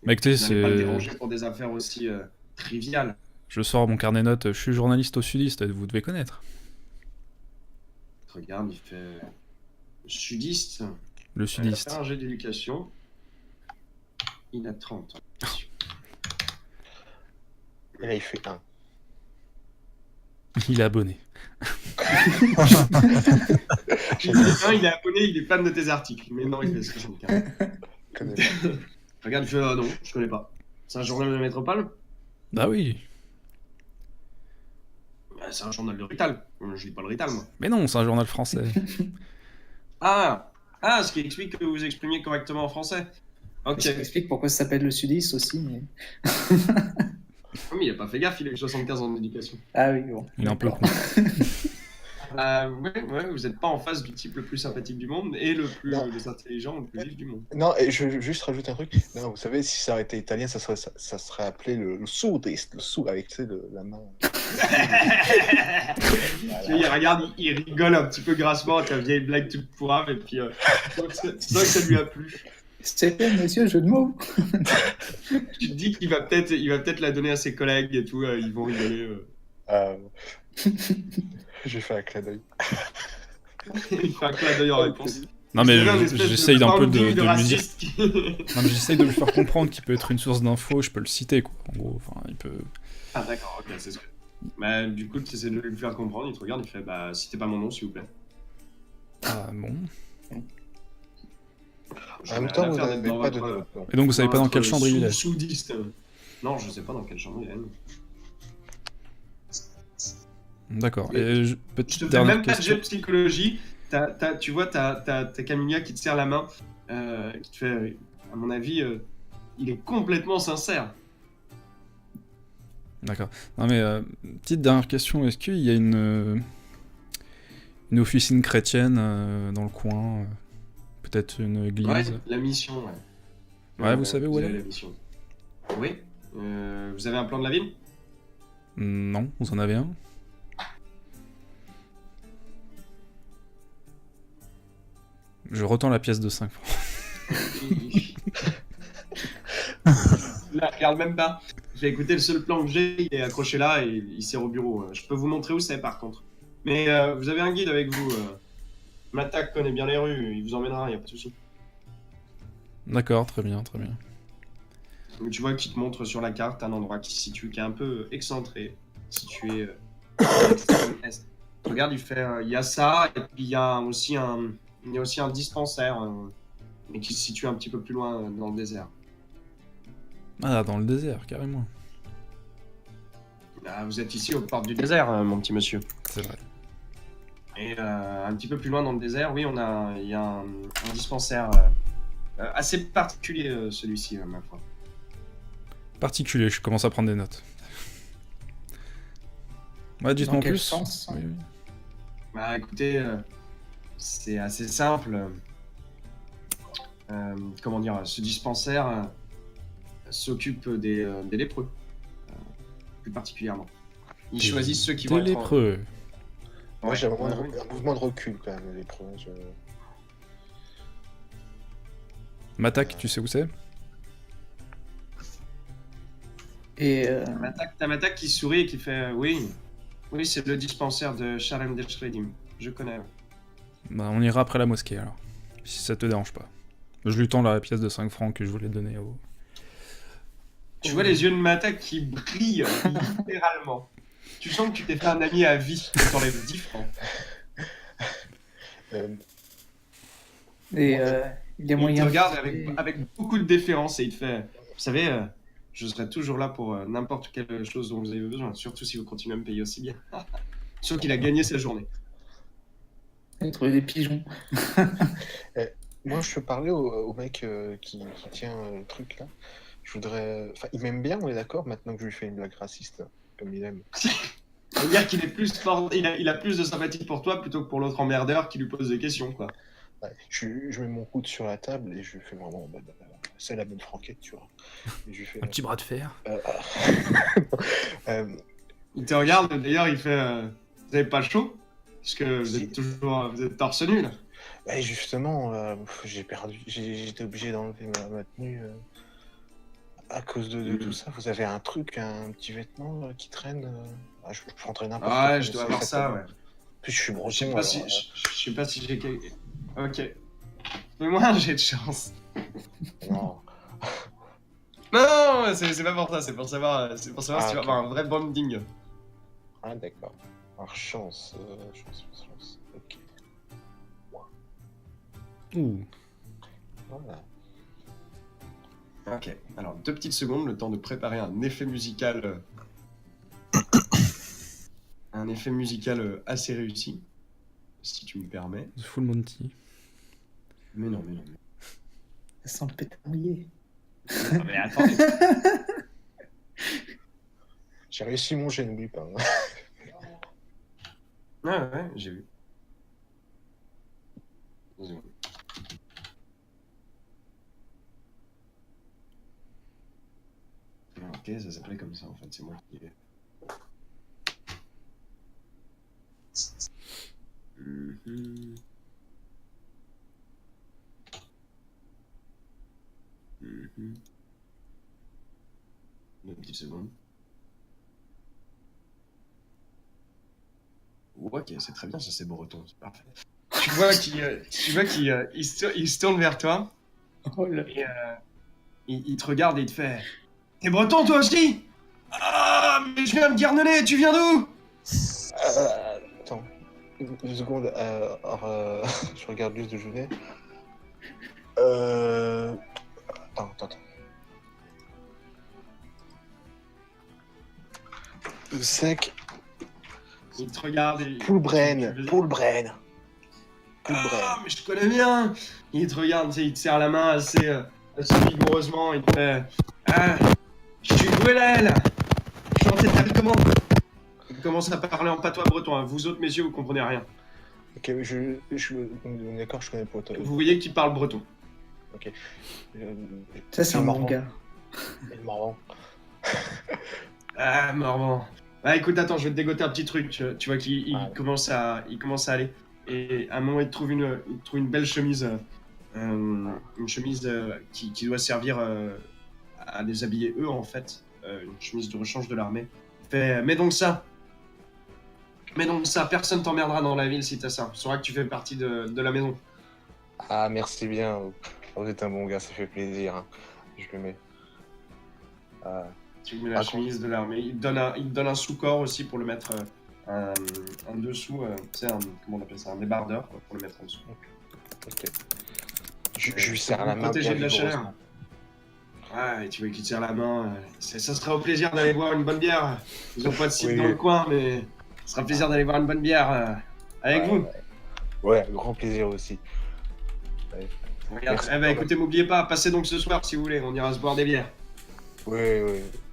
Bah écoutez, Vous n'allez pas le c'est... déranger pour des affaires aussi triviales. Je sors mon carnet de notes, je suis journaliste au Sudiste, vous devez connaître. Regarde, il fait... Sudiste. Le Il a Sudiste. fait un jet d'éducation. Il a 30 ans. et là, il fait 1. Il est abonné. Il est abonné, il est fan de tes articles. Mais non, il fait 75. Connais pas. Regarde, non, je connais pas. C'est un journal de la métropole? Bah oui. Bah, c'est un journal de Rital. Je lis pas le Rital, moi. Mais non, c'est un journal français. Ah, ce qui explique que vous exprimiez correctement en français. Ok. Ça explique pourquoi ça s'appelle le Sudiste aussi. Mais... Mais il a pas fait gaffe, il a eu 75 ans d'éducation. Ah oui, bon. Il est un peu D'accord. con. Ouais, vous êtes pas en face du type le plus sympathique du monde et le plus intelligent, le plus vif du monde. Non, et je veux juste rajouter un truc. Non, vous savez, si ça aurait été italien, ça serait appelé le sudiste, le sou avec la main. Il regarde, il rigole un petit peu grassement à ta vieille blague toute pourrave et puis tu sens que ça lui a plu. C'était monsieur jeu de mots. Tu te dis qu'il va peut-être la donner à ses collègues et tout, ils vont rigoler. J'ai fait un clin d'œil. Il fait un clin d'œil en réponse. Non mais C'est une espèce j'essaye d'un peu de lui dire... raciste qui- Non mais j'essaye de lui faire comprendre qu'il peut être une source d'infos, je peux le citer quoi. En gros, enfin il peut... Ah d'accord, ok, c'est ce que... Bah du coup, tu essaies de lui faire comprendre, il te regarde, il fait bah citez pas mon nom s'il vous plaît. Ah bon. Je En même n'ai temps, rien à vous faire n'avez d'être pas dans donné votre- votre nom. Et donc vous savez pas dans quelle chambre il est? Soudiste. Non, je sais pas dans quelle chambre il est. D'accord. Et Et Je petite te fais dernière même pas de question. jet de psychologie. Tu vois, t'as Camilla qui te serre la main, qui te fait, à mon avis, il est complètement sincère. D'accord. Non mais petite dernière question, est-ce qu'il y a une officine chrétienne dans le coin, peut-être une église? Ouais, la mission, ouais. Ouais, vous savez où elle avez est? la mission. Oui. Vous avez un plan de la ville? Non, vous en avez un? Je retends la pièce de 5 francs. Là, regarde même pas. J'ai écouté le seul plan que j'ai, il est accroché là et il sert au bureau. Je peux vous montrer où c'est par contre. Mais vous avez un guide avec vous. Matak connaît bien les rues, il vous emmènera, y a pas de souci. D'accord, très bien, très bien. Donc, tu vois qu'il te montre sur la carte un endroit qui se situe, qui est un peu excentré, situé extrême est. Regarde, il fait, il y a ça, et puis il y a aussi un dispensaire, mais qui se situe un petit peu plus loin dans le désert. Ah, dans le désert, carrément. Là, vous êtes ici aux portes du désert, mon petit monsieur. C'est vrai. Et un petit peu plus loin dans le désert, oui, il y a un dispensaire assez particulier, celui-ci, ma foi. Particulier, je commence à prendre des notes. Ouais, dites-moi en quel plus. sens? Oui, oui. Bah écoutez, c'est assez simple. Comment dire, ce dispensaire s'occupe des lépreux, plus particulièrement. Ils choisissent ceux qui vont Des être... lépreux. Moi, j'ai un ouais. mouvement de recul quand même, les premiers. Matak, tu sais où c'est? Et T'as Matak qui sourit et qui fait oui, c'est le dispensaire de Shalem Deshredim. Je connais. Bah, on ira après la mosquée alors. Si ça te dérange pas. Je lui tends la pièce de 5 francs que je voulais donner au. Tu vois les yeux de Matak qui brillent littéralement. Tu sens que tu t'es fait un ami à vie dans les 10 francs. il y a Il te moyen. regarde avec beaucoup de déférence et il te fait vous savez, je serai toujours là pour n'importe quelle chose dont vous avez besoin, surtout si vous continuez à me payer aussi bien. Sûr qu'il a gagné sa journée. Il a trouvé des pigeons. Moi, je peux parler au mec qui tient le truc là. Je voudrais. Enfin, il m'aime bien, on est d'accord, maintenant que je lui fais une blague raciste, comme il aime. C'est-à-dire qu'il est plus fort, il a plus de sympathie pour toi plutôt que pour l'autre emmerdeur qui lui pose des questions, quoi. Ouais, je mets mon coude sur la table et je lui fais vraiment. C'est la bonne franquette, tu vois. Et je lui fais. Un petit bras de fer. Il te regarde, d'ailleurs, il fait vous avez pas chaud? Parce que vous êtes torse nu, là. Bah, justement, j'étais obligé d'enlever ma tenue à cause de tout ça. Vous avez un truc, un petit vêtement qui traîne je prendrais n'importe quoi. Ouais, je dois avoir ça, ouais. En plus, je suis breton. Je sais pas si j'ai quelque... Ok. Fais-moi un jet de chance. Non. Non, c'est pas pour ça, c'est pour savoir si tu vas ok. avoir un vrai bonding. Ah, d'accord. Alors, chance. Ok. Ouh. Voilà. Ok, alors 2 petites secondes, le temps de préparer un effet musical... un effet musical assez réussi, si tu me permets. The Full Monty. Mais non. Ça sent le pétard mouillé. Non, mais attendez. J'ai réussi mon jet, n'oublie pas. Ouais, j'ai vu. Désolé. Ok, ça s'appelait comme ça en fait, c'est moi qui ai... Mhm. 2 petites secondes. Ok, c'est très bien, ça c'est breton, c'est parfait. Tu vois qu'il se tourne vers toi Oh là. et il te regarde et il te fait « T'es breton toi aussi? Ah, mais je viens de Guernesey, tu viens d'où? » Attends. Une seconde. Je regarde juste de jouer. Attends. Sec. Il te regarde et... Poulbrain. Ah, mais je connais bien. Il te regarde, tu sais, il te serre la main assez vigoureusement, il te fait ah, je suis Gwenaël. Chantez ta vie comment? Il commence à parler en patois breton, hein. Vous autres messieurs, vous comprenez rien. Ok, d'accord, je connais pas toi. Vous voyez qu'il parle breton. Ok. Ça, c'est un marrant. manga. Il est marrant. Ah, Morvan. Ah, écoute, attends, je vais te dégoter un petit truc. Tu vois qu'il Ouais. commence à aller. Et à un moment, il trouve une belle chemise. Une chemise qui doit servir à les habiller eux, en fait. Une chemise de rechange de l'armée. Il fait, mets donc ça. Personne t'emmerdera dans la ville si t'as ça. Tu sauras que tu fais partie de la maison. Ah, merci bien. Vous êtes un bon gars, ça fait plaisir. Hein. Je le mets. Tu mets la chemise de l'armée. Il te donne un sous-corps aussi pour le mettre un dessous. Tu sais, comment on appelle ça? Un débardeur quoi, pour le mettre en dessous. Ok. Je lui serre la main. Protéger bien de la chaleur. vigoureusement. Ouais, tu vois qu'il te serre la main. Ça sera au plaisir d'aller boire une bonne bière. Ils ont pas de site Oui. dans le coin, mais ce sera plaisir d'aller boire une bonne bière avec vous. Ouais, grand plaisir aussi. Regarde. Merci. Eh ben écoutez, m'oubliez pas, passez donc ce soir si vous voulez, on ira se boire des bières. Oui,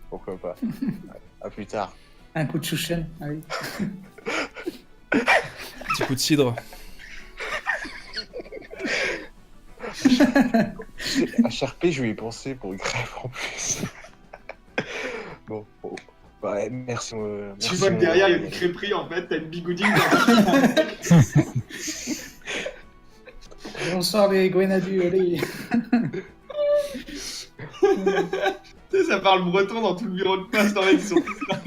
pourquoi pas. Ouais, à plus tard. Un coup de chouchen, ah oui. Petit coup de cidre. HRP, je lui ai pensé pour une crève en plus. Bon. Ouais, merci. Tu vois que derrière, il y a une crêperie, en fait, t'as une bigoudine dans Bonsoir les Grenadiers, allez. Tu sais, ça parle breton dans tout le bureau de poste, en fait, ils sont tous là.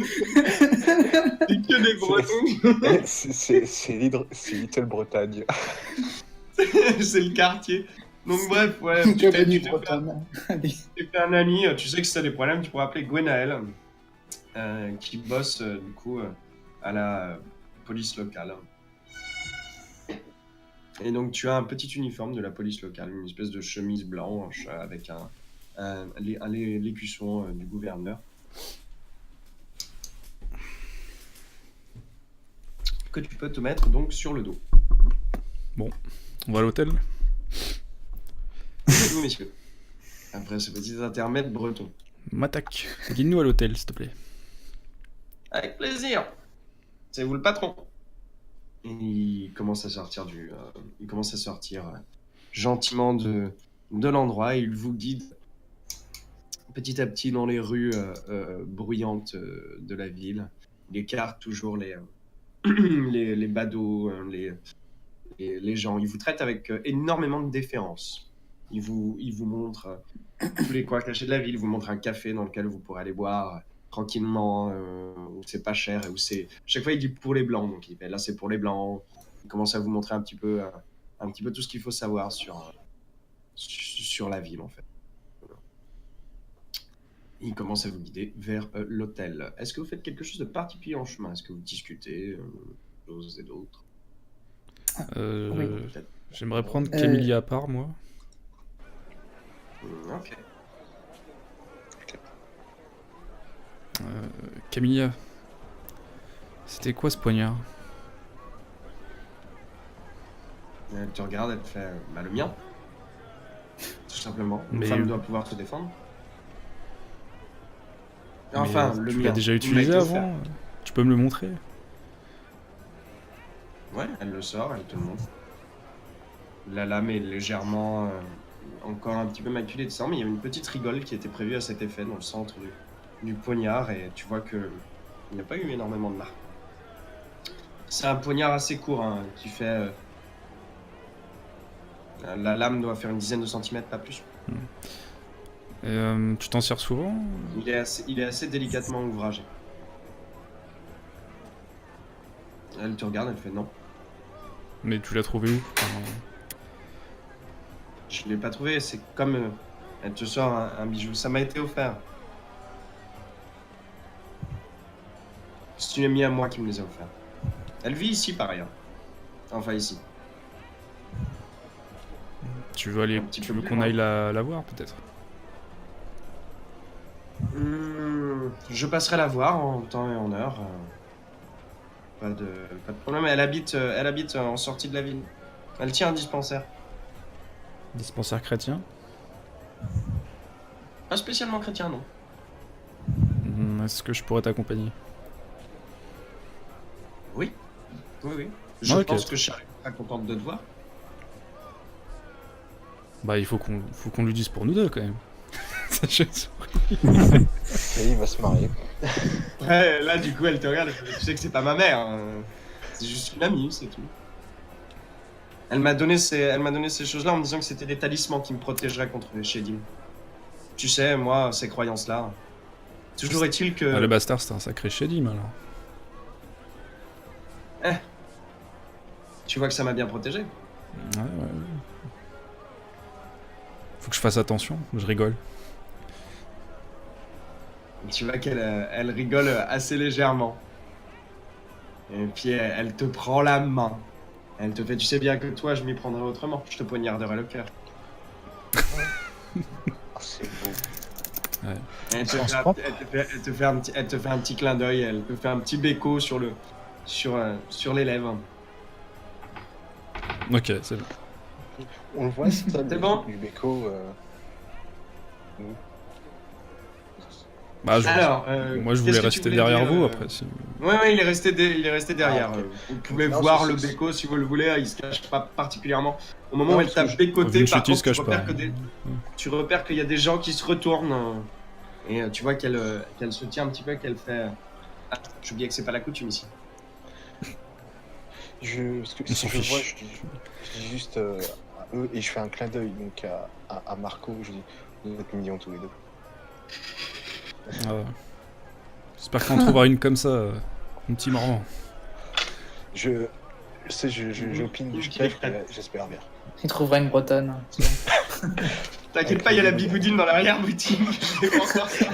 C'est que des bretons. C'est Little Bretagne. C'est le quartier. Donc bref, ouais, tu Bienvenue t'es bretonne. Allez. fait un ami, tu sais que si t'as des problèmes, tu pourrais appeler Gwenaël, qui bosse du coup à la police locale. Et donc tu as un petit uniforme de la police locale, une espèce de chemise blanche avec l'écusson du gouverneur. Que tu peux te mettre donc sur le dos. On va à l'hôtel. Faites-vous, messieurs. Après ce petit intermède breton. M'attaque. Guide-nous à l'hôtel, s'il te plaît. Avec plaisir. C'est vous le patron. Et il commence à sortir gentiment de l'endroit. Il vous guide petit à petit dans les rues bruyantes de la ville. Il écarte toujours les badauds, les gens. Il vous traite avec énormément de déférence. Il vous montre tous les coins cachés de la ville. Il vous montre un café dans lequel vous pourrez aller boire tranquillement, où c'est pas cher et où c'est... Chaque fois, il dit pour les blancs. Donc, il fait là, c'est pour les blancs. Il commence à vous montrer un petit peu tout ce qu'il faut savoir sur la ville, en fait. Voilà. Il commence à vous guider vers l'hôtel. Est-ce que vous faites quelque chose de particulier en chemin? Est-ce que vous discutez choses et d'autres? Oui. J'aimerais prendre Camilla à part, moi. Ok. Camilla, c'était quoi ce poignard? Elle te regarde, elle te fait le mien. Tout simplement. Une Mais- femme doit pouvoir se défendre. Mais Enfin, le tu mien. l'as déjà Il utilisé m'a été avant? Tu peux me le montrer? Ouais, elle le sort, elle te le montre. La lame est légèrement encore un petit peu maculée de sang, mais il y a une petite rigole qui était prévue à cet effet dans le centre du poignard, et tu vois que il n'y a pas eu énormément de marques. C'est un poignard assez court, hein, qui fait... la lame doit faire une dizaine de centimètres, pas plus. Tu t'en sers souvent? Il est assez délicatement ouvragé. Elle te regarde, elle fait non. Mais tu l'as trouvé où? Je l'ai pas trouvé, c'est comme... elle te sort un bijou, ça m'a été offert. C'est une amie à moi qui me les a offerts. Elle vit ici par ailleurs. Enfin ici. Tu veux aller, Un petit tu peu veux plus qu'on loin. aille la voir peut-être? Je passerai la voir en temps et en heure. Pas de problème. Elle habite en sortie de la ville. Elle tient un dispensaire. Dispensaire chrétien? Pas spécialement chrétien, non. Est-ce que je pourrais t'accompagner? Oui. Je Ok. pense que Charlie sera contente de te voir. Bah il faut qu'on lui dise pour nous deux quand même. Sachez Et il va se marier. Ouais, là du coup elle te regarde, elle fait, tu sais que c'est pas ma mère, hein. C'est juste une amie, c'est tout. Elle m'a donné ces choses-là en me disant que c'était des talismans qui me protégeraient contre les Shedim. Tu sais, moi, ces croyances-là. Toujours est-il que... Ah, le bastard c'est un sacré Shedim alors. Tu vois que ça m'a bien protégé. Ouais. Faut que je fasse attention, je rigole. Tu vois qu'elle elle rigole assez légèrement. Et puis elle te prend la main. Elle te fait, tu sais bien que toi, je m'y prendrais autrement. Je te poignarderais le cœur. Oh, c'est beau. Elle te, Ça se fait, prend. elle te fait un petit clin d'œil, elle te fait un petit béco sur les lèvres. Ok, c'est bon. On le voit, ça, C'est bon du Beko. Bah, Alors, moi, je qu'est-ce voulais que tu rester voulais derrière dire, vous après. Si... Ouais, il est resté, il est resté derrière. Ah, ok. Vous pouvez Non, voir c'est- le c'est- béco si vous le voulez, il se cache pas particulièrement. Au moment Non, où elle parce t'a que bécoté, par Vincetti se contre, tu cache pas. repères, tu repères qu'il y a des gens qui se retournent. Et tu vois qu'elle se tient un petit peu, qu'elle fait. Ah, j'oubliais que c'est pas la coutume ici. parce que On si s'en je vois, fiche. je dis juste à eux et je fais un clin d'œil donc à Marco. Je dis vous êtes mignons tous les deux. Ah ouais. J'espère qu'on trouvera une comme ça, un petit morvan. Je sais, j'opine, je kiffe, j'espère bien. Il trouvera une bretonne. T'inquiète pas, il y a la bigoudine dans l'arrière-boutique. Je sais pas encore ça.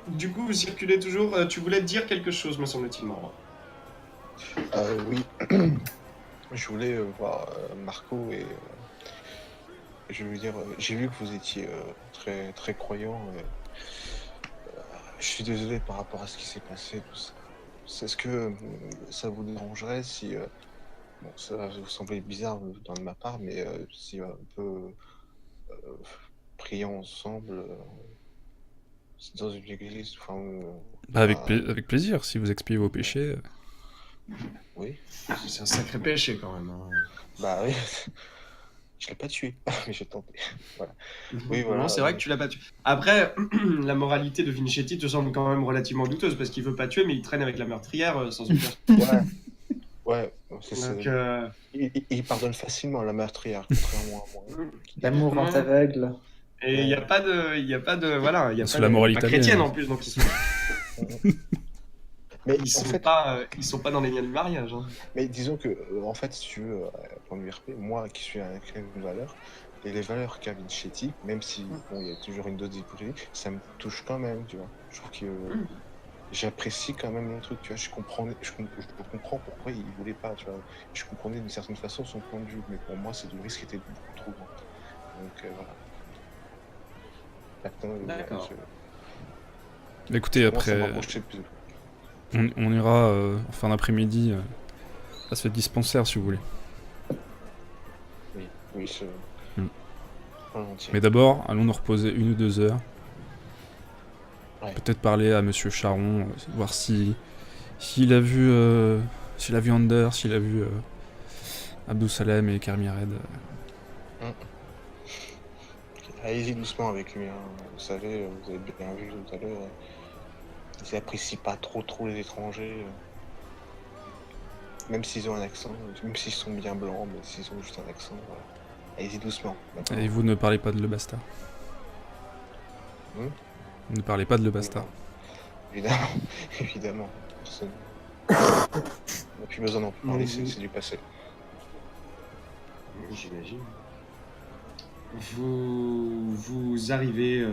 Du coup, vous circulez toujours. Tu voulais dire quelque chose, me semble-t-il, Morvan. Oui, je voulais voir Marco et je veux dire, j'ai vu que vous étiez très très croyant. Je suis désolé par rapport à ce qui s'est passé. Tout ça. Est-ce que ça vous dérangerait si bon, ça va vous sembler bizarre de ma part, mais si un peu prions ensemble dans une église, enfin. Bah, avec plaisir, si vous expiez vos péchés. Oui. C'est un sacré péché quand même. Hein. Bah oui. Je l'ai pas tué, mais j'ai tenté. Voilà. Oui, voilà. Non, c'est vrai que tu l'as pas tué. Après, la moralité de Vincetti te semble quand même relativement douteuse parce qu'il veut pas tuer, mais il traîne avec la meurtrière sans aucun. Ouais, c'est ça. Donc, Il pardonne facilement la meurtrière, contrairement à moi. L'amour rend aveugle. et il y a pas de, voilà, il y a C'est pas la de- morale pas italienne. chrétienne en plus, donc Mais ils en sont fait, pas dans les liens du mariage. Hein. mais disons que, en fait, si tu veux, pour l'URP, moi qui suis un crème de valeur, et les valeurs qu'a Vincetti, même si bon, il y a toujours une dose d'hypocrisie, ça me touche quand même, tu vois. Je trouve que j'apprécie quand même mon truc, tu vois. Je comprends pourquoi il voulait pas, tu vois. Je comprenais d'une certaine façon son point de vue, mais pour moi, le risque était beaucoup trop grand. Donc voilà. Maintenant, D'accord. Écoutez, je commence à après, m'approcher de plus. on ira en fin d'après-midi à ce dispensaire si vous voulez. Oui, je. Volontiers. Mais d'abord, allons nous reposer 1 ou 2 heures. Ouais. Peut-être parler à Monsieur Charon, voir s'il a vu Under, s'il a vu Abdou Salem et Kermired. Allez-y doucement avec lui, hein. Vous savez, vous avez bien vu tout à l'heure, ils apprécient pas trop les étrangers, même s'ils ont un accent, même s'ils sont bien blancs, mais s'ils ont juste un accent, voilà. Allez-y doucement. D'accord. Et vous ne parlez pas de Le Bastard. Ne parlez pas de Le Bastard. Évidemment, évidemment. Personne. On n'a plus besoin d'en parler, c'est du passé. J'imagine. Vous arrivez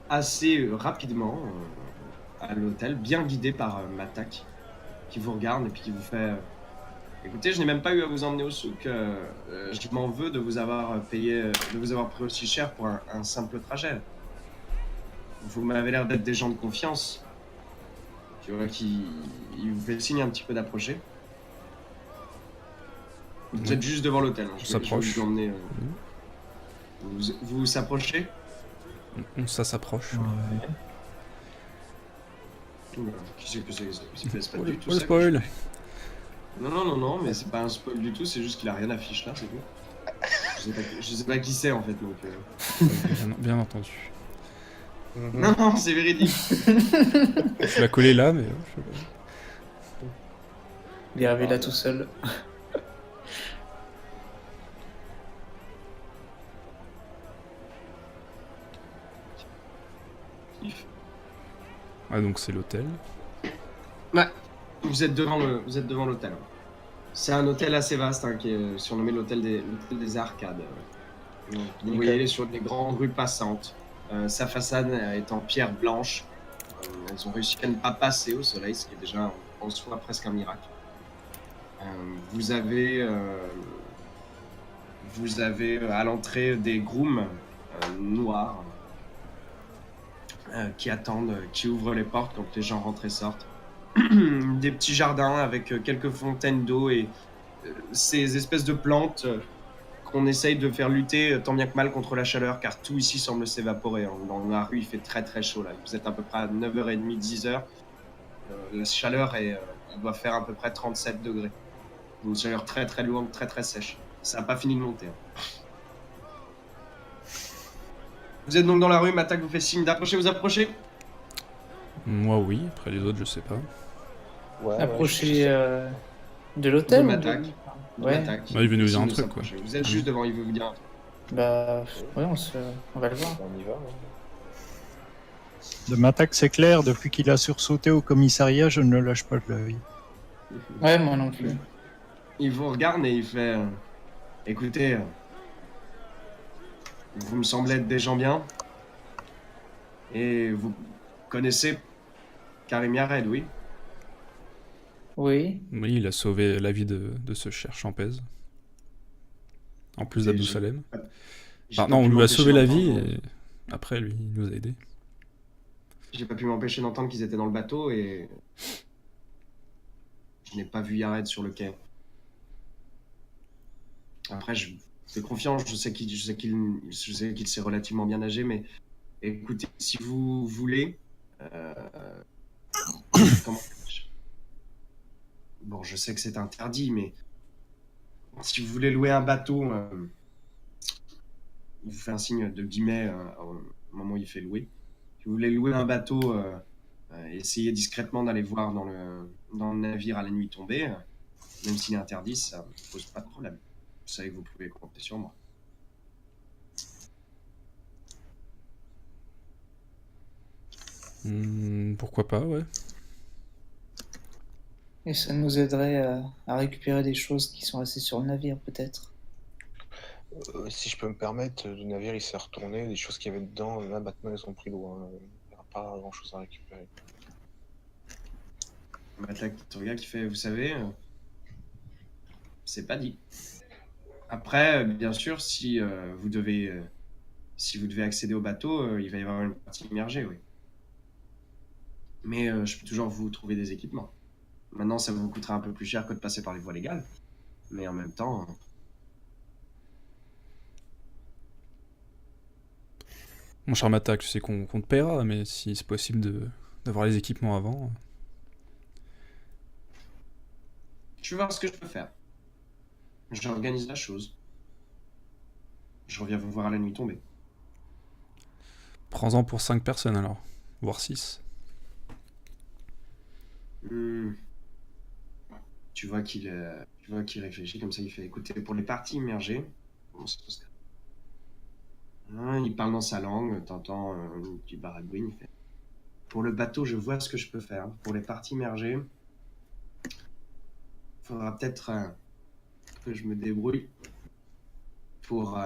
assez rapidement à l'hôtel, bien guidé par Matak, qui vous regarde et puis qui vous fait écoutez, je n'ai même pas eu à vous emmener au souk. Je m'en veux de vous avoir payé, de vous avoir pris aussi cher pour un simple trajet. Vous m'avez l'air d'être des gens de confiance. Tu vois qu'il vous fait signe un petit peu d'approcher. Vous êtes juste devant l'hôtel. Hein. Je vais s'approche. vous emmener. Vous s'approchez. Ça s'approche. Ouais. Oula, qui c'est que c'est pas Oh, du tout le ça. spoil. Non, mais c'est pas un spoil du tout, c'est juste qu'il a rien affiché là, c'est tout. Je sais pas qui c'est en fait, donc. Bien entendu. Non, c'est véridique. Je l'ai collé là, mais... Il est arrivé là tout seul. Ah, donc c'est l'hôtel. Ouais, vous êtes devant l'hôtel. C'est un hôtel assez vaste hein, qui est surnommé l'hôtel des Arcades. Vous voyez sur des grandes rues passantes. Sa façade est en pierre blanche. Elles ont réussi à ne pas passer au soleil, ce qui est déjà en soi presque un miracle. Vous avez à l'entrée des grooms noirs qui attendent, qui ouvrent les portes quand les gens rentrent et sortent. Des petits jardins avec quelques fontaines d'eau et ces espèces de plantes qu'on essaye de faire lutter tant bien que mal contre la chaleur, car tout ici semble s'évaporer. Hein. Dans la rue, il fait très très chaud là. Vous êtes à peu près à 9h30, 10h. La chaleur elle doit faire à peu près 37 degrés. Une chaleur très très lourde, très très sèche. Ça n'a pas fini de monter. Hein. Vous êtes donc dans la rue, Matak vous fait signe d'approcher, vous approchez. Moi, oui. Après les autres, je sais pas. Ouais, Approcher de De l'hôtel ou Matak. Ouais. Matak. Bah, il veut nous dire un Signe de truc, quoi. s'approcher. Vous êtes juste devant, il veut vous dire un truc. Bah, ouais, on va le voir. On y va. De Matak, c'est clair, depuis qu'il a sursauté au commissariat, je ne le lâche pas de l'œil. Ouais, moi non plus. Il vous regarde et il fait écoutez, vous me semblez être des gens bien. Et vous connaissez Karim Yared, oui? Oui. Oui, il a sauvé la vie de ce cher Champèse. En plus d'Abdou Salem. J'ai Enfin, pas non, pu on lui a m'empêcher sauvé la vie d'entendre- et après, lui, il nous a aidés. J'ai pas pu m'empêcher d'entendre qu'ils étaient dans le bateau et je n'ai pas vu Yared sur le quai. Après, je fais confiance, je sais qu'il s'est relativement bien nagé, mais écoutez, si vous voulez, comment bon, je sais que c'est interdit, mais si vous voulez louer un bateau, il vous fait un signe de guillemets au moment où il fait louer. Si vous voulez louer un bateau, essayez discrètement d'aller voir dans le navire à la nuit tombée. Même s'il est interdit, ça ne pose pas de problème. Vous savez que vous pouvez compter sur moi. Pourquoi pas, ouais. Et ça nous aiderait à récupérer des choses qui sont restées sur le navire, peut-être. Si je peux me permettre, le navire il s'est retourné, les choses qu'il y avait dedans, là maintenant elles ont pris l'eau. Hein. Il n'y aura pas grand chose à récupérer. Matlak te regarde qui fait, vous savez, c'est pas dit. Après, bien sûr, si vous devez accéder au bateau, il va y avoir une partie immergée, oui. Mais je peux toujours vous trouver des équipements. Maintenant, ça vous coûtera un peu plus cher que de passer par les voies légales. Mais en même temps, Mon cher Matak, je sais qu'on te paiera, mais si c'est possible d'avoir les équipements avant. je vais voir ce que je peux faire. J'organise la chose. Je reviens vous voir à la nuit tombée. Prends-en pour 5 personnes alors, voire 6. Tu vois qu'il réfléchit comme ça, il fait écoutez, pour les parties immergées, comment ça se passe? Il parle dans sa langue, t'entends un petit baragouine, il fait pour le bateau, je vois ce que je peux faire. Pour les parties immergées, il faudra peut-être que je me débrouille pour.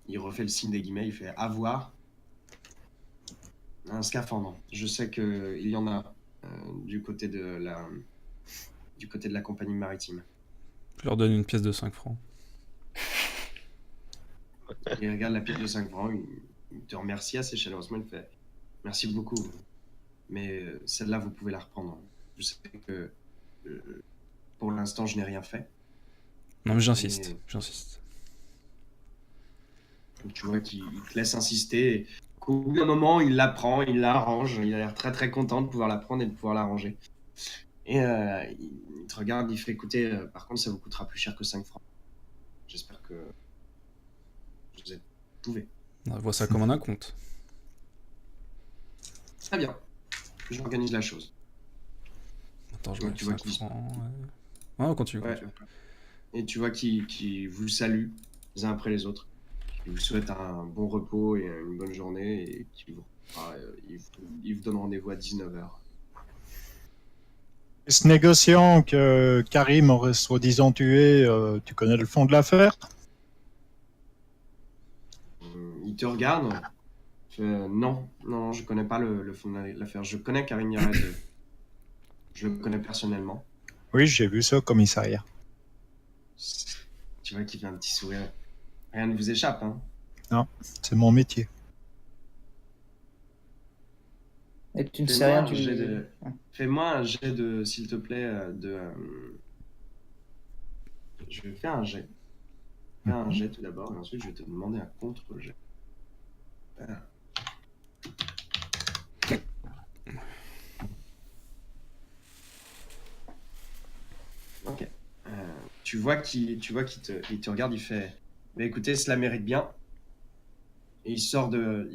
Il refait le signe des guillemets, il fait avoir un scaphandre. Je sais qu'il y en a du côté de la compagnie maritime. Je leur donne une pièce de 5 francs. Il regarde la pièce de 5 francs, il te remercie assez chaleureusement, il fait merci beaucoup, mais celle-là vous pouvez la reprendre. Je sais que pour l'instant je n'ai rien fait. Non mais j'insiste, Et- j'insiste. Donc, tu vois qu'il te laisse insister. Et qu'au bout d'un moment, il la prend, il la range. Il a l'air très très content de pouvoir la prendre et de pouvoir la ranger. Et il te regarde, il fait écoutez, par contre, ça vous coûtera plus cher que 5 francs. J'espère que vous êtes trouvé. On voit ça comme un acompte. Très bien. J'organise la chose. Attends, je Ouais, mets tu vois 5 qu'il- francs. Ouais, on continue. Ouais. Et tu vois qu'il vous salue les uns après les autres. Il vous souhaite un bon repos et une bonne journée. Et il vous donne rendez-vous à 19h. Ce négociant que Karim aurait soi-disant tué, tu connais le fond de l'affaire? Il te regarde. Non, je connais pas le fond de l'affaire. Je connais Karim Yared. Je le connais personnellement. Oui, j'ai vu ça au commissariat. Tu vois qu'il fait un petit sourire. Rien ne vous échappe, hein. C'est mon métier. Et tu ne sais rien, tu... Fais-moi un jet de, s'il te plaît, je vais faire un jet Fais un jet tout d'abord, et ensuite je vais te demander un contre-jet. Voilà. Ok. Tu vois qu'il te regarde, il fait. Mais écoutez, cela mérite bien. Et il sort de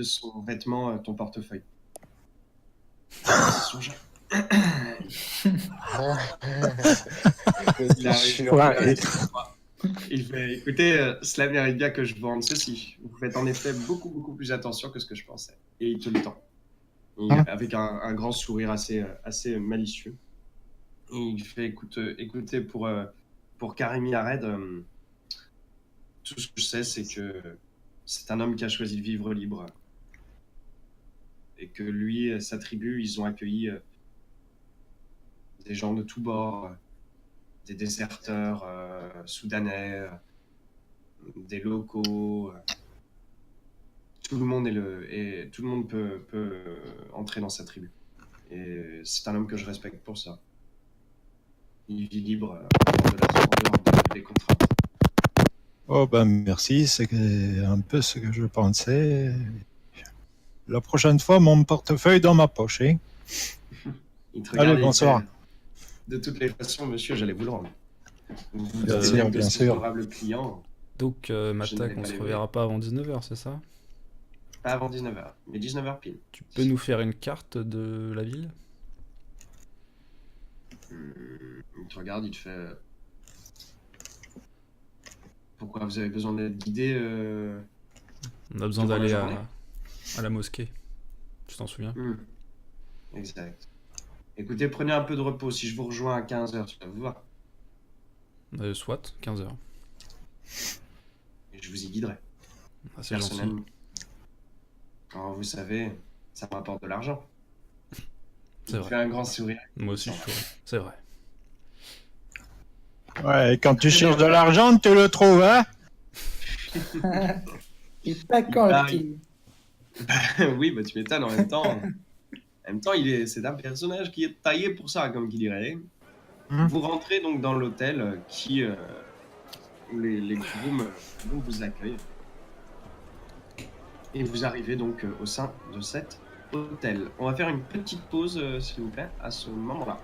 son vêtement ton portefeuille. C'est son jet. Il arrive. Ouais, Il fait, écoutez, cela mérite bien que je vous rende ceci. Vous faites en effet beaucoup, beaucoup plus attention que ce que je pensais. Et il te le tend. Avec un grand sourire assez malicieux. Et il fait, écoutez, pour Karimi Yared, tout ce que je sais, c'est que c'est un homme qui a choisi de vivre libre. Et que lui et sa tribu, ils ont accueilli des gens de tous bords, des déserteurs soudanais, des locaux. Tout le monde tout le monde peut entrer dans sa tribu. Et c'est un homme que je respecte pour ça. Il vit libre en dehors des contraintes. Oh ben merci, c'est un peu ce que je pensais. La prochaine fois, mon portefeuille dans ma poche, hein. Il te Allez, regarde et il bonsoir. fait, de toutes les façons, monsieur, j'allais vous le rendre. Vous Bien êtes sûr, un bien de sûr. honorable client. Donc, Je Matak, ne vais on pas se les reverra pas avant 19h, c'est ça? Pas avant 19h, mais 19h pile. Tu peux nous faire une carte de la ville? Il te regarde, il te fait. Pourquoi vous avez besoin d'être guidé On a besoin Durant la d'aller journée à la mosquée. Tu t'en souviens? Exact. Écoutez, prenez un peu de repos. Si je vous rejoins à 15h, ça vous va? Soit, 15h. Et je vous y guiderai, Ah, c'est gentil. personnellement. Alors, vous savez, ça me rapporte de l'argent. C'est Il vrai. fait un grand sourire. Moi aussi, je souris. C'est vrai. Ouais, et quand tu cherches de l'argent, tu le trouves, hein? Il est pas quand le arrive. petit. Oui, bah tu m'étonnes en même temps. C'est un personnage qui est taillé pour ça, comme qui dirait. Vous rentrez donc dans l'hôtel où les grooms vous accueillent. Et vous arrivez donc au sein de cet hôtel. On va faire une petite pause, s'il vous plaît, à ce moment-là.